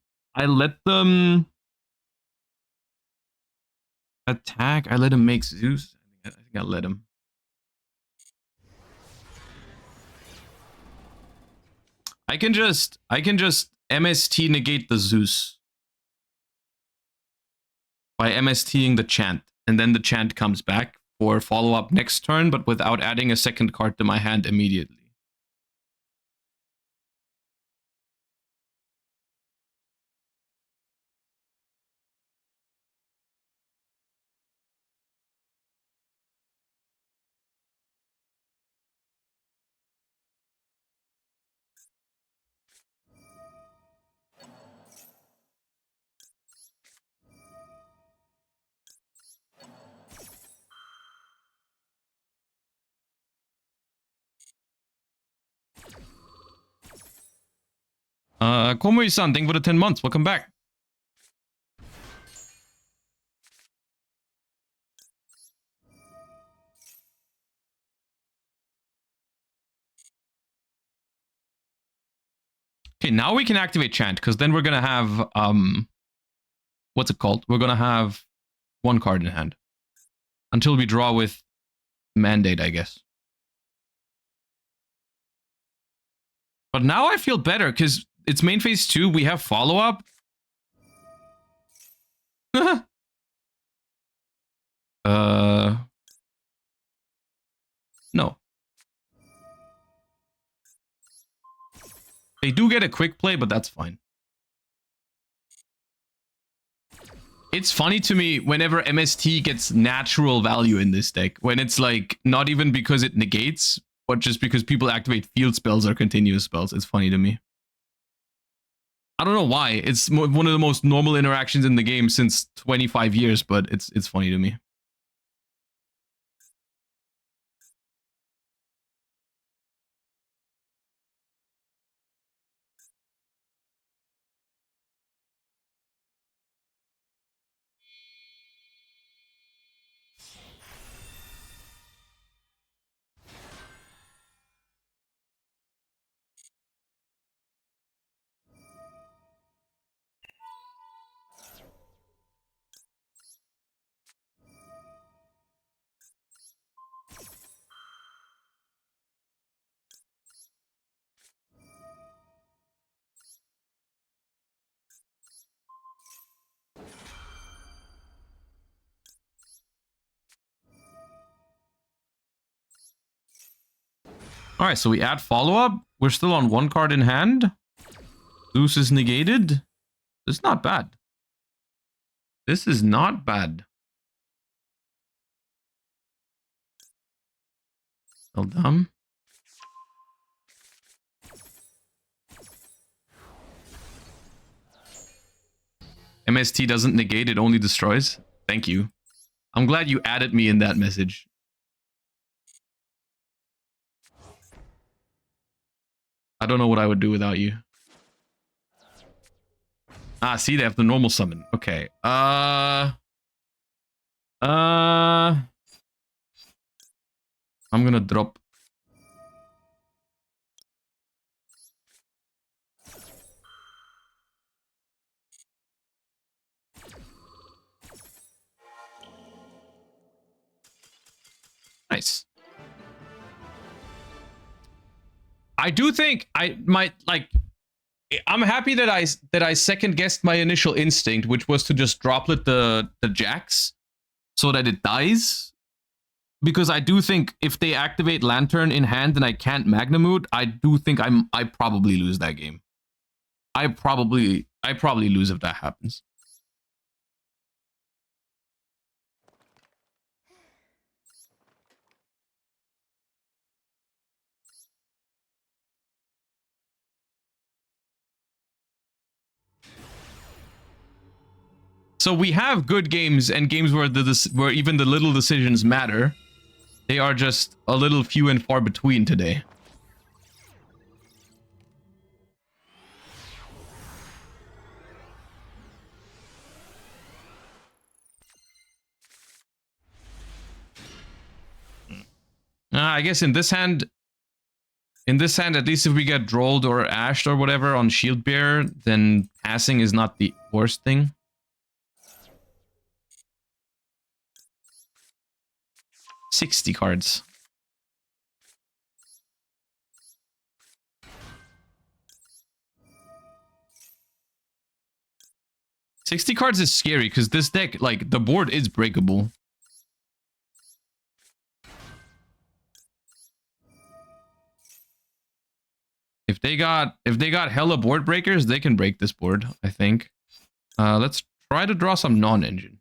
attack. I let him make Zeus. I think I let him. I can just MST negate the Zeus by MSTing the chant, and then the chant comes back for follow-up next turn, but without adding a second card to my hand immediately. Komui-san, thank you for the 10 months. Welcome back. Okay, now we can activate Chant, because then we're gonna have, what's it called? We're gonna have one card in hand. Until we draw with Mandate, I guess. But now I feel better, because it's main phase 2, we have follow-up. No. They do get a quick play, but that's fine. It's funny to me whenever MST gets natural value in this deck, when it's like not even because it negates, but just because people activate field spells or continuous spells. It's funny to me. I don't know why. It's one of the most normal interactions in the game since 25 years, but it's funny to me. All right, so we add follow-up. We're still on one card in hand. Zeus is negated. It's not bad. This is not bad. Well done. MST doesn't negate, it only destroys. Thank you. I'm glad you added me in that message. I don't know what I would do without you. Ah, see, they have the normal summon. Okay. I'm gonna drop. Nice. I do think I might like. I'm happy that I second guessed my initial instinct, which was to just droplet the Jax so that it dies. Because I do think if they activate Lantern in hand and I can't Magnamoot, I do think I probably lose that game. I probably lose if that happens. So we have good games and games where where even the little decisions matter. They are just a little few and far between today. I guess in this hand, at least if we get drolled or ashed or whatever on Shield Bearer, then passing is not the worst thing. $60 cards. $60 cards is scary because this deck, like, the board is breakable. If they got hella board breakers, they can break this board, I think. Let's try to draw some non-engine.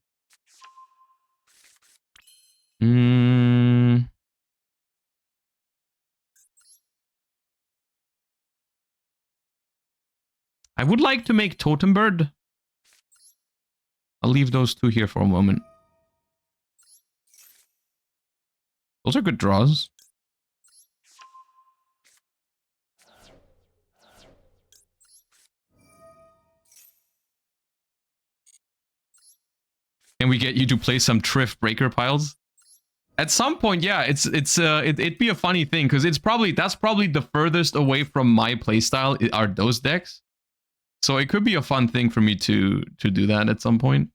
I would like to make Totem Bird. I'll leave those two here for a moment. Those are good draws. Can we get you to play some Thrift Breaker piles? At some point, yeah, it'd be a funny thing because that's probably the furthest away from my playstyle are those decks. So it could be a fun thing for me to do that at some point.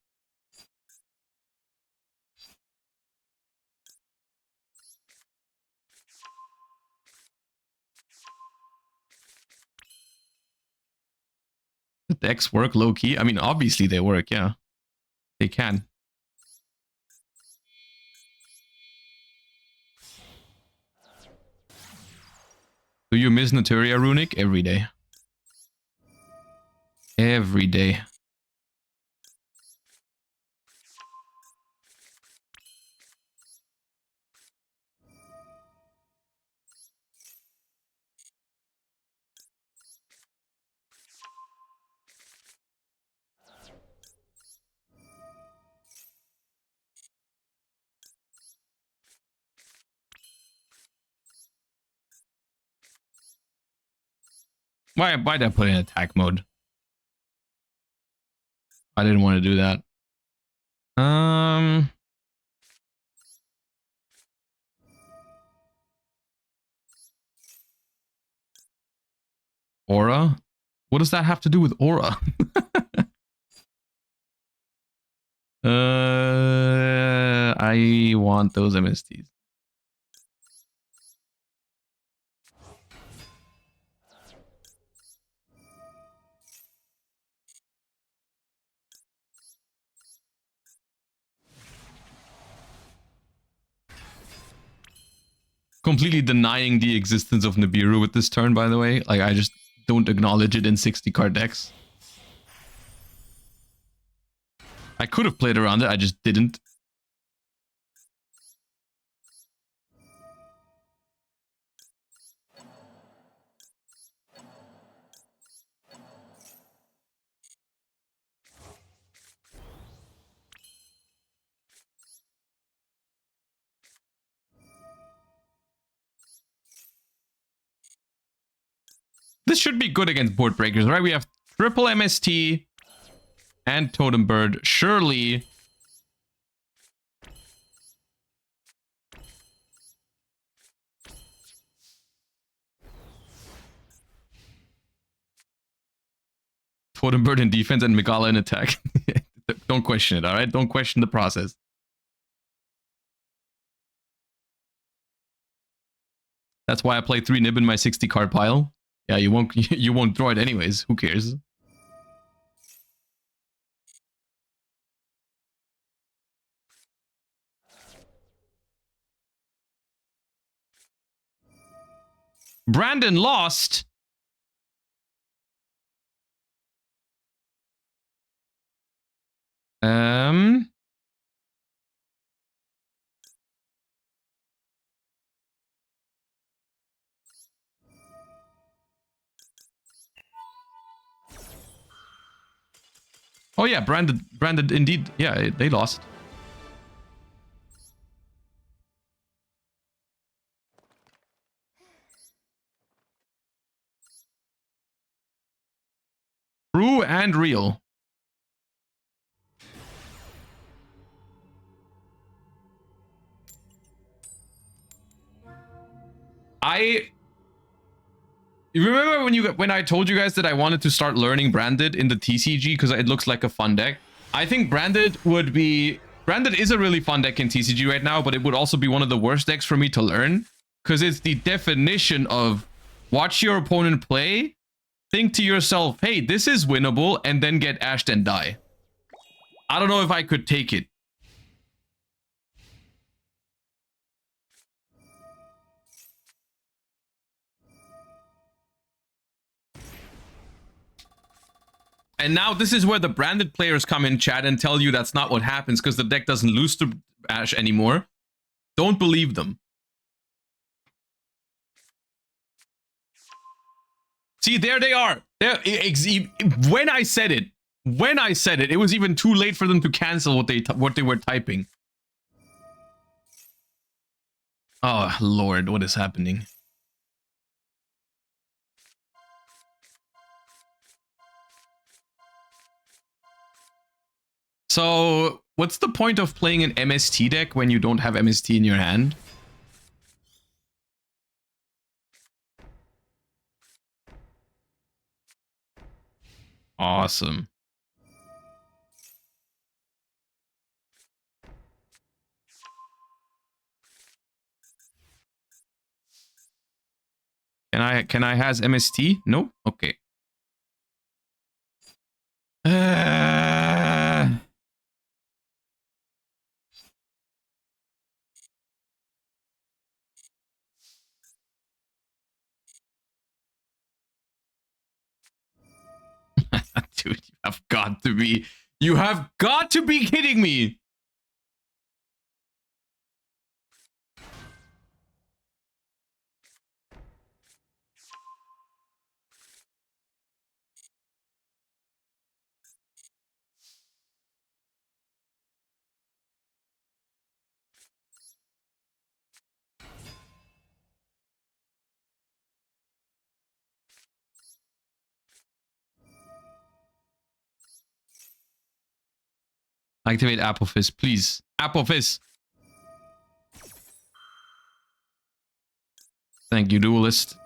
The decks work low key. I mean, obviously they work. Yeah, they can. Do you miss Naturia Runic? Every day. Every day. Why'd I put in attack mode? I didn't want to do that. Aura? What does that have to do with Aura? I want those MSTs. Completely denying the existence of Nibiru with this turn, by the way. Like, I just don't acknowledge it in 60 card decks. I could have played around it, I just didn't. This should be good against board breakers, right? We have triple MST and Totem Bird. Surely. Totem Bird in defense and Megala in attack. Don't question it, alright? Don't question the process. That's why I play 3 Nib in my 60 card pile. Yeah, you won't draw it anyways. Who cares? Brandon lost. Oh yeah, branded indeed. Yeah, they lost. True and real. You remember when I told you guys that I wanted to start learning Branded in the TCG because it looks like a fun deck? I think Branded is a really fun deck in TCG right now, but it would also be one of the worst decks for me to learn because it's the definition of watch your opponent play, think to yourself, hey, this is winnable, and then get ashed and die. I don't know if I could take it. And now this is where the branded players come in chat and tell you that's not what happens because the deck doesn't lose to Ash anymore. Don't believe them. See, there they are. When I said it, it was even too late for them to cancel what they were typing. Oh, Lord, what is happening? So what's the point of playing an MST deck when you don't have MST in your hand? Awesome. Can I has MST? No? Okay. Dude, you have got to be kidding me. Activate Apophis, please. Apophis. Thank you, Duelist.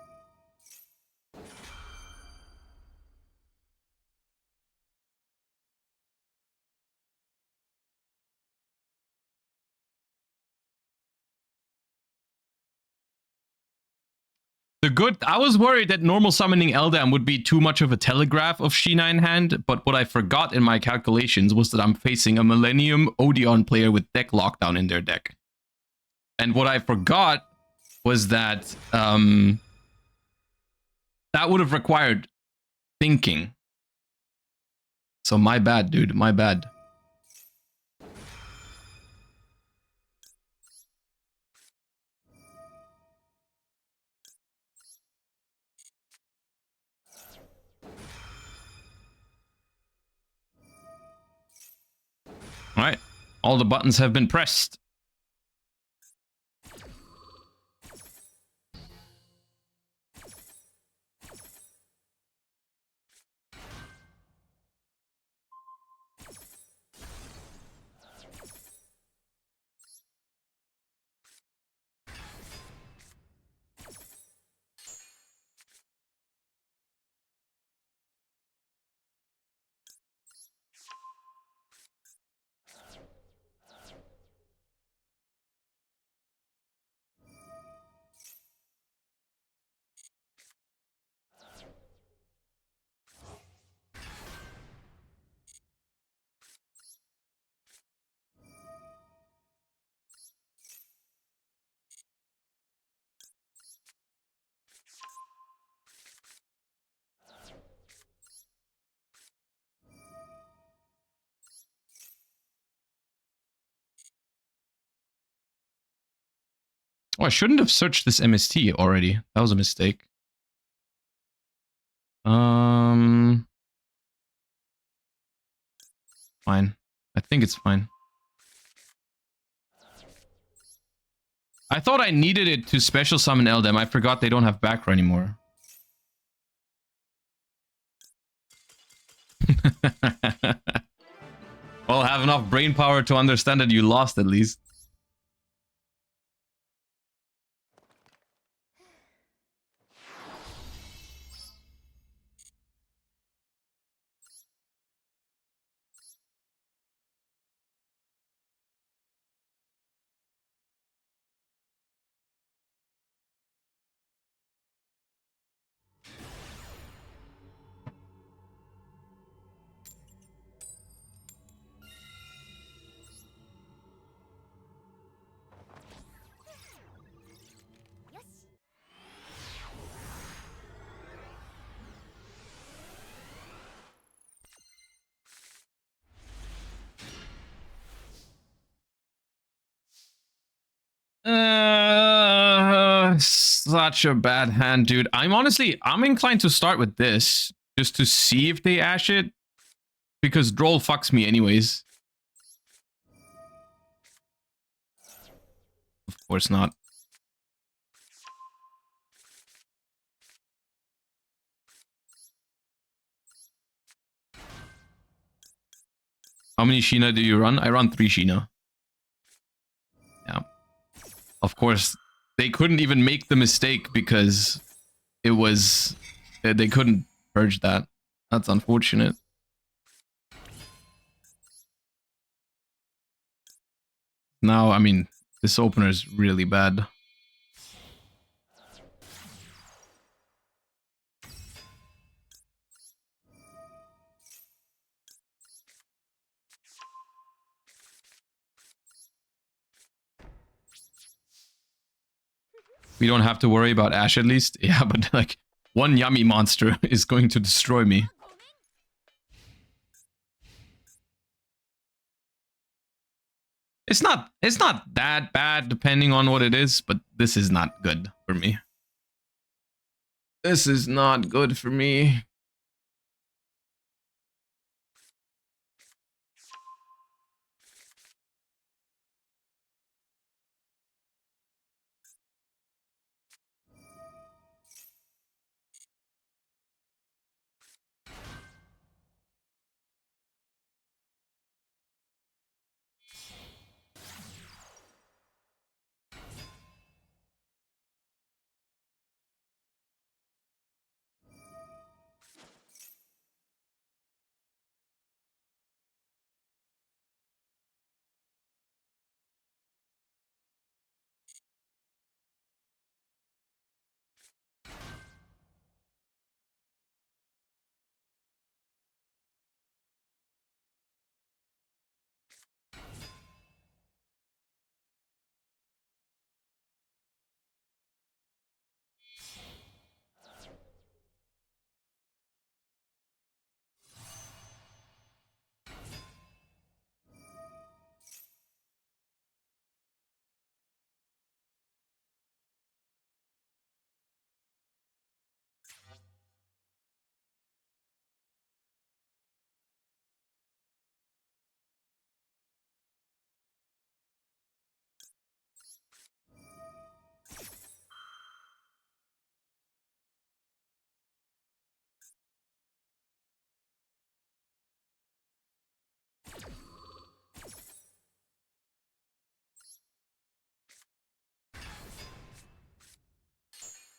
I was worried that normal summoning Eldam would be too much of a telegraph of Sheena in hand, but what I forgot in my calculations was that I'm facing a Millennium Odeon player with deck lockdown in their deck. And what I forgot was that that would have required thinking. So my bad, dude. My bad. All right. All the buttons have been pressed. Oh, I shouldn't have searched this MST already. That was a mistake. Fine. I think it's fine. I thought I needed it to special summon Eldam. I forgot they don't have backrow anymore. Well, have enough brain power to understand that you lost at least. Such a bad hand, dude. I'm inclined to start with this just to see if they ash it, because Droll fucks me anyways. Of course not. How many Sheena do you run? I run 3 Sheena. Yeah. Of course, they couldn't even make the mistake because it was... They couldn't purge that. That's unfortunate. Now, I mean, this opener is really bad. We don't have to worry about Ash at least. Yeah, but like, one yummy monster is going to destroy me. It's not that bad depending on what it is, but this is not good for me. This is not good for me.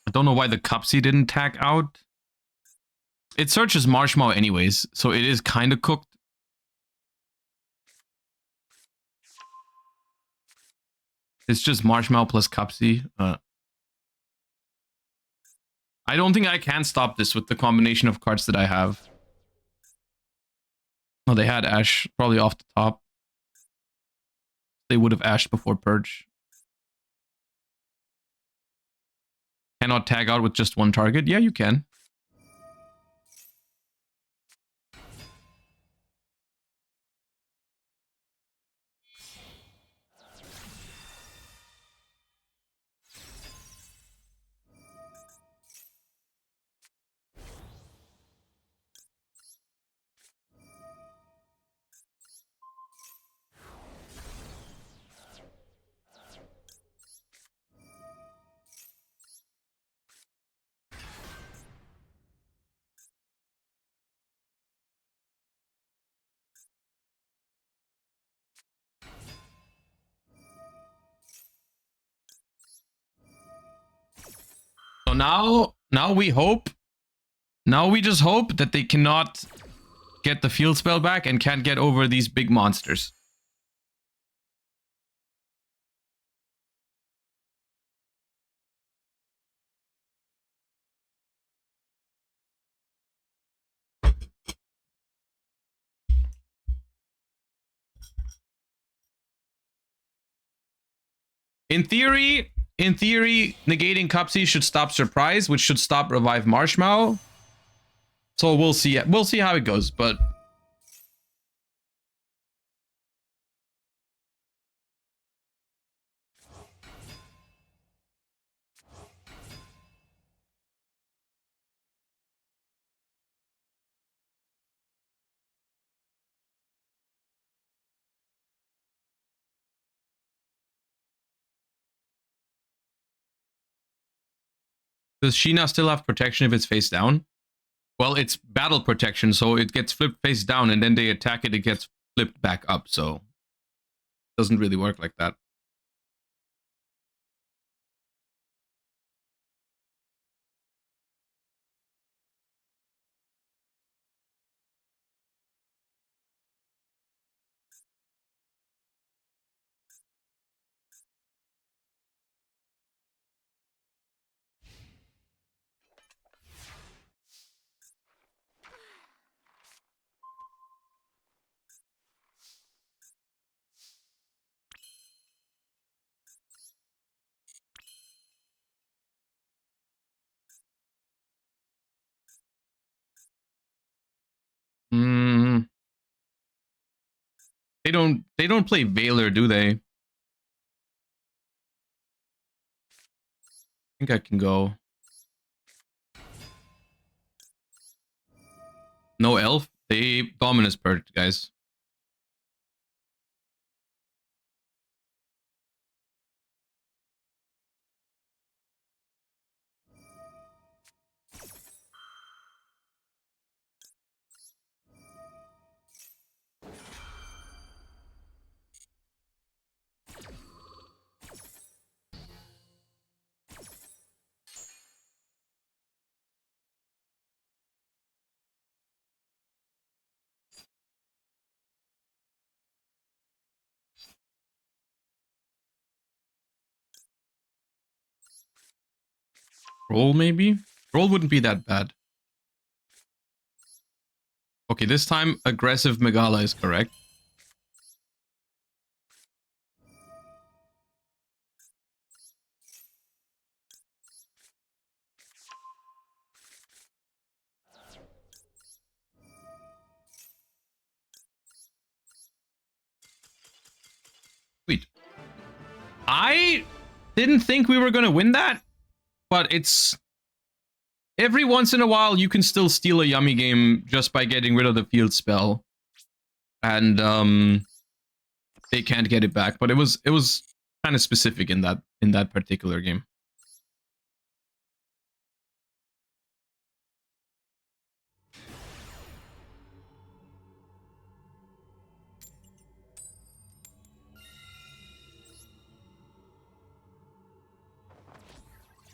I don't know why the Cupsy didn't tag out. It searches Marshmallow anyways, so it is kind of cooked. It's just Marshmallow plus Cupsy. I don't think I can stop this with the combination of cards that I have. Oh, they had Ash probably off the top. They would have Ashed before Purge. Cannot tag out with just one target? Yeah, you can. So now we hope. Now we just hope that they cannot get the field spell back and can't get over these big monsters. In theory, negating Cupsy should stop Surprise, which should stop Revive Marshmallow. So we'll see. We'll see how it goes, but does Sheena still have protection if it's face down? Well, it's battle protection, so it gets flipped face down, and then they attack it, it gets flipped back up, so it doesn't really work like that. Hmm. They don't play Valor, do they? I think I can go. No elf. They Dominus perked, guys. Roll maybe? Roll wouldn't be that bad. Okay, this time aggressive Megala is correct. Sweet. I didn't think we were gonna win that, but it's every once in a while you can still steal a yummy game just by getting rid of the field spell, and they can't get it back. But it was kind of specific in that particular game.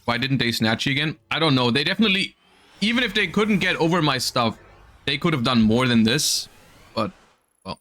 Why didn't they snatch you again? I don't know. They definitely, even if they couldn't get over my stuff, they could have done more than this. But, well.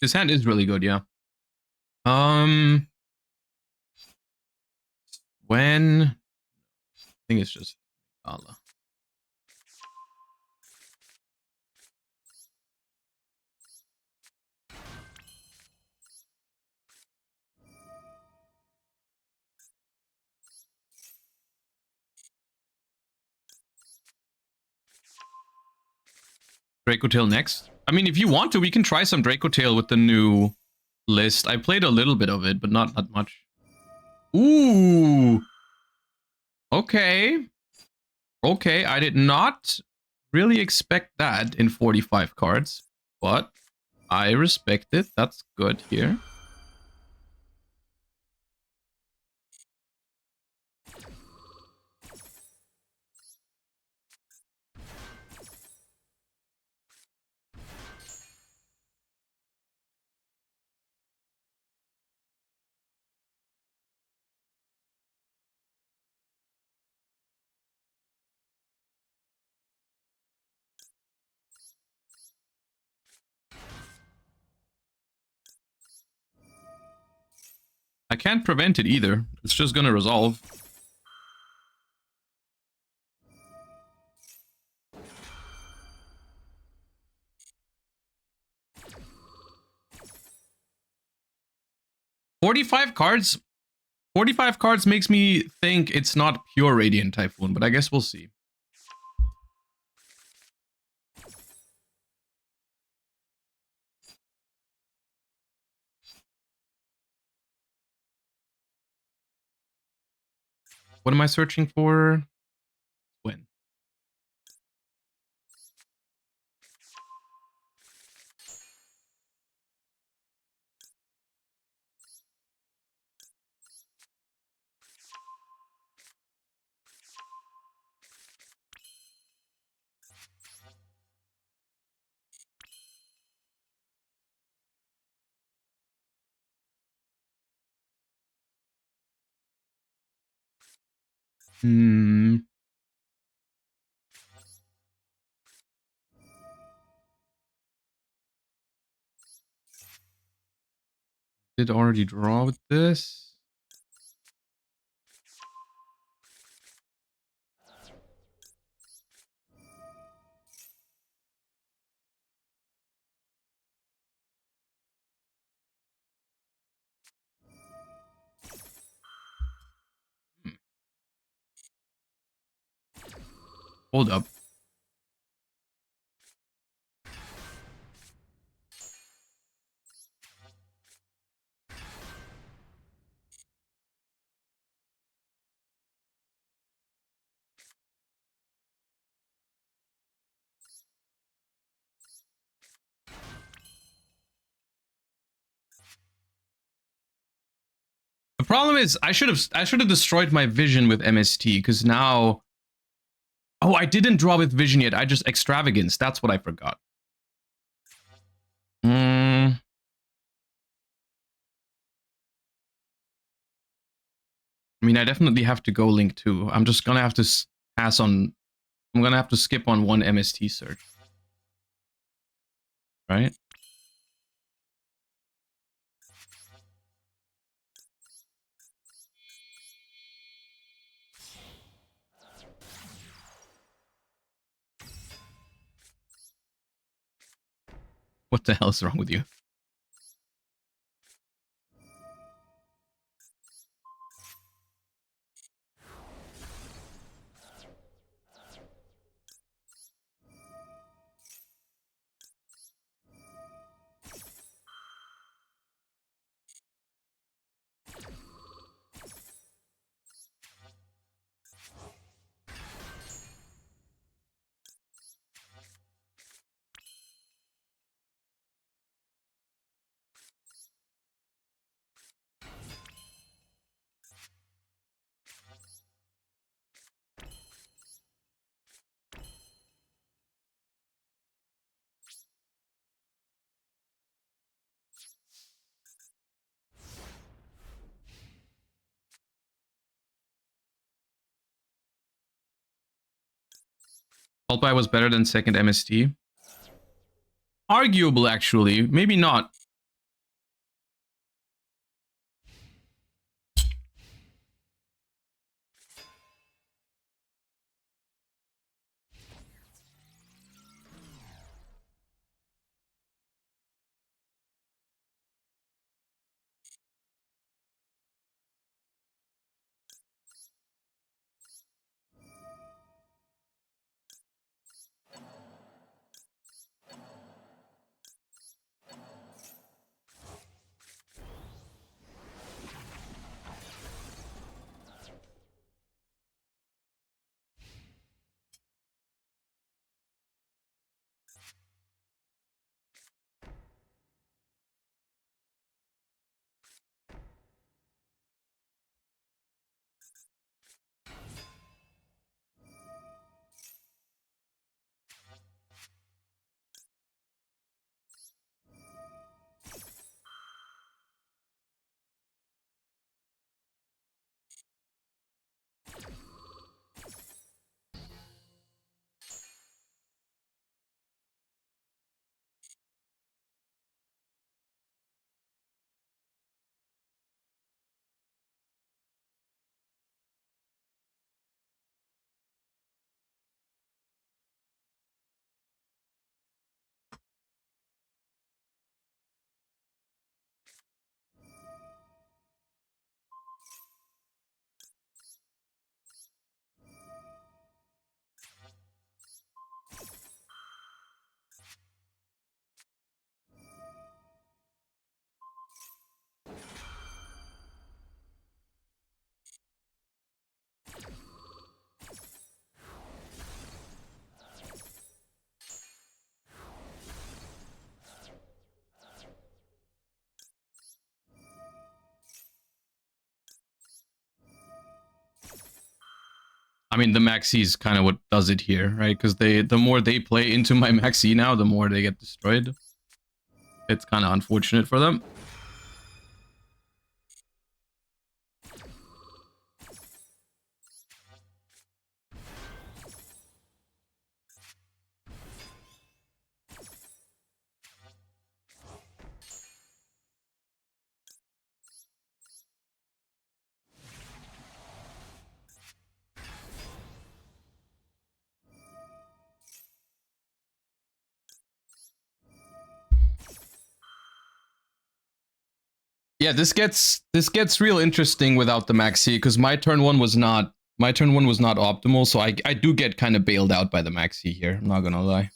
His hand is really good, yeah. When I think it's just Allah. Draco Tail next. I mean, if you want to, we can try some Draco Tail with the new list. I played a little bit of it, but not that much. Ooh. Okay. Okay, I did not really expect that in 45 cards, but I respect it. That's good here. I can't prevent it either. It's just gonna resolve. 45 cards. 45 cards makes me think it's not pure Radiant Typhoon, but I guess we'll see. What am I searching for? When? Did already draw with this. Hold up. The problem is I should have destroyed my vision with MST because now. Oh, I didn't draw with vision yet. I just extravagance. That's what I forgot. I mean, I definitely have to go link 2. I'm just gonna have to pass on. I'm gonna have to skip on one MST search. Right? What the hell is wrong with you? Pulpy was better than second MST. Arguable, actually. Maybe not. I mean, the maxi is kind of what does it here, right? Because the more they play into my maxi now, the more they get destroyed. It's kind of unfortunate for them. Yeah, this gets real interesting without the maxi because my turn one was not optimal, so I do get kind of bailed out by the maxi here. I'm not gonna lie.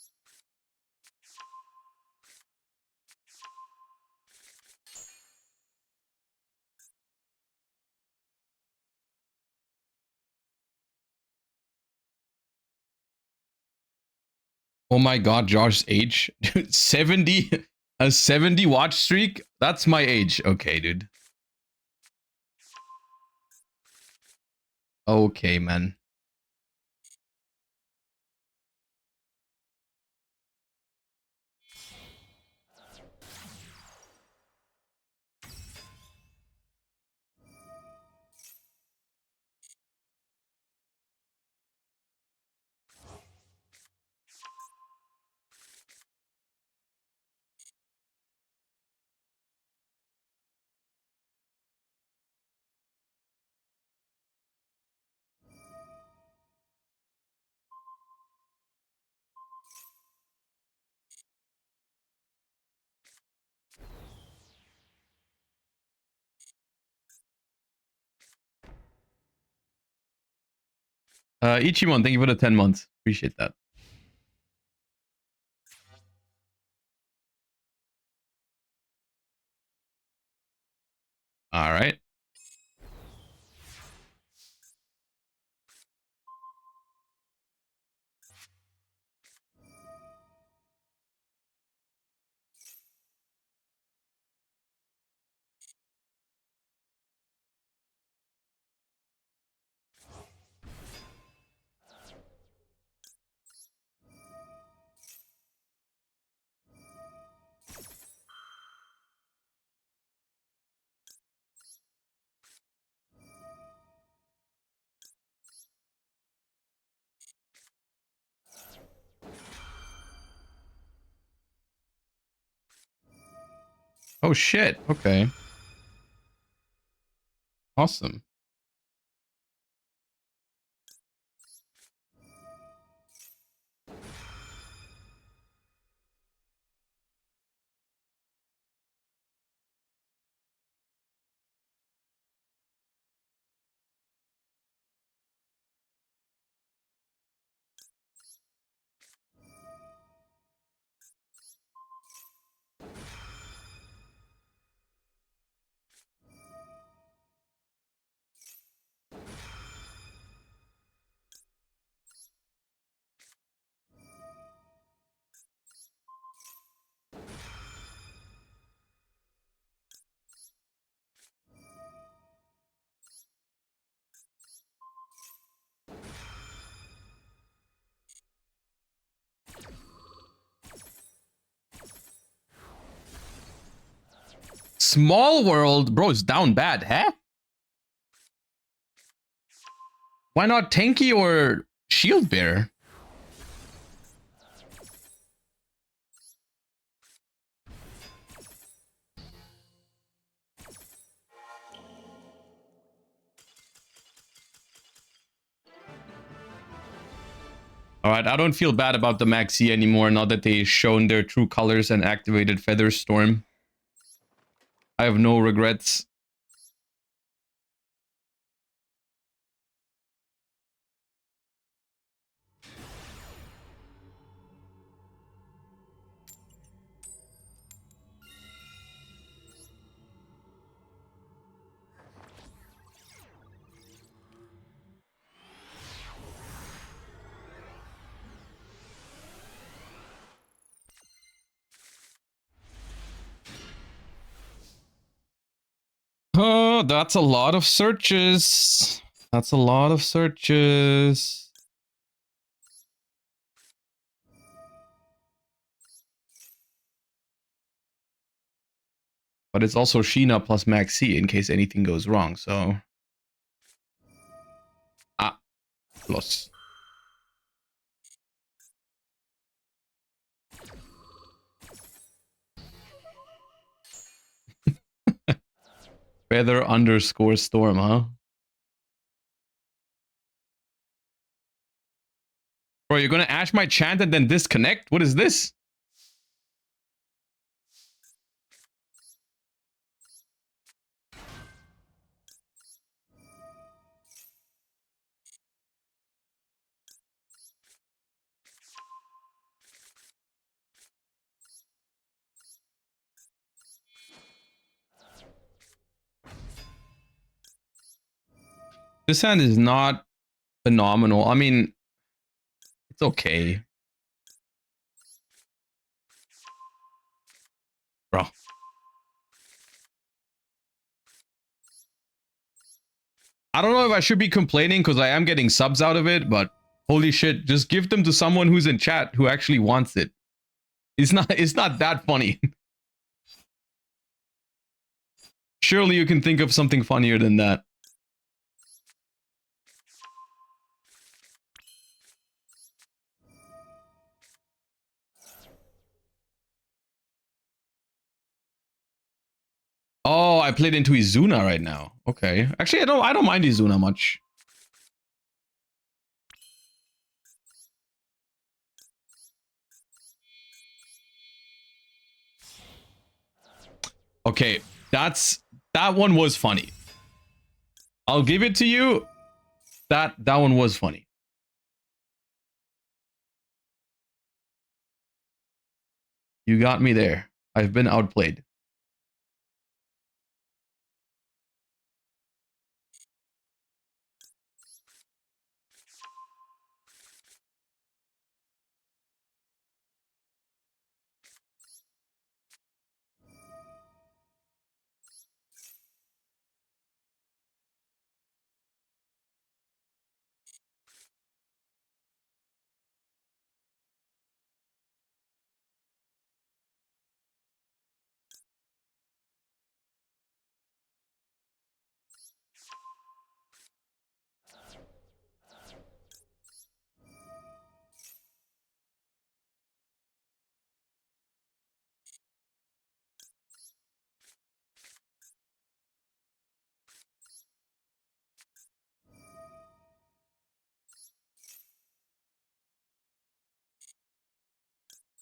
Oh my god, Josh's age, dude, 70, a 70 watch streak. That's my age. Okay, dude. Okay, man. Ichimon, thank you for the 10 months. Appreciate that. All right. Oh shit. Okay. Awesome. Small world, bro, is down bad, huh? Why not tanky or shield bearer? All right, I don't feel bad about the maxi anymore now that they've shown their true colors and activated Feather Storm. I have no regrets. Oh, that's a lot of searches. That's a lot of searches. But it's also Sheena plus Max C in case anything goes wrong, so... Ah, plus. Feather underscore storm, huh? Bro, you're gonna ash my chant and then disconnect? What is this? This hand is not phenomenal. I mean, it's okay. Bro. I don't know if I should be complaining because I am getting subs out of it, but holy shit, just give them to someone who's in chat who actually wants it. It's not that funny. Surely you can think of something funnier than that. Oh, I played into Izuna right now. Okay. Actually, I don't mind Izuna much. Okay, that one was funny. I'll give it to you. That one was funny. You got me there. I've been outplayed.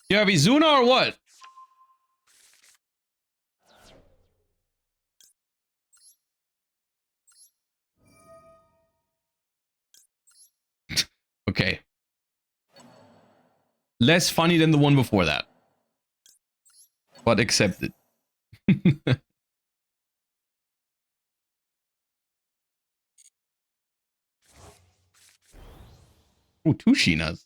You have Izuna or what? Okay. Less funny than the one before that. But accepted. Ooh, 2 Sheenas.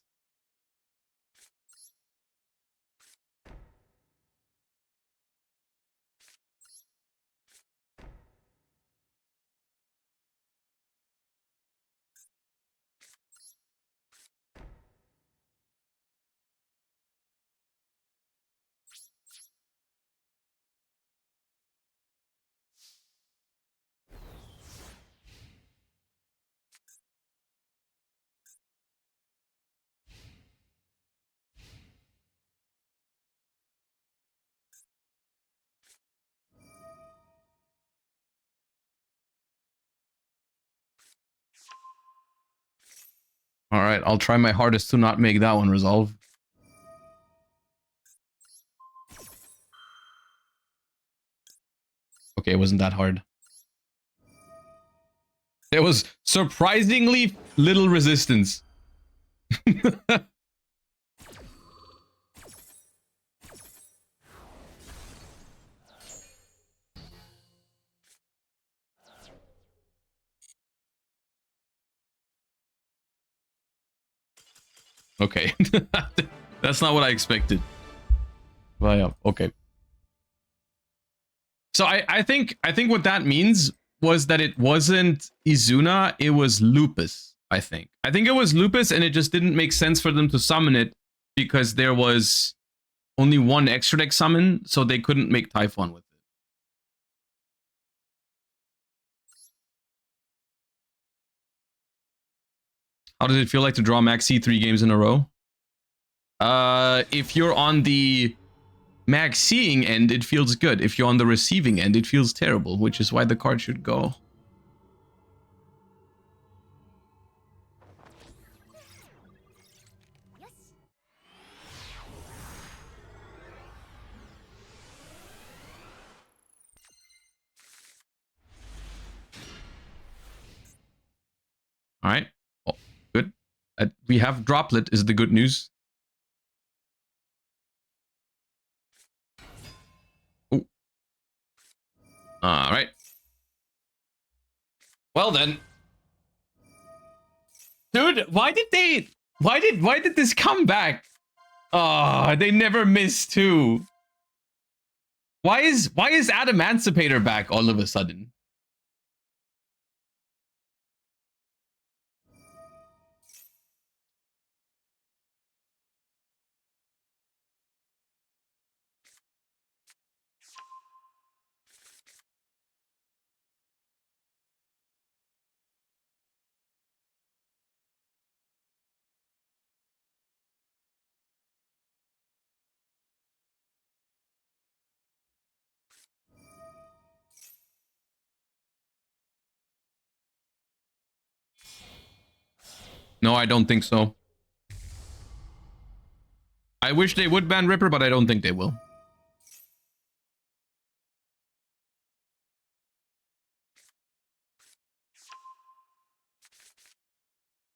All right, I'll try my hardest to not make that one resolve. Okay, it wasn't that hard. There was surprisingly little resistance. Okay. That's not what I expected. Well, yeah, okay. So I think what that means was that it wasn't Izuna, it was Lupus, I think. I think it was Lupus, and it just didn't make sense for them to summon it because there was only one extra deck summon, so they couldn't make Typhoon with it. How does it feel like to draw max C 3 games in a row? If you're on the max seeing end, it feels good. If you're on the receiving end, it feels terrible, which is why the card should go. Yes. All right. Oh, good. We have Droplet is the good news. Oh. All right. Well then. Dude, why did this come back? Oh, they never miss too. Why is Adamancipator back all of a sudden? No, I don't think so. I wish they would ban Ripper, but I don't think they will.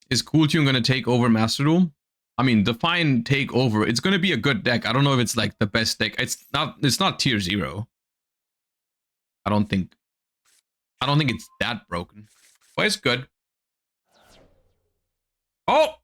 Is Cool Tune gonna take over Master Duel? I mean, define take over. It's gonna be a good deck. I don't know if it's like the best deck. It's not tier 0. I don't think it's that broken. But it's good. Oh!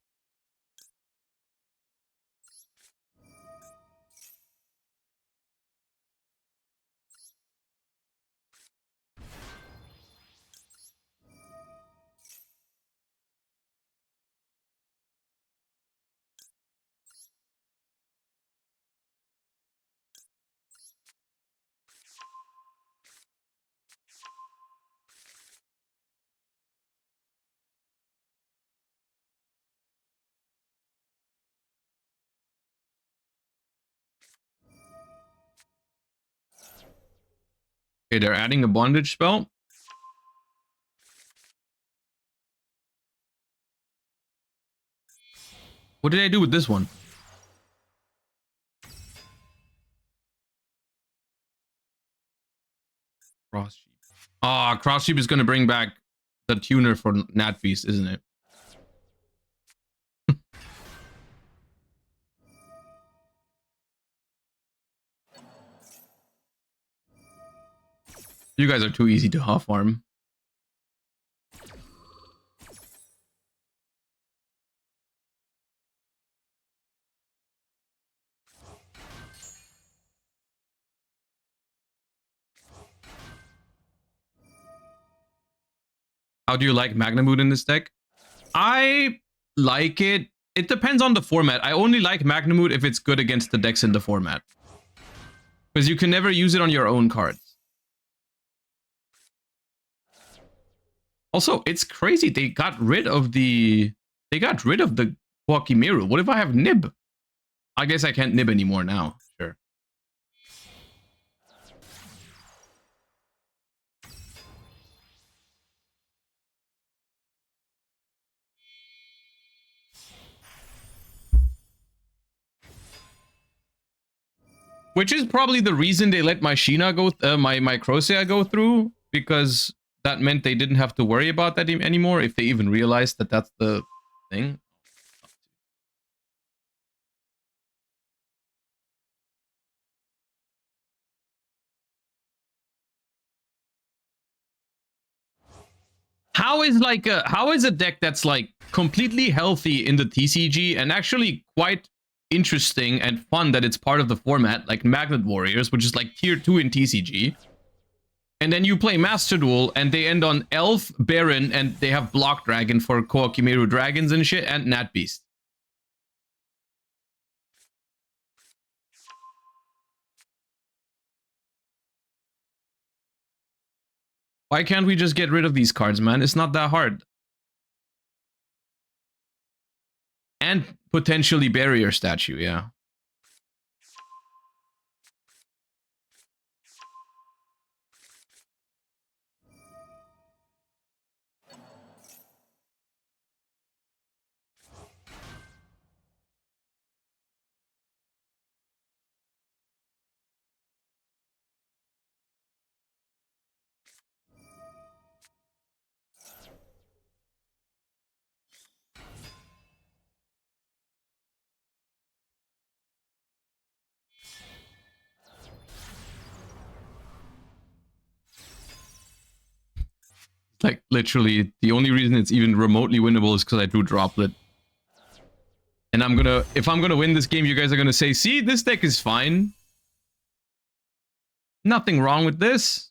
Okay, they're adding a bondage spell. What did I do with this one? Cross Sheep. Ah, Cross Sheep is gonna bring back the tuner for Nat Beast, isn't it? You guys are too easy to half farm. How do you like Magnamood in this deck? I like it. It depends on the format. I only like Magnamood if it's good against the decks in the format. Because you can never use it on your own cards. Also, it's crazy. They got rid of the Kwakimeru. What if I have Nib? I guess I can't Nib anymore now. Sure. Which is probably the reason they let my Sheena go, my Crocea go through, because that meant they didn't have to worry about that anymore if they even realized that that's the thing. How is a deck that's like completely healthy in the TCG and actually quite interesting and fun that it's part of the format, like Magnet Warriors, which is like tier 2 in TCG, And then you play Master Duel, and they end on Elf, Baron, and they have Block Dragon for Koakimeru Dragons and shit, and Nat Beast. Why can't we just get rid of these cards, man? It's not that hard. And potentially Barrier Statue, yeah. Like, literally, the only reason it's even remotely winnable is because I drew Droplet. And if I'm gonna win this game, you guys are gonna say, see, this deck is fine. Nothing wrong with this.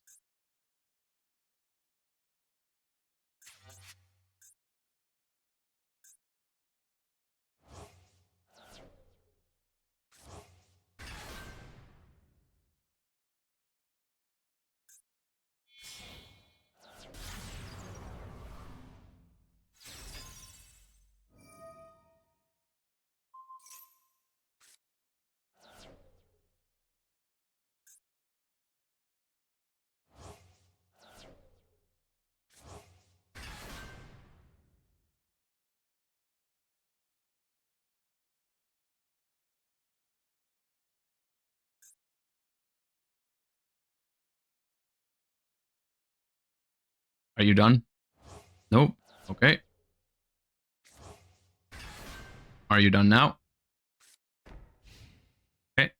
Are you done? Nope. Okay. Are you done now? Okay.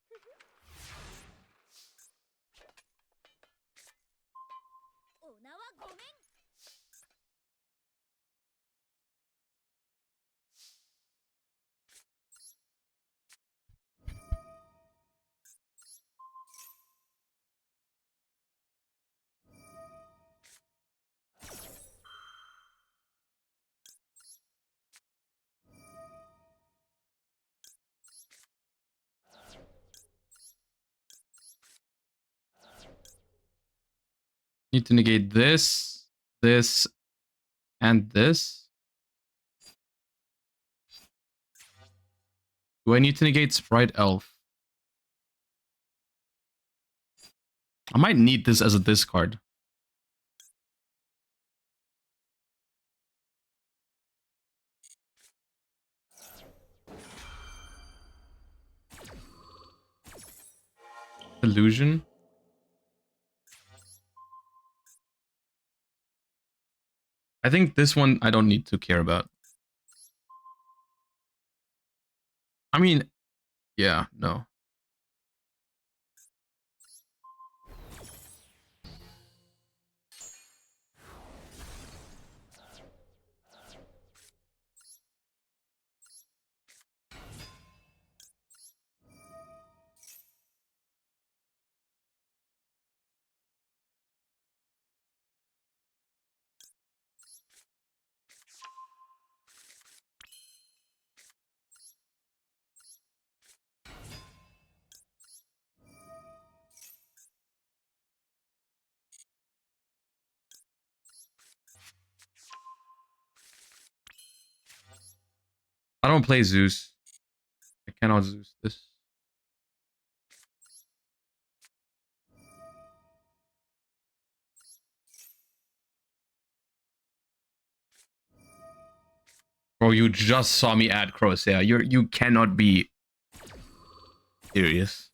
Need to negate this, this, and this. Do I need to negate Sprite Elf? I might need this as a discard. Illusion. I think this one I don't need to care about. I mean, yeah, no. I don't play Zeus. I cannot Zeus this. Bro, you just saw me add Crosshair. You cannot be serious.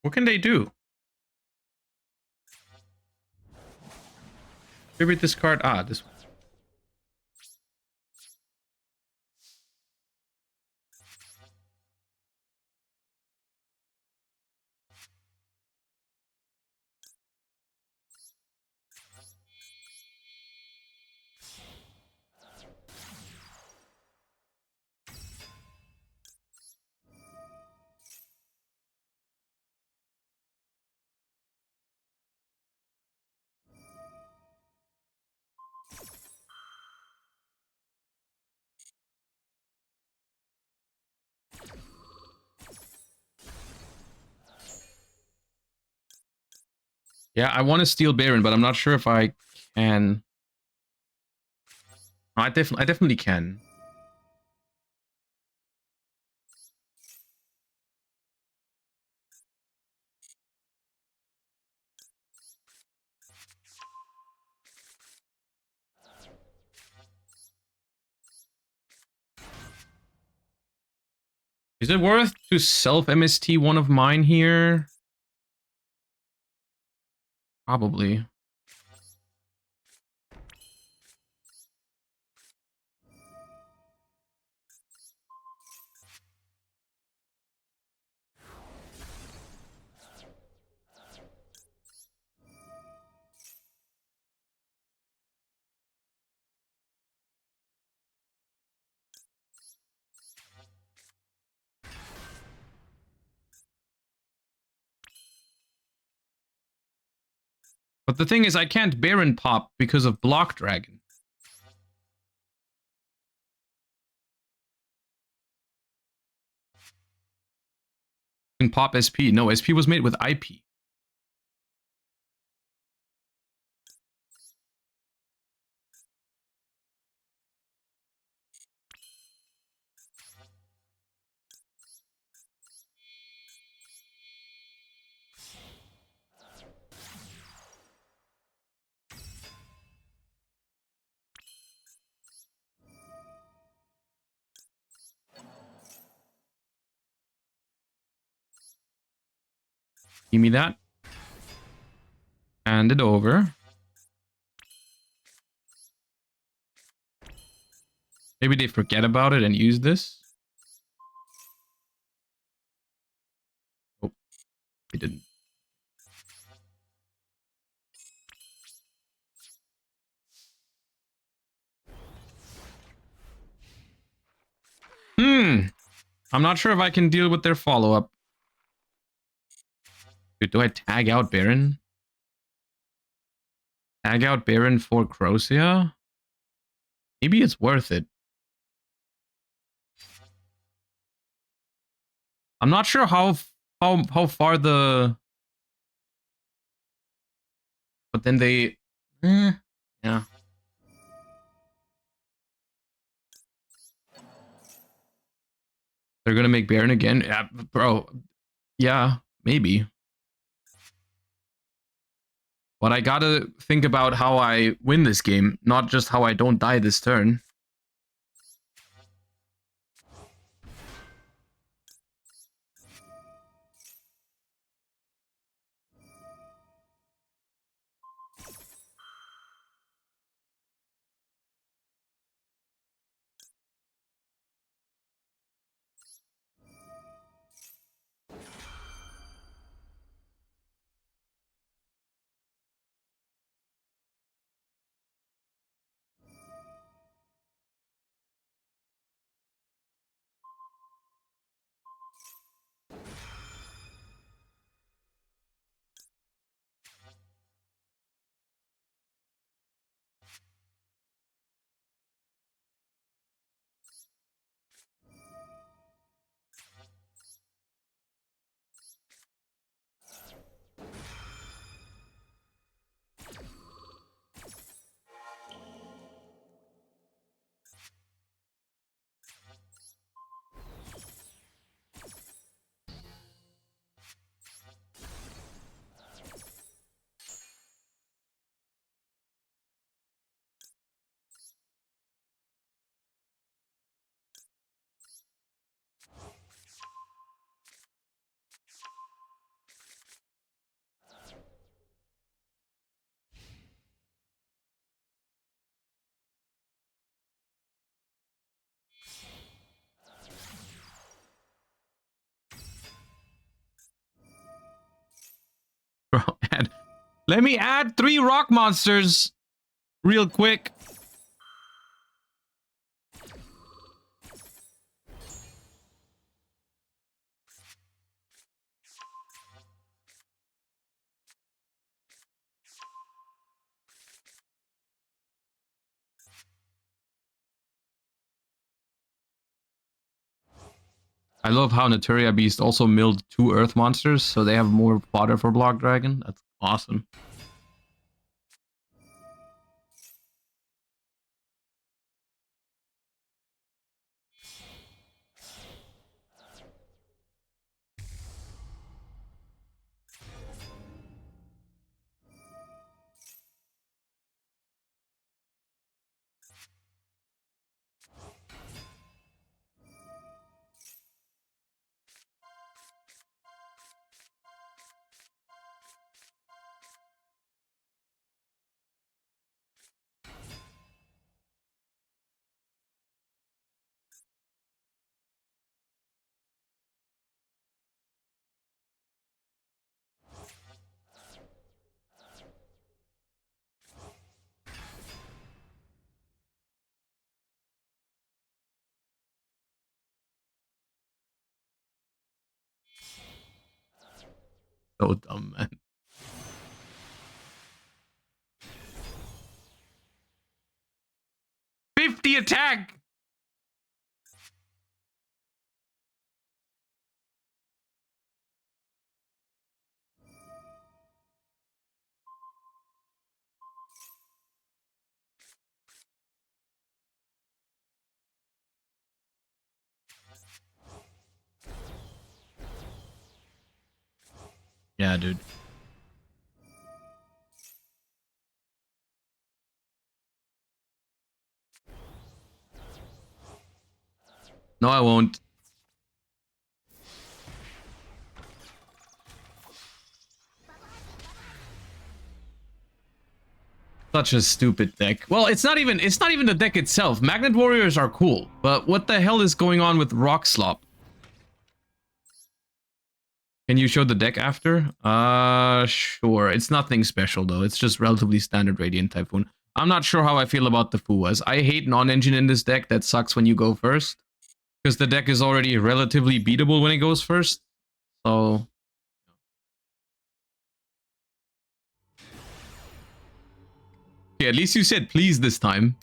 What can they do? Distribute this card. Ah, this one. Yeah, I want to steal Baron, but I'm not sure if I can. I definitely can. Is it worth to self-MST one of mine here? Probably. But the thing is, I can't Baron pop because of Block Dragon. I can pop SP. No, SP was made with IP. Give me that. Hand it over. Maybe they forget about it and use this. Oh, they didn't. I'm not sure if I can deal with their follow-up. Dude, do I tag out Baron? Tag out Baron for Crocia? Maybe it's worth it. I'm not sure how far the... But then they... yeah. They're gonna make Baron again? Yeah, bro. Yeah, maybe. But I gotta think about how I win this game, not just how I don't die this turn. Let me add 3 rock monsters real quick. I love how Naturia Beast also milled 2 earth monsters, so they have more fodder for Block Dragon. That's awesome. So dumb, man. 50 attack! Yeah, dude. No, I won't. Such a stupid deck. Well, it's not even the deck itself. Magnet Warriors are cool, but what the hell is going on with Rock Slop? Can you show the deck after? Sure. It's nothing special though. It's just relatively standard Radiant Typhoon. I'm not sure how I feel about the Fuwas. I hate non-engine in this deck. That sucks when you go first. Because the deck is already relatively beatable when it goes first. So... okay, at least you said please this time.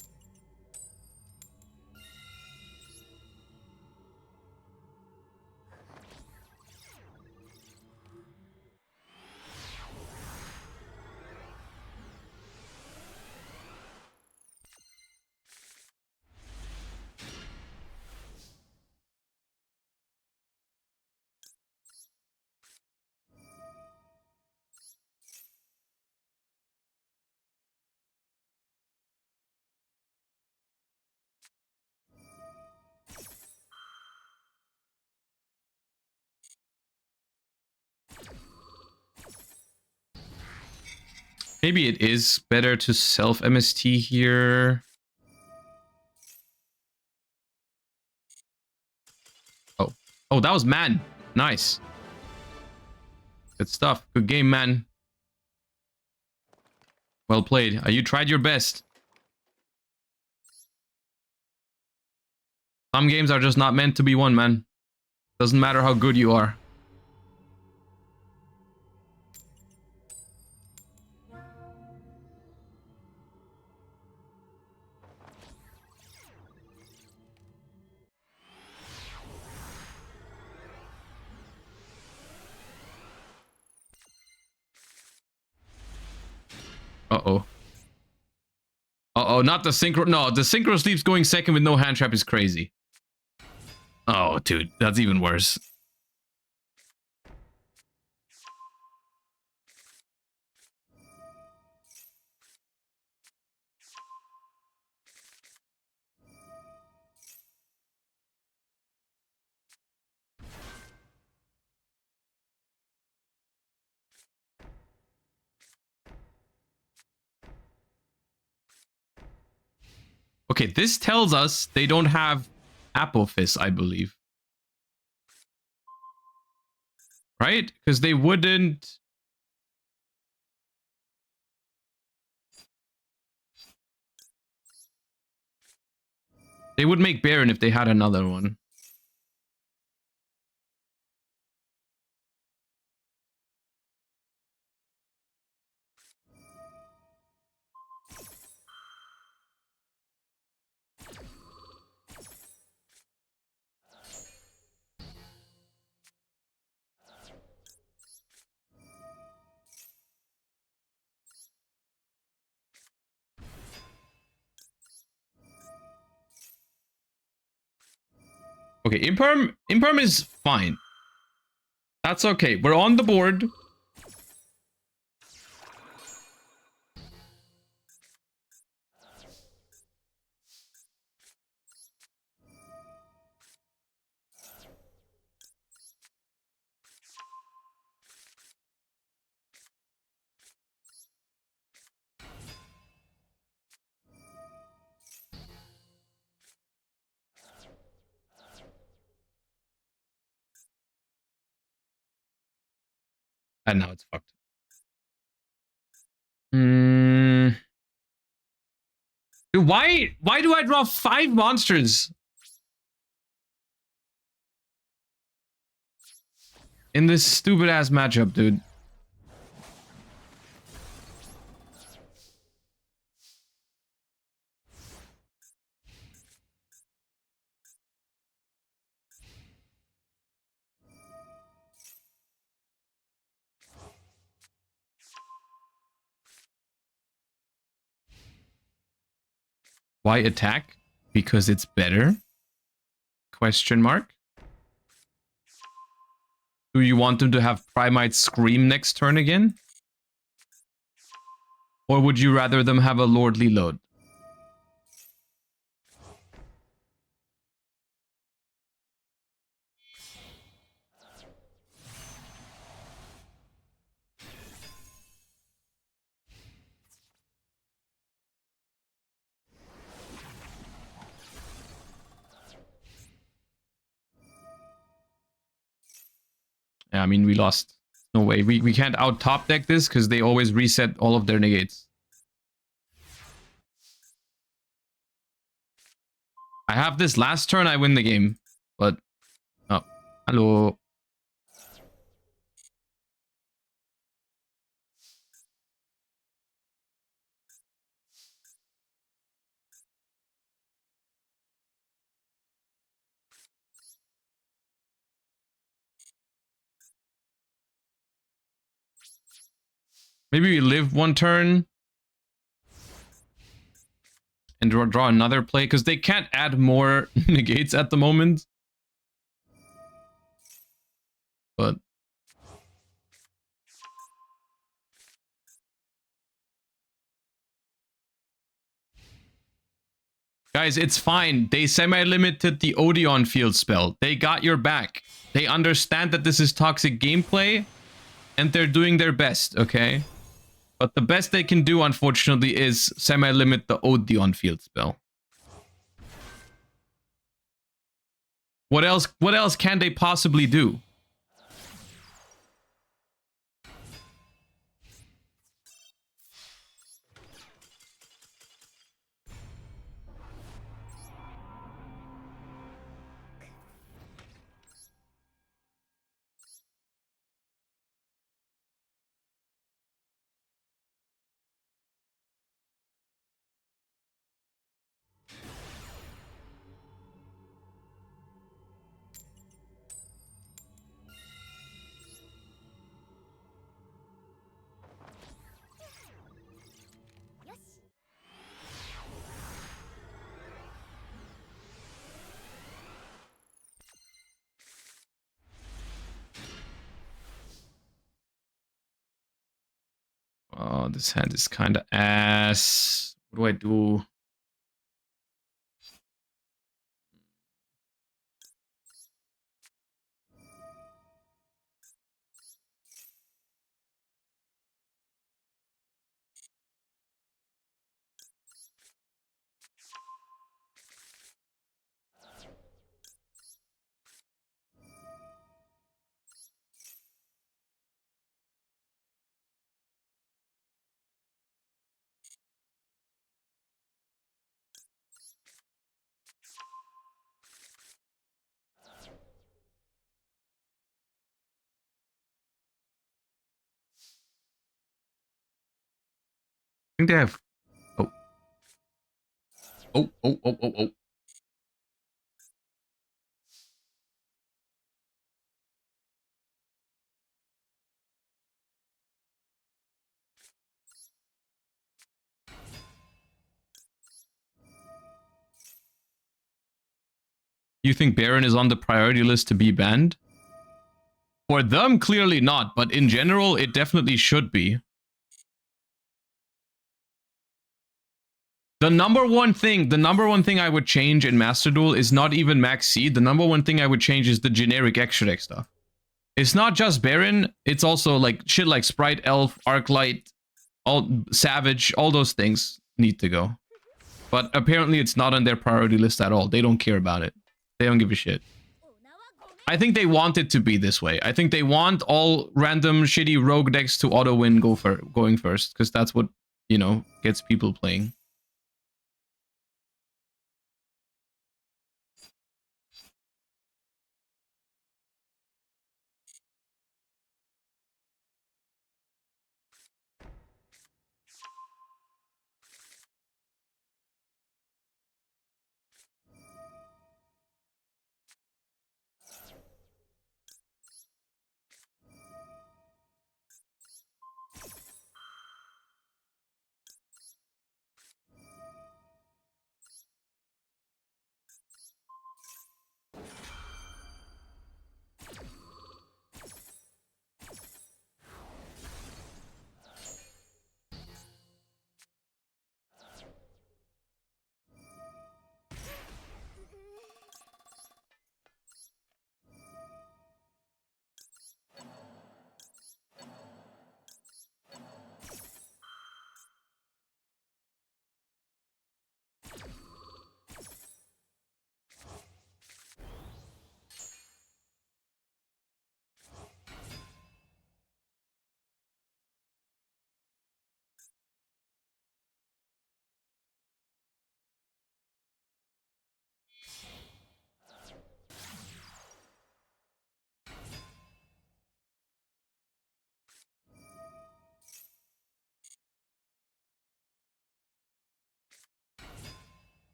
Maybe it is better to self MST here. Oh. Oh, that was man. Nice. Good stuff. Good game, man. Well played. You tried your best. Some games are just not meant to be won, man. Doesn't matter how good you are. Uh-oh. Uh-oh, not the synchro. No, the synchro sleeps going second with no hand trap is crazy. Oh, dude, that's even worse. Okay, this tells us they don't have Apophis, I believe. Right? Because they wouldn't... They would make Baron if they had another one. Okay, Imperm is fine. That's okay. We're on the board. And now it's fucked. Dude, why do I draw 5 monsters in this stupid ass matchup, dude? Why attack? Because it's better? Question mark. Do you want them to have Primite Scream next turn again? Or would you rather them have a Lordly Load? Yeah, I mean, we lost. No way. We can't out top deck this because they always reset all of their negates. I have this last turn, I win the game. But, oh, hello. Maybe we live one turn and draw another play because they can't add more negates at the moment. But guys, it's fine. They semi-limited the Odeon field spell. They got your back. They understand that this is toxic gameplay and they're doing their best, okay? But the best they can do, unfortunately, is semi-limit the Odeon field spell. What else can they possibly do? Oh, this hand is kind of ass. What do I do? think they have... Oh. Oh. You think Baron is on the priority list to be banned? For them, clearly not, but in general, it definitely should be. The number one thing I would change in Master Duel is not even Max Seed. The number one thing I would change is the generic extra deck stuff. It's not just Baron, it's also like shit like Sprite, Elf, Arclight, all Savage, all those things need to go. But apparently it's not on their priority list at all. They don't care about it. They don't give a shit. I think they want it to be this way. I think they want all random shitty rogue decks to auto win going first, because that's what, you know, gets people playing.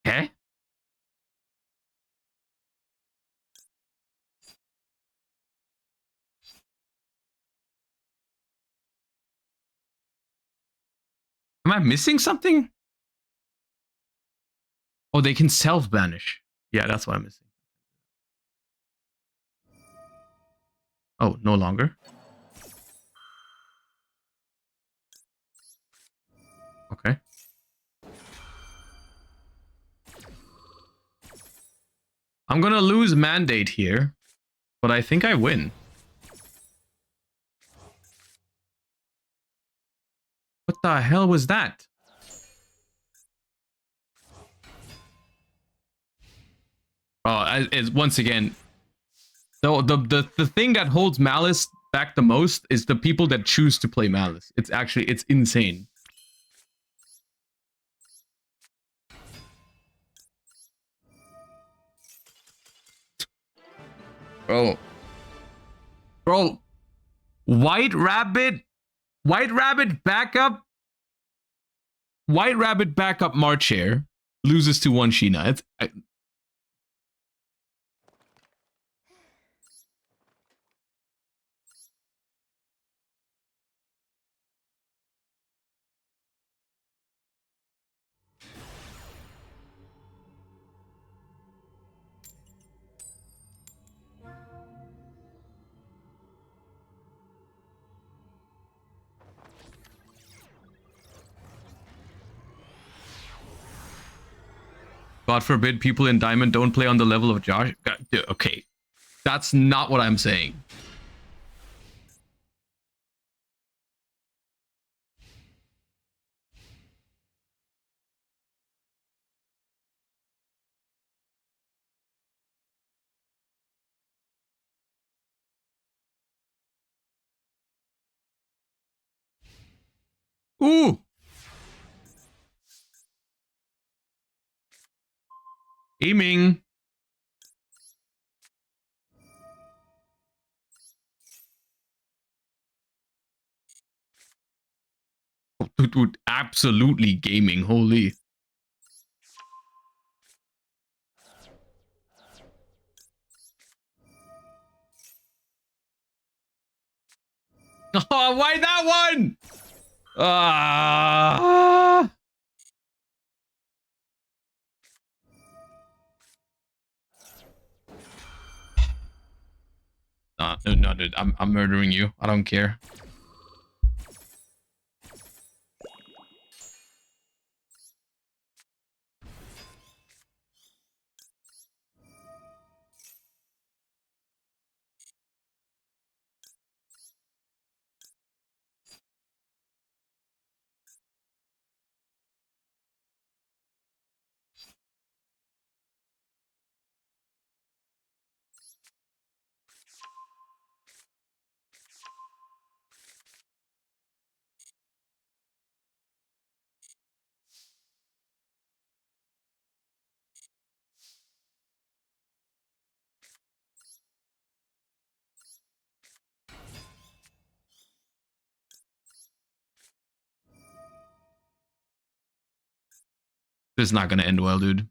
Okay. Am I missing something? Oh, they can self-banish. Yeah, that's what I'm missing. Oh, no longer. Okay. I'm gonna lose Mandate here, but I think I win. What the hell was that? Oh, it's once again, the thing that holds Malice back the most is the people that choose to play Malice. It's insane. Bro. Bro. White Rabbit backup. White Rabbit backup Marchair loses to one Sheena. God forbid people in Diamond don't play on the level of Josh. God, dude, okay, that's not what I'm saying. Ooh. Aiming. Dude, absolutely gaming. Holy. Oh, why that one? Ah. No, dude. I'm murdering you. I don't care. This is not gonna end well, dude.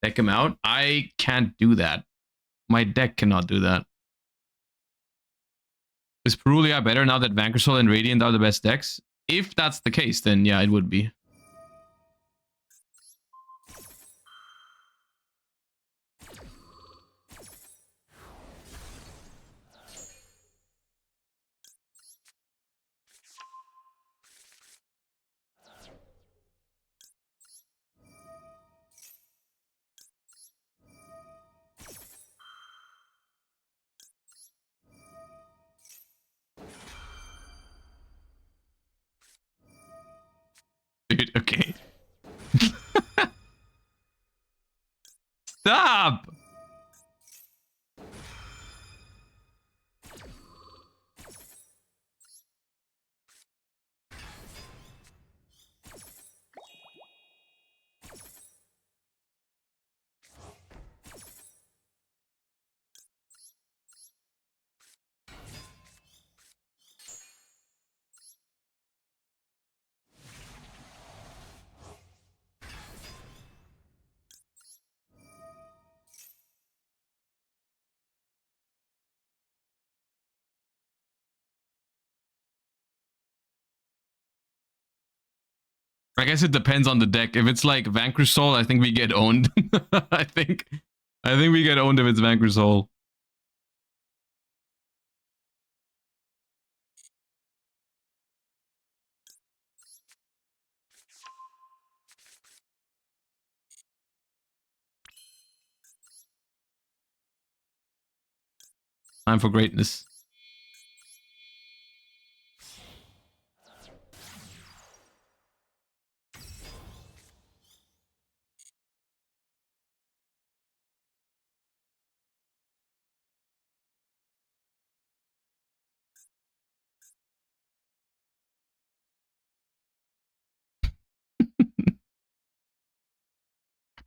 Deck him out? I can't do that. My deck cannot do that. Is Perulia better now that Vanquisol and Radiant are the best decks? If that's the case, then yeah, it would be. Dude, okay. Stop! I guess it depends on the deck. If it's like Vanquish Soul, I think we get owned. I think we get owned if it's Vanquish Soul. Time for greatness.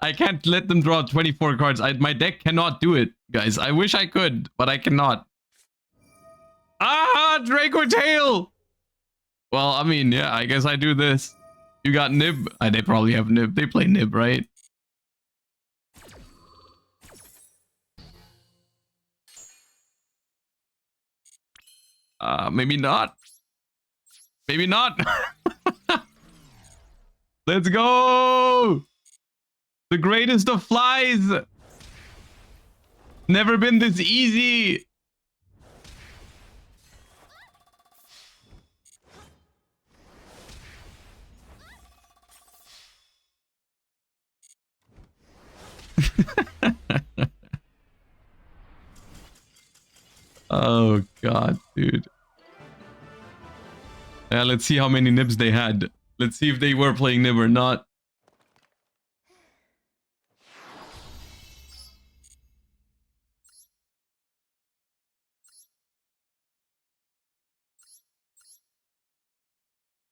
I can't let them draw 24 cards. My deck cannot do it, guys. I wish I could, but I cannot. Ah, Draco Tail! Well, I mean, yeah, I guess I do this. You got Nib. They probably have Nib. They play Nib, right? Maybe not. Maybe not. Let's go! The greatest of flies! Never been this easy! god, dude. Yeah, let's see how many nibs they had. Let's see if they were playing nib or not.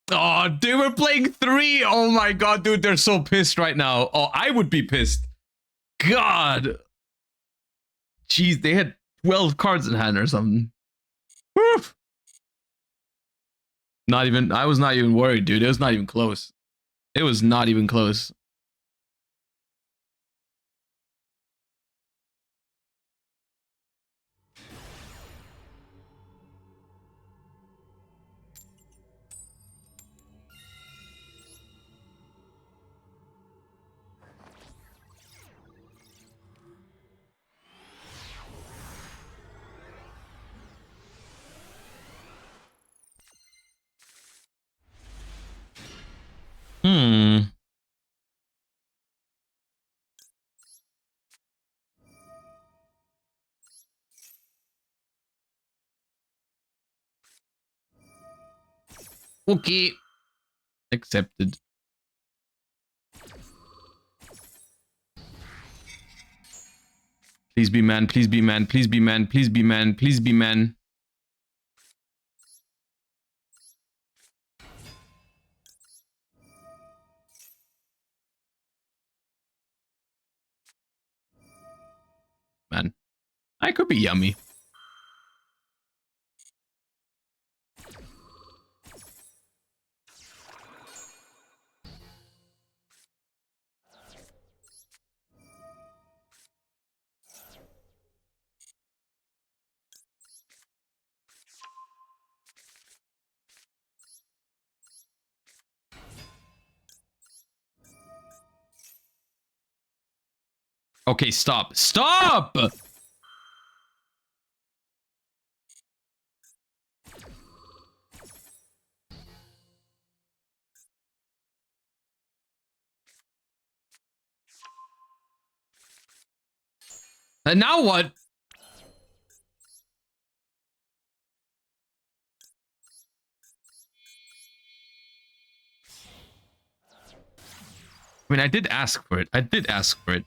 Oh, they were playing 3. Oh my god, dude, they're so pissed right now. Oh, I would be pissed. God. Jeez, they had 12 cards in hand or something. Woof. Not even, I was not even worried, dude. It was not even close. It was not even close. Hmm. Okay. Accepted. Please be man, please be man, please be man, please be man, please be man. Man. I could be yummy. Okay, stop. Stop! And now what? I mean, I did ask for it. I did ask for it.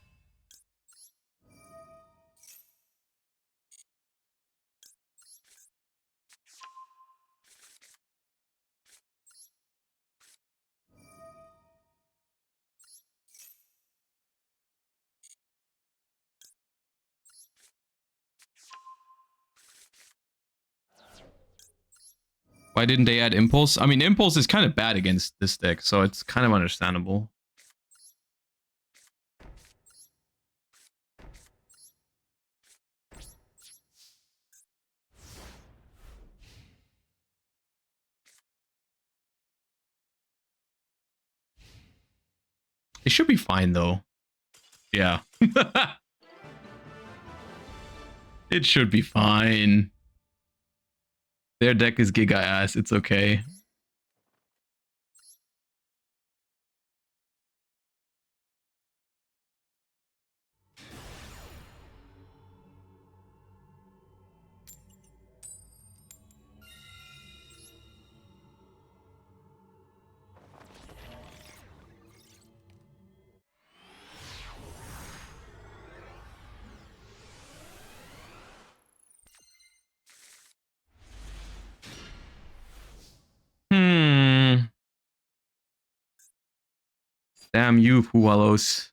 Why didn't they add Impulse? I mean, Impulse is kind of bad against this deck, so it's kind of understandable. It should be fine, though. Yeah. It should be fine. Their deck is Giga ass. It's okay. Hmm. Damn you, Pualos.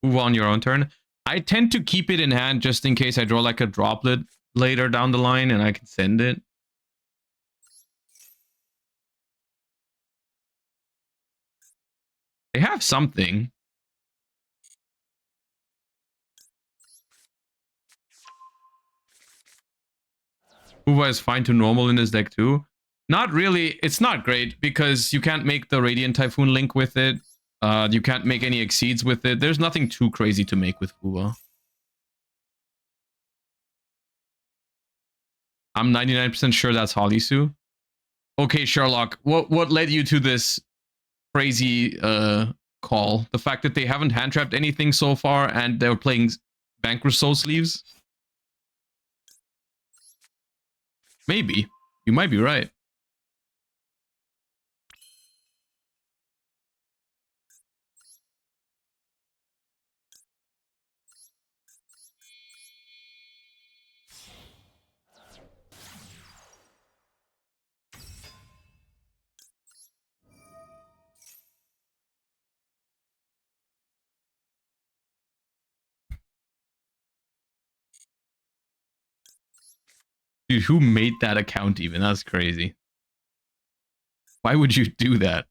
Move on your own turn. I tend to keep it in hand just in case I draw like a droplet later down the line and I can send it. They have something. Uva is fine to normal in this deck too. Not really. It's not great because you can't make the Radiant Typhoon link with it. You can't make any exceeds with it. There's nothing too crazy to make with Fuwa. I'm 99% sure that's Holisu. Okay, Sherlock, what led you to this crazy call? The fact that they haven't hand trapped anything so far and they're playing Vanquish Soul Sleeves? Maybe. You might be right. Dude, who made that account even? That's crazy. Why would you do that?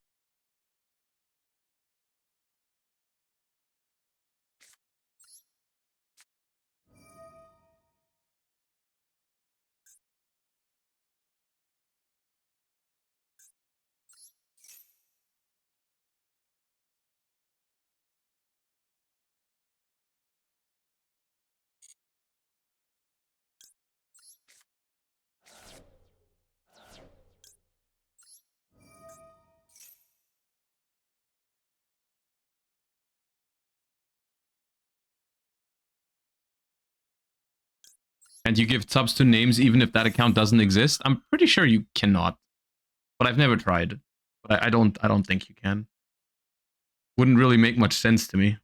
And you give subs to names even if that account doesn't exist? I'm pretty sure you cannot. But I've never tried. But I don't think you can. Wouldn't really make much sense to me.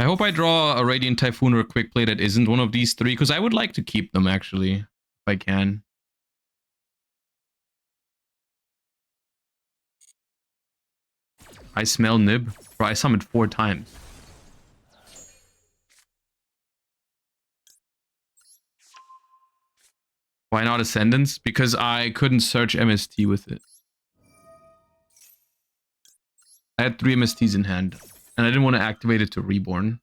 I hope I draw a Radiant Typhoon or a Quick Play that isn't one of these three, because I would like to keep them, actually, if I can. I smell Nib. Bro, I summoned 4 times. Why not Ascendance? Because I couldn't search MST with it. I had 3 MSTs in hand, and I didn't want to activate it to Reborn.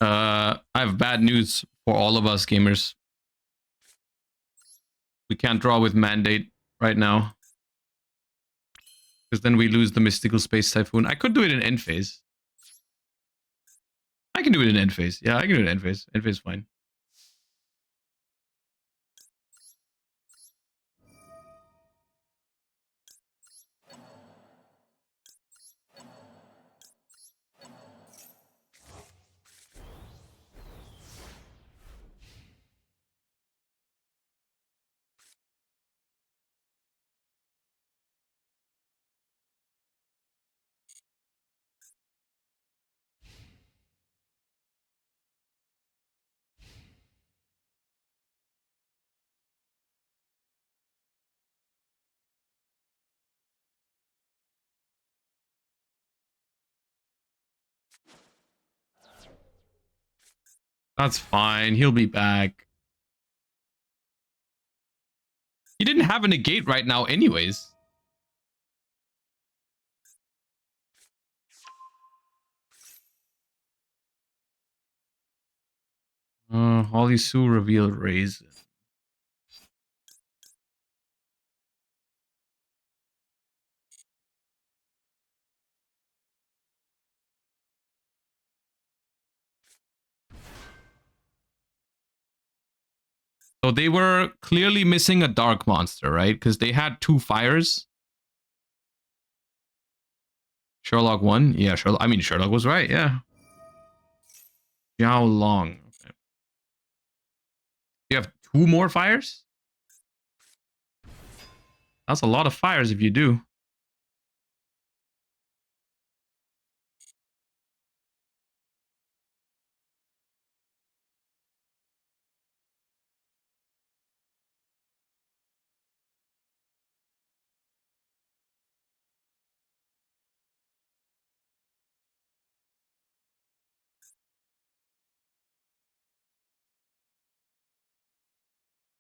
I have bad news for all of us gamers. We can't draw with Mandate right now. Because then we lose the Mystical Space Typhoon. I could do it in end phase. I can do it in end phase. Yeah, I can do it in end phase. End phase is fine. That's fine. He'll be back. He didn't have a negate right now anyways. Holly Sue reveal Raisin. So they were clearly missing a dark monster, right? Because they had 2 fires. Sherlock won. Yeah, Sherlock. I mean, Sherlock was right. Yeah. How long? Okay. You have 2 more fires? That's a lot of fires if you do.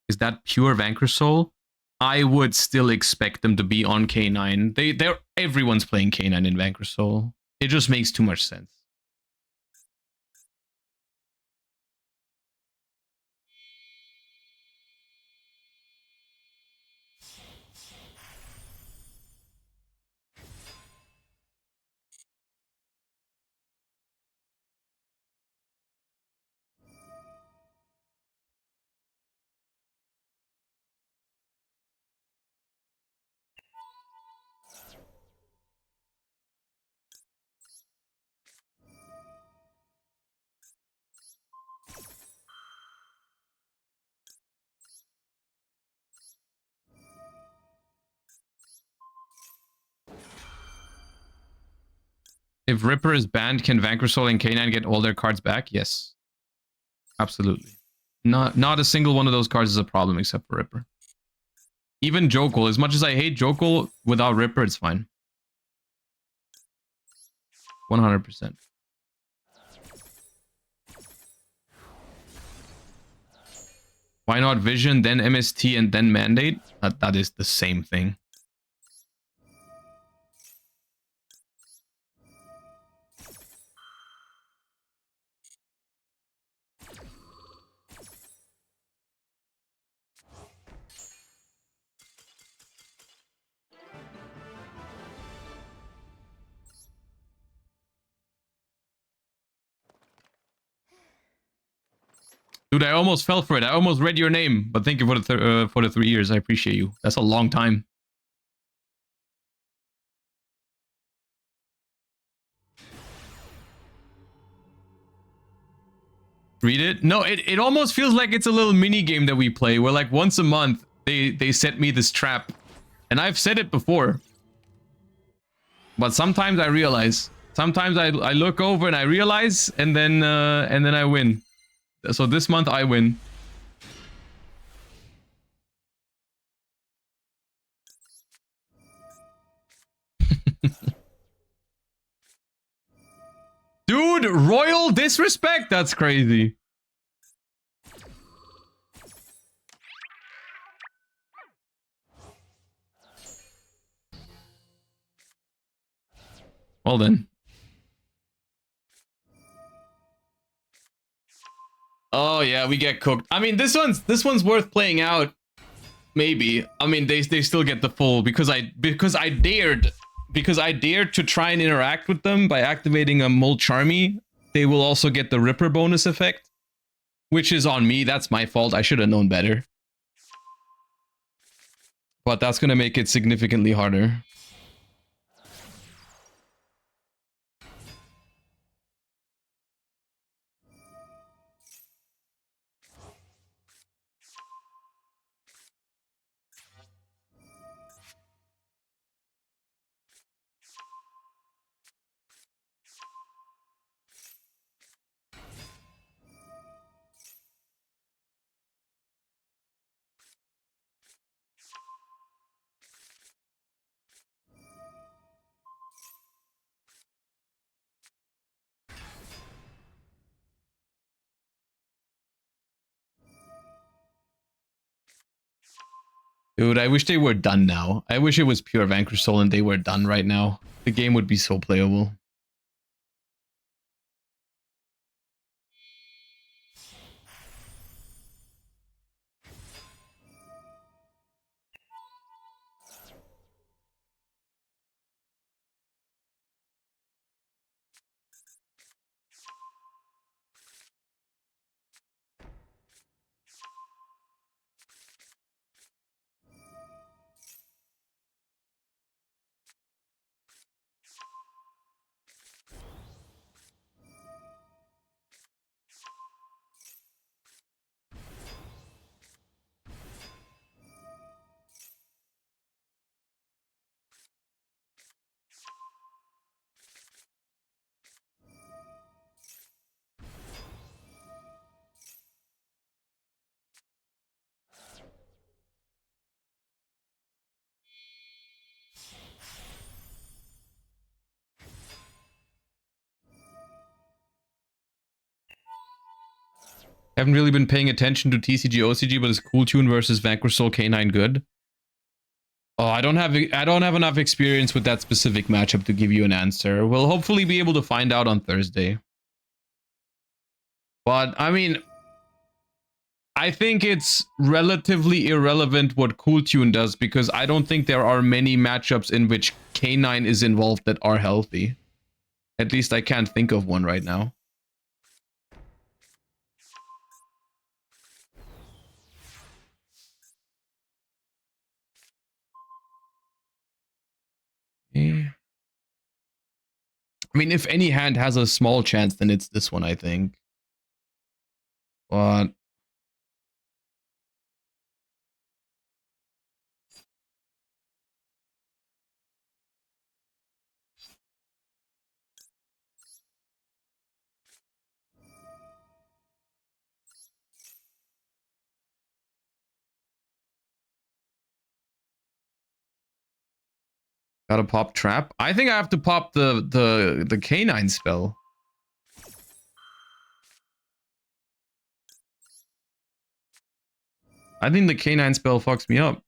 Is that pure Vanquish Soul? I would still expect them to be on K9. They're everyone's playing K9 in Vanquish Soul. It just makes too much sense. If Ripper is banned, can Vanquish Soul and K9 get all their cards back? Yes. Absolutely. Not a single one of those cards is a problem except for Ripper. Even Jokul. As much as I hate Jokul, without Ripper, it's fine. 100%. Why not Vision, then MST, and then Mandate? That is the same thing. Dude, I almost fell for it. I almost read your name, but thank you for the 3 years. I appreciate you. That's a long time. Read it? No, it almost feels like it's a little mini game that we play where like once a month they set me this trap. And I've said it before. But sometimes I realize. Sometimes I look over and I realize and then I win. So this month I win. Dude, royal disrespect? That's crazy. Well then. Oh yeah, we get cooked. I mean, this one's worth playing out. Maybe. I mean, they still get the full because I dared to try and interact with them by activating a Mul Charmy. They will also get the Ripper bonus effect, which is on me. That's my fault. I should have known better. But that's going to make it significantly harder. Dude, I wish they were done now. I wish it was pure Vanquish Soul and they were done right now. The game would be so playable. Haven't really been paying attention to TCG OCG, but is Cool Tune versus Vanquish Soul K9 good? Oh, I don't have enough experience with that specific matchup to give you an answer. We'll hopefully be able to find out on Thursday. But I mean, I think it's relatively irrelevant what Cool Tune does because I don't think there are many matchups in which K9 is involved that are healthy. At least I can't think of one right now. I mean, if any hand has a small chance, then it's this one, I think. But gotta pop trap. I think I have to pop the K9 spell. I think the K9 spell fucks me up.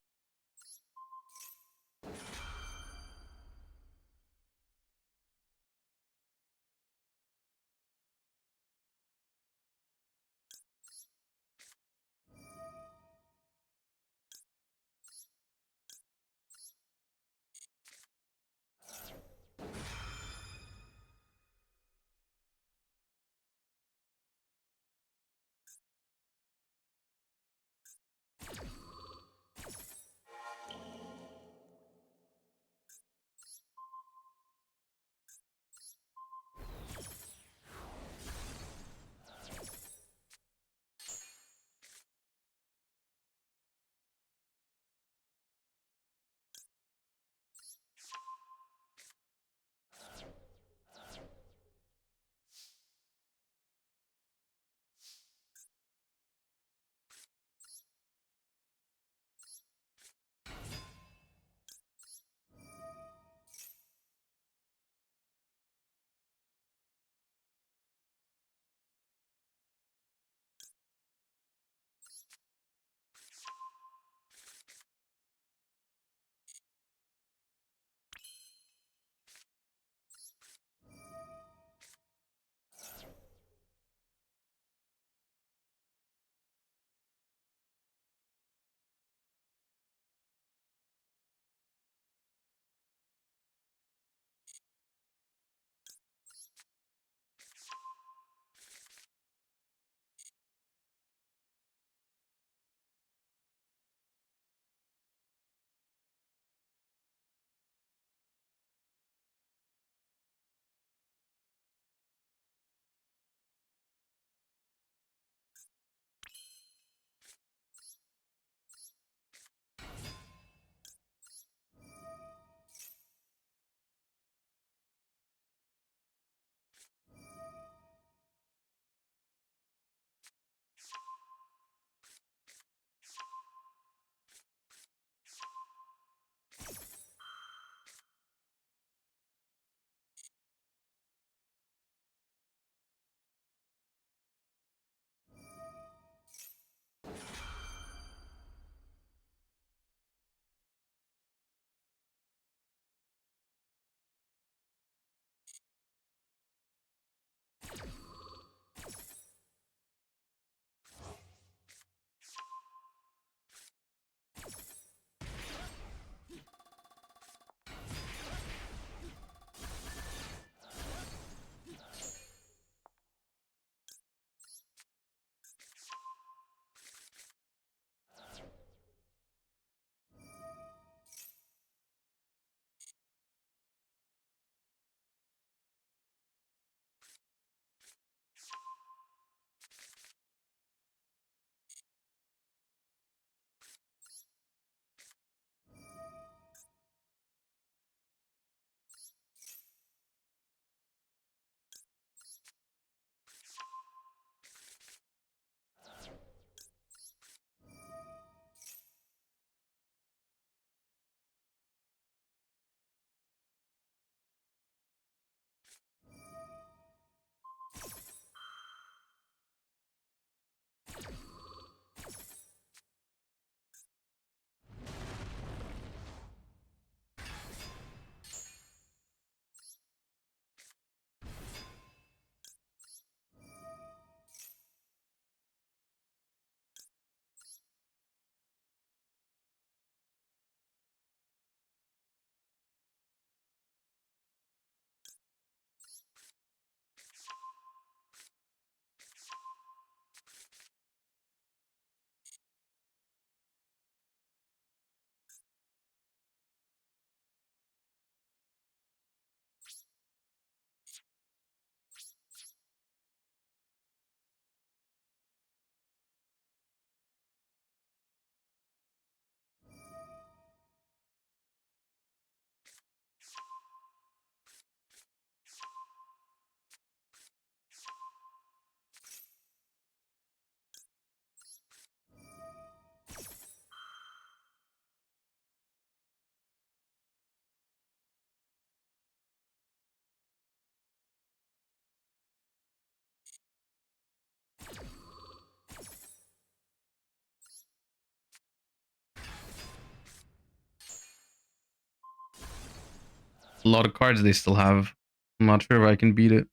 A lot of cards they still have. I'm not sure if I can beat it.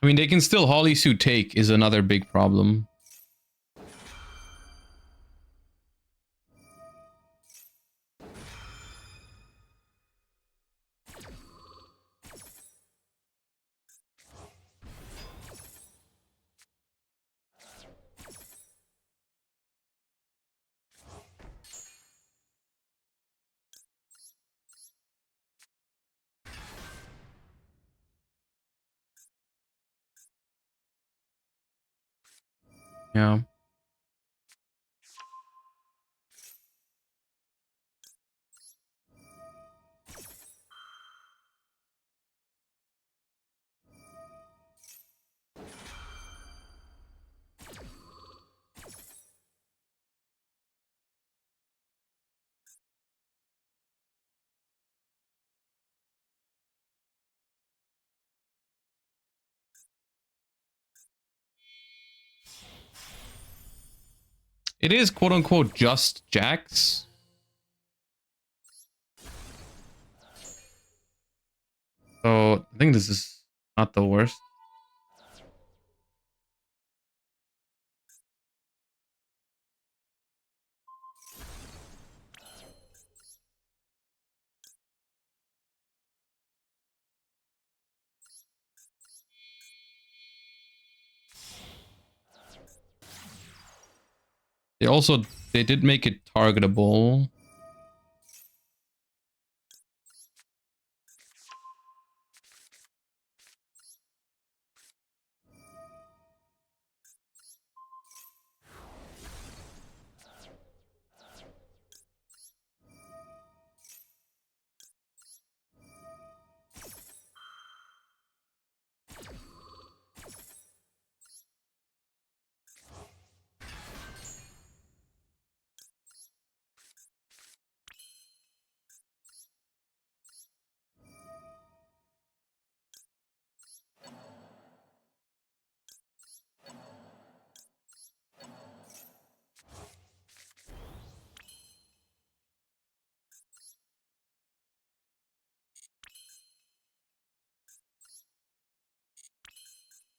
I mean, they can still Holly Suit take is another big problem. Yeah. It is quote unquote just Jax. So I think this is not the worst. They did make it targetable.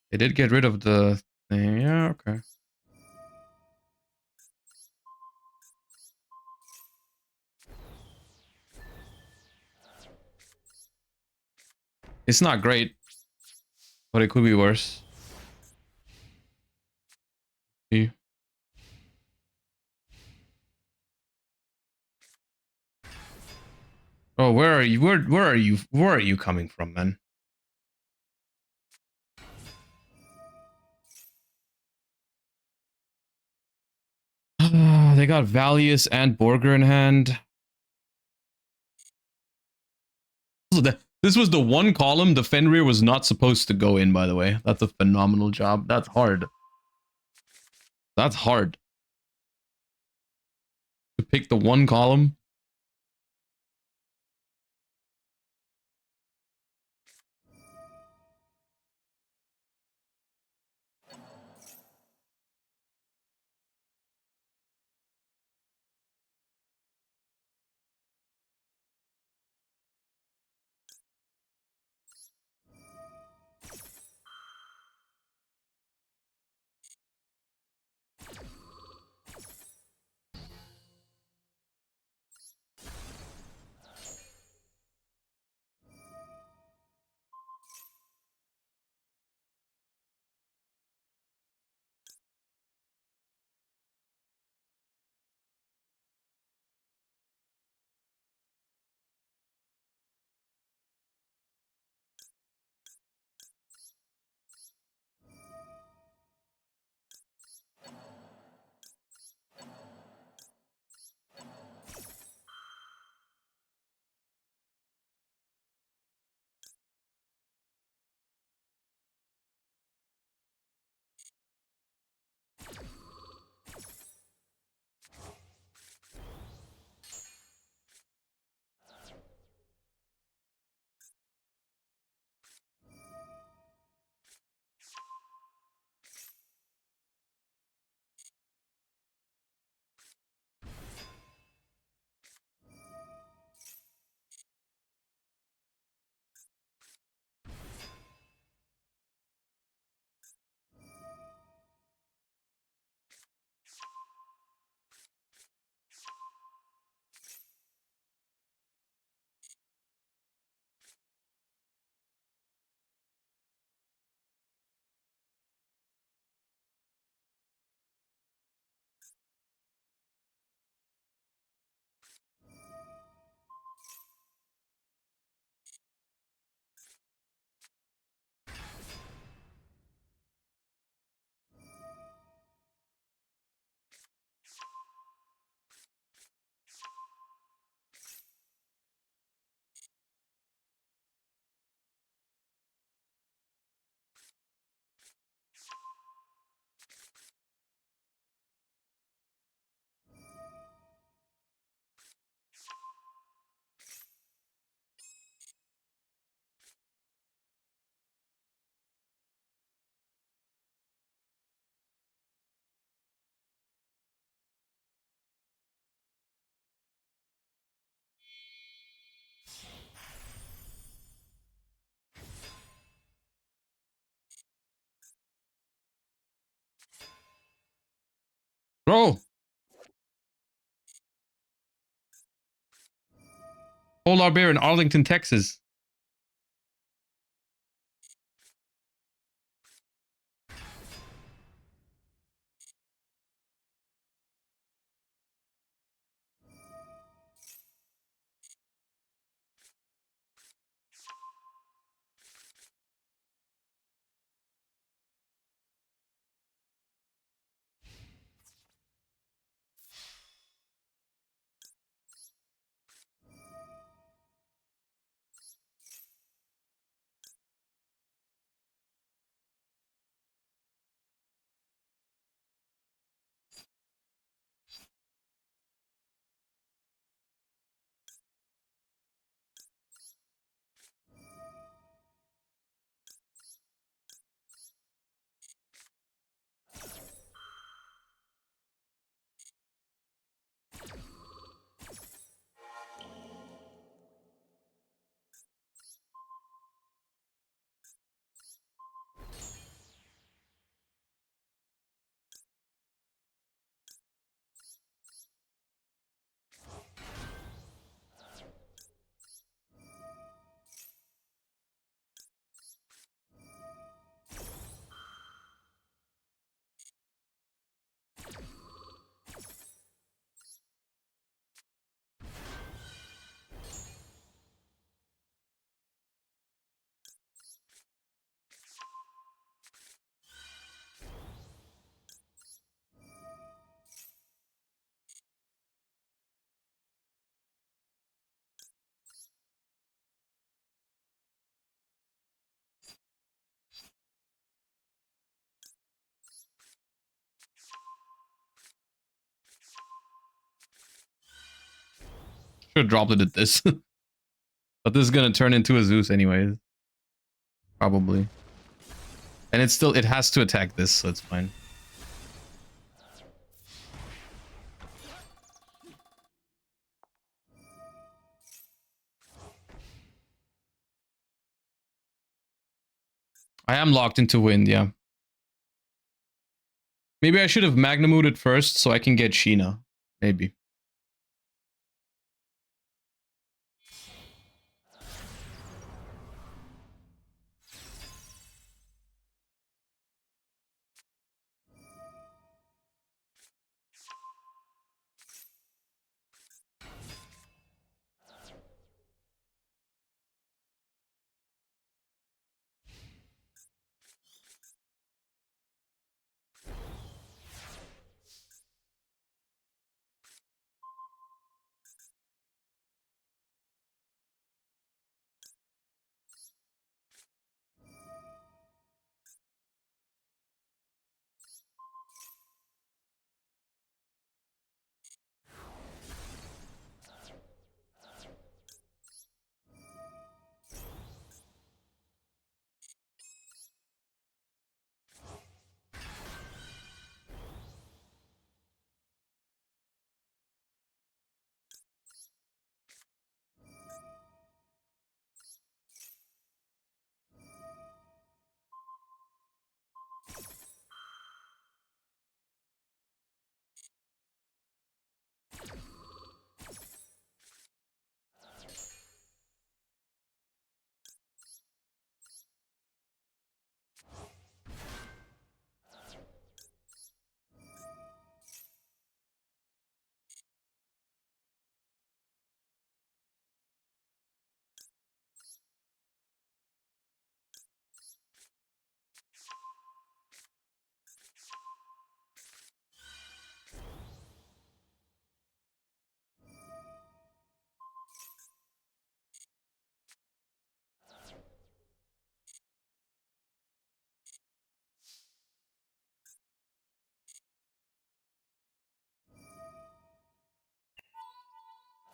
They did get rid of the thing. Yeah, okay. It's not great, but it could be worse. See? Oh, where are you? Where are you coming from, man? They got Valius and Borger in hand. This was the one column the Fenrir was not supposed to go in, by the way. That's a phenomenal job. That's hard. That's hard. To pick the one column. Bro! Polar bear in Arlington, Texas. Should have dropped it at this. But this is gonna turn into a Zeus anyways. Probably. And it has to attack this, so it's fine. I am locked into wind, yeah. Maybe I should have Magnamooted first so I can get Sheena. Maybe.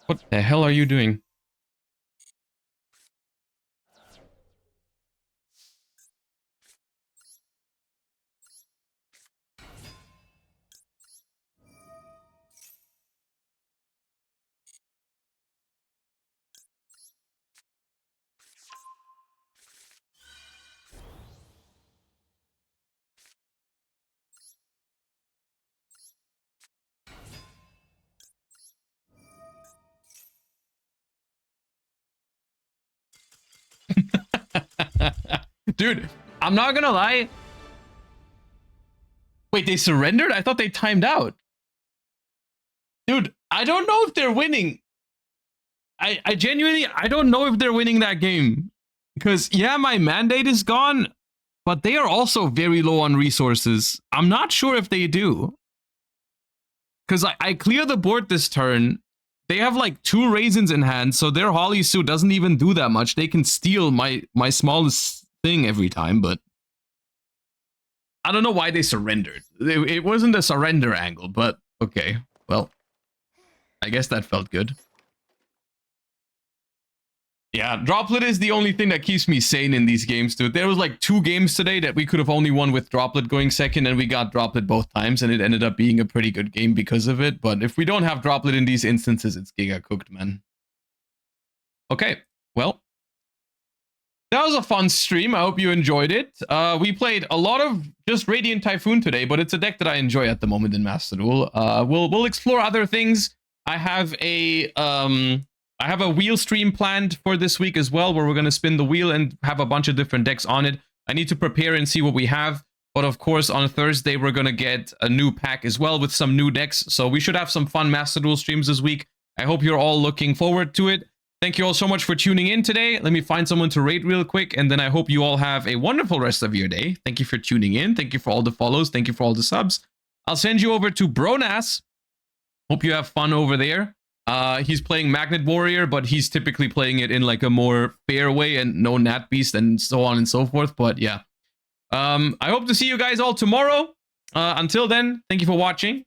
What the hell are you doing? Dude, I'm not gonna lie. Wait, they surrendered? I thought they timed out. Dude, I don't know if they're winning. I genuinely, I don't know if they're winning that game. Because, yeah, my mandate is gone, but they are also very low on resources. I'm not sure if they do. Because I clear the board this turn. They have like 2 raisins in hand, so their Holly Suit doesn't even do that much. They can steal my smallest thing every time, but I don't know why they surrendered. It wasn't a surrender angle, but okay. Well, I guess that felt good. Yeah, Droplet is the only thing that keeps me sane in these games, dude. There was like 2 games today that we could have only won with Droplet going second, and we got Droplet both times, and it ended up being a pretty good game because of it. But if we don't have Droplet in these instances, it's giga cooked, man. Okay, well, that was a fun stream. I hope you enjoyed it. We played a lot of just Radiant Typhoon today, but it's a deck that I enjoy at the moment in Master Duel. We'll explore other things. I have a wheel stream planned for this week as well, where we're going to spin the wheel and have a bunch of different decks on it. I need to prepare and see what we have. But of course, on Thursday, we're going to get a new pack as well with some new decks. So we should have some fun Master Duel streams this week. I hope you're all looking forward to it. Thank you all so much for tuning in today. Let me find someone to rate real quick, and then I hope you all have a wonderful rest of your day. Thank you for tuning in. Thank you for all the follows. Thank you for all the subs. I'll send you over to Bronas. Hope you have fun over there. He's playing Magnet Warrior, but he's typically playing it in like a more fair way and no Nat Beast and so on and so forth. But yeah, I hope to see you guys all tomorrow. Until then, thank you for watching.